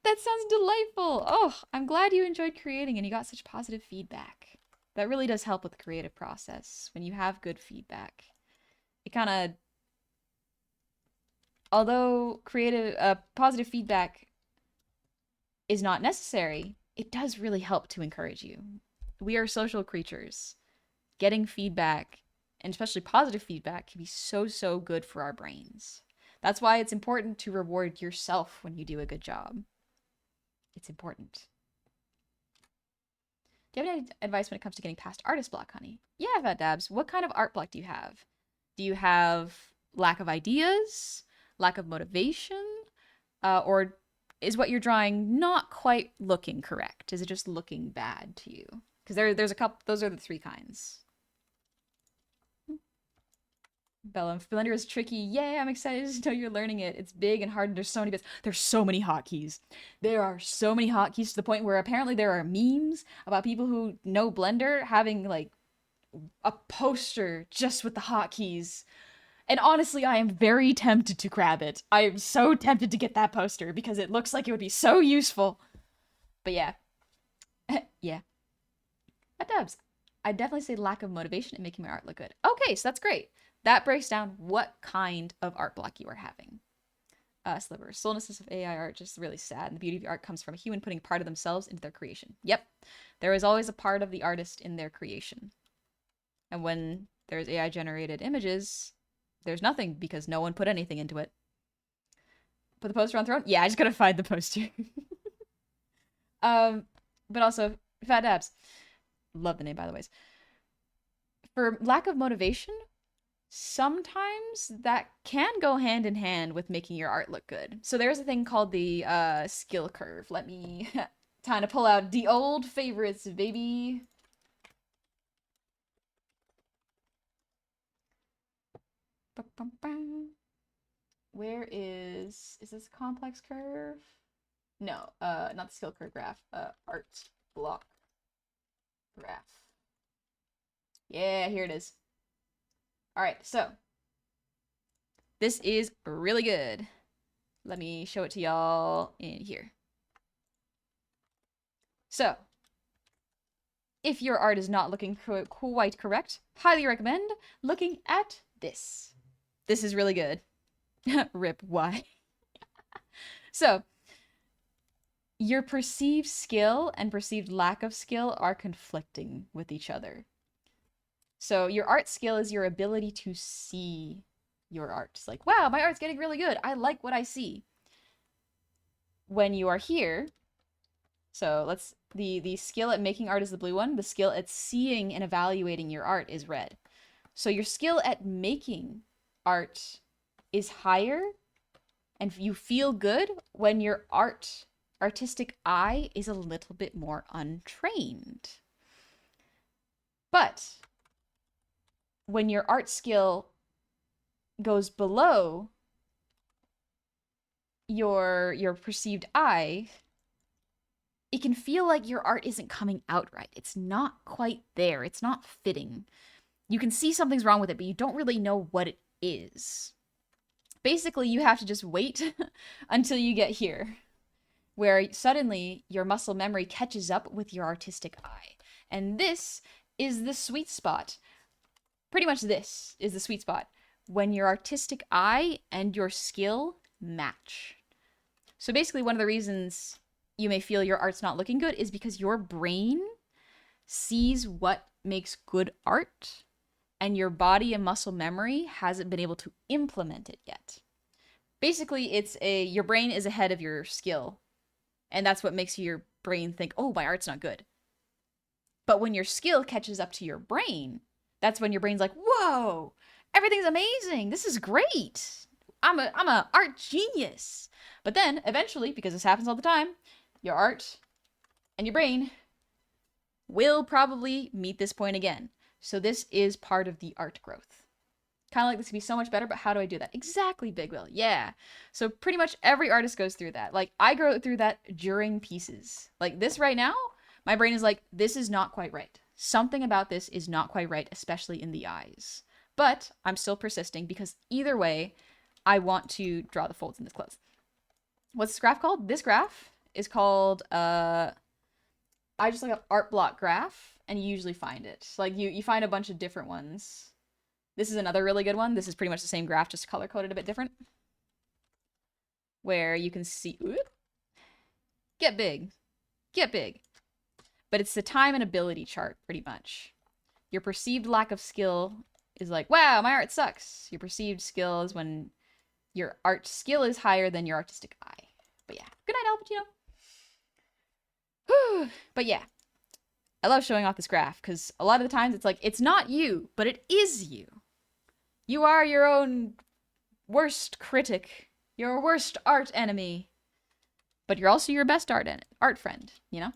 That sounds delightful. Oh, I'm glad you enjoyed creating and you got such positive feedback. That really does help with the creative process when you have good feedback. It kind of, although positive feedback is not necessary, it does really help to encourage you. We are social creatures. Getting feedback, and especially positive feedback, can be so, so good for our brains. That's why it's important to reward yourself when you do a good job. It's important. Do you have any advice when it comes to getting past artist block, honey? Yeah, Fat Dabs. What kind of art block do you have? Do you have lack of ideas? Lack of motivation? Or is what you're drawing not quite looking correct? Is it just looking bad to you? Because there's a couple, those are the three kinds. Bella, Blender is tricky. Yay, I'm excited to know you're learning it. It's big and hard and there's so many bits. There's so many hotkeys. There are so many hotkeys to the point where apparently there are memes about people who know Blender having like a poster just with the hotkeys. And honestly, I am very tempted to grab it. I am so tempted to get that poster because it looks like it would be so useful. But yeah. Yeah. That dubs. I'd definitely say lack of motivation in making my art look good. Okay, so that's great. That breaks down what kind of art block you are having. Sliver. Slowness of AI art just really sad, and the beauty of the art comes from a human putting part of themselves into their creation. Yep. There is always a part of the artist in their creation. And when there's AI generated images, there's nothing because no one put anything into it. Put the poster on Throne? Yeah, I just gotta find the poster. But also, Fat Dabs. Love the name, by the way. For lack of motivation, sometimes that can go hand in hand with making your art look good. So there's a thing called the skill curve. Let me time to pull out the old favorites, baby. Where is this complex curve? No, not the skill curve graph. Art block graph. Yeah, here it is. All right, so this is really good. Let me show it to y'all in here. So if your art is not looking quite correct, highly recommend looking at this. This is really good. Rip, why? So, your perceived skill and perceived lack of skill are conflicting with each other. So, your art skill is your ability to see your art. It's like, wow, my art's getting really good. I like what I see. When you are here, so the skill at making art is the blue one. The skill at seeing and evaluating your art is red. So your skill at making art is higher, and you feel good when your artistic eye is a little bit more untrained. But when your art skill goes below your perceived eye, it can feel like your art isn't coming out right. It's not quite there. It's not fitting. You can see something's wrong with it, but you don't really know what it is. Basically, you have to just wait until you get here, where suddenly your muscle memory catches up with your artistic eye. And this is the sweet spot. Pretty much this is the sweet spot when your artistic eye and your skill match. So basically, one of the reasons you may feel your art's not looking good is because your brain sees what makes good art and your body and muscle memory hasn't been able to implement it yet. Basically, your brain is ahead of your skill, and that's what makes your brain think, oh, my art's not good. But when your skill catches up to your brain, that's when your brain's like, whoa, everything's amazing. This is great. I'm a art genius. But then eventually, because this happens all the time, your art and your brain will probably meet this point again. So this is part of the art growth. Kind of like this could be so much better, but how do I do that? Exactly, Big Will. Yeah. So pretty much every artist goes through that. Like, I go through that during pieces. Like this right now, my brain is like, this is not quite right. Something about this is not quite right, especially in the eyes. But I'm still persisting because either way, I want to draw the folds in this clothes. What's this graph called? This graph is called, I just look up art block graph, and you usually find it. Like, you find a bunch of different ones. This is another really good one. This is pretty much the same graph, just color-coded a bit different. Where you can see, get big. But it's the time and ability chart, pretty much. Your perceived lack of skill is like, wow, my art sucks. Your perceived skill is when your art skill is higher than your artistic eye. But yeah, good night, Al Pacino. Whew. But yeah, I love showing off this graph because a lot of the times it's like, it's not you, but it is you. You are your own worst critic, your worst art enemy, but you're also your best art friend, you know?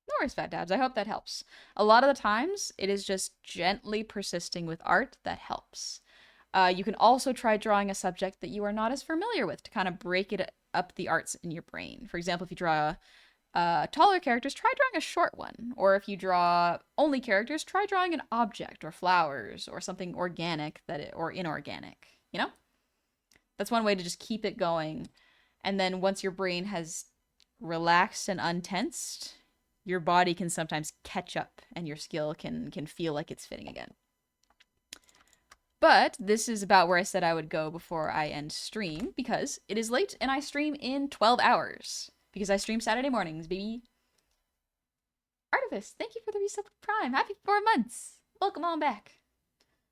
No worries, Fat Dabs. I hope that helps. A lot of the times, it is just gently persisting with art that helps. You can also try drawing a subject that you are not as familiar with to kind of break it up the arts in your brain. For example, if you draw taller characters, try drawing a short one. Or if you draw only characters, try drawing an object or flowers or something organic or inorganic, you know? That's one way to just keep it going. And then once your brain has relaxed and untensed, your body can sometimes catch up and your skill can feel like it's fitting again. But this is about where I said I would go before I end stream, because it is late and I stream in 12 hours. Because I stream Saturday mornings, baby. Artifice, thank you for the resub Prime. Happy 4 months. Welcome on back.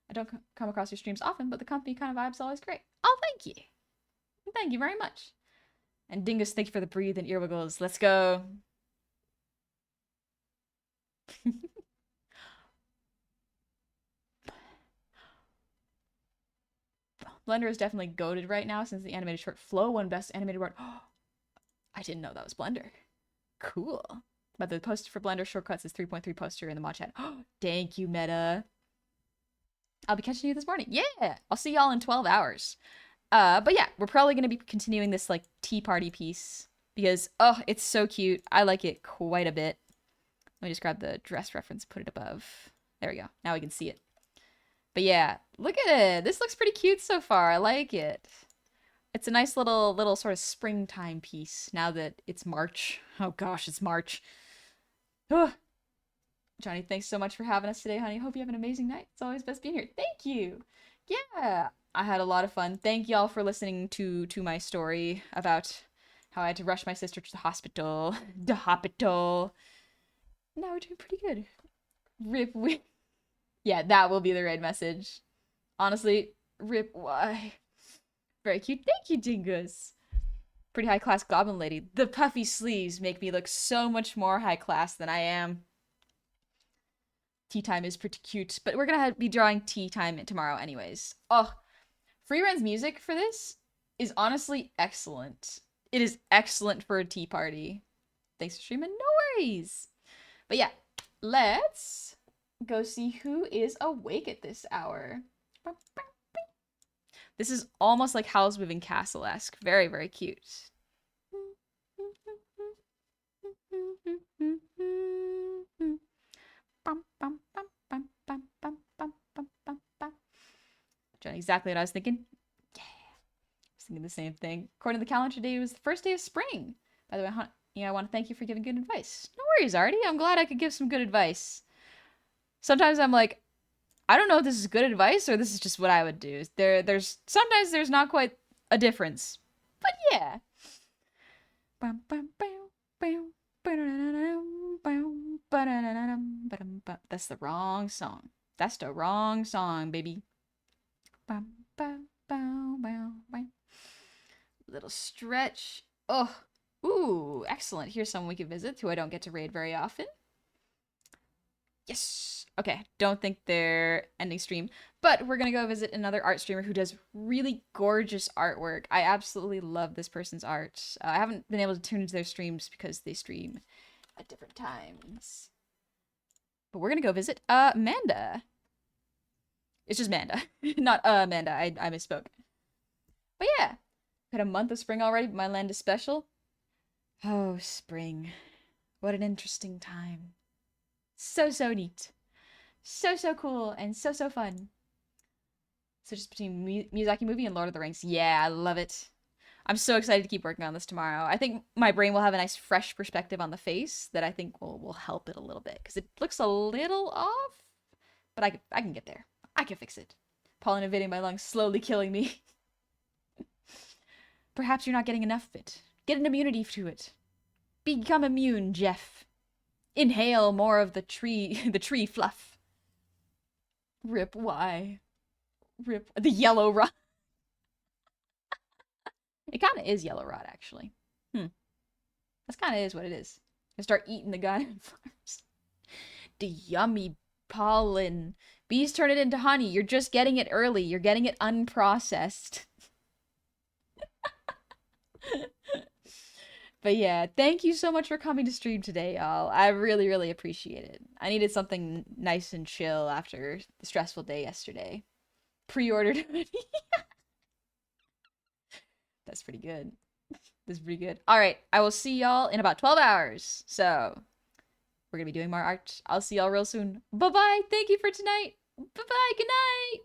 I don't come across your streams often, but the company kind of vibe's always great. Oh, thank you. Thank you very much. And Dingus, thank you for the breathe and ear wiggles. Let's go. Blender is definitely goated right now since the animated short Flow won best animated short. I didn't know that was Blender. Cool. But the poster for Blender shortcuts is 3.3 poster in the mod chat. Thank you, Meta. I'll be catching you this morning. Yeah, I'll see y'all in 12 hours. But yeah, we're probably going to be continuing this like tea party piece because, oh, it's so cute. I like it quite a bit. Let me just grab the dress reference, put it above. There we go. Now we can see it. But yeah, look at it. This looks pretty cute so far. I like it. It's a nice little sort of springtime piece now that it's March. Oh gosh, it's March. Johnny, thanks so much for having us today, honey. Hope you have an amazing night. It's always best being here. Thank you. Yeah, I had a lot of fun. Thank y'all for listening to my story about how I had to rush my sister to the hospital. The hospital. Now we're doing pretty good. Rip. Yeah, that will be the raid message. Honestly, rip. Why? Very cute. Thank you, Dingus. Pretty high class goblin lady. The puffy sleeves make me look so much more high class than I am. Tea time is pretty cute, but we're gonna be drawing tea time tomorrow anyways. Oh, Freeren's music for this is honestly excellent. It is excellent for a tea party. Thanks for streaming. No worries. But yeah, let's go see who is awake at this hour. This is almost like Howl's Moving Castle-esque. Very, very cute. Johnny, exactly what I was thinking. Yeah. I was thinking the same thing. According to the calendar, today was the first day of spring. By the way, I want to thank you for giving good advice. No worries, Artie. I'm glad I could give some good advice. Sometimes I'm like, I don't know if this is good advice or this is just what I would do. Sometimes there's not quite a difference. But yeah. That's the wrong song. That's the wrong song, baby. Little stretch. Oh. Ooh, excellent. Here's someone we can visit who I don't get to raid very often. Yes. Okay, don't think they're ending stream, but we're gonna go visit another art streamer who does really gorgeous artwork. I absolutely love this person's art. I haven't been able to tune into their streams because they stream at different times. But we're gonna go visit Amanda. It's just Manda, not Amanda. I misspoke. But yeah, had a month of spring already, but my land is special. Oh, spring. What an interesting time. So neat. So cool and so fun. So just between Miyazaki movie and Lord of the Rings. Yeah, I love it. I'm so excited to keep working on this tomorrow. I think my brain will have a nice fresh perspective on the face that I think will help it a little bit because it looks a little off, but I can get there. I can fix it. Pollen invading my lungs, slowly killing me. Perhaps you're not getting enough of it. Get an immunity to it. Become immune, Jeff. Inhale more of the tree fluff. Rip, why? Rip, the yellow rot. It kind of is yellow rot, actually. That's kind of is what it is. I start eating the goddamn flowers. The yummy pollen. Bees turn it into honey. You're just getting it early. You're getting it unprocessed. But yeah, thank you so much for coming to stream today, y'all. I really appreciate it. I needed something nice and chill after the stressful day yesterday. Pre-ordered. That's pretty good. That's pretty good. All right, I will see y'all in about 12 hours. So we're going to be doing more art. I'll see y'all real soon. Bye-bye. Thank you for tonight. Bye-bye. Good night.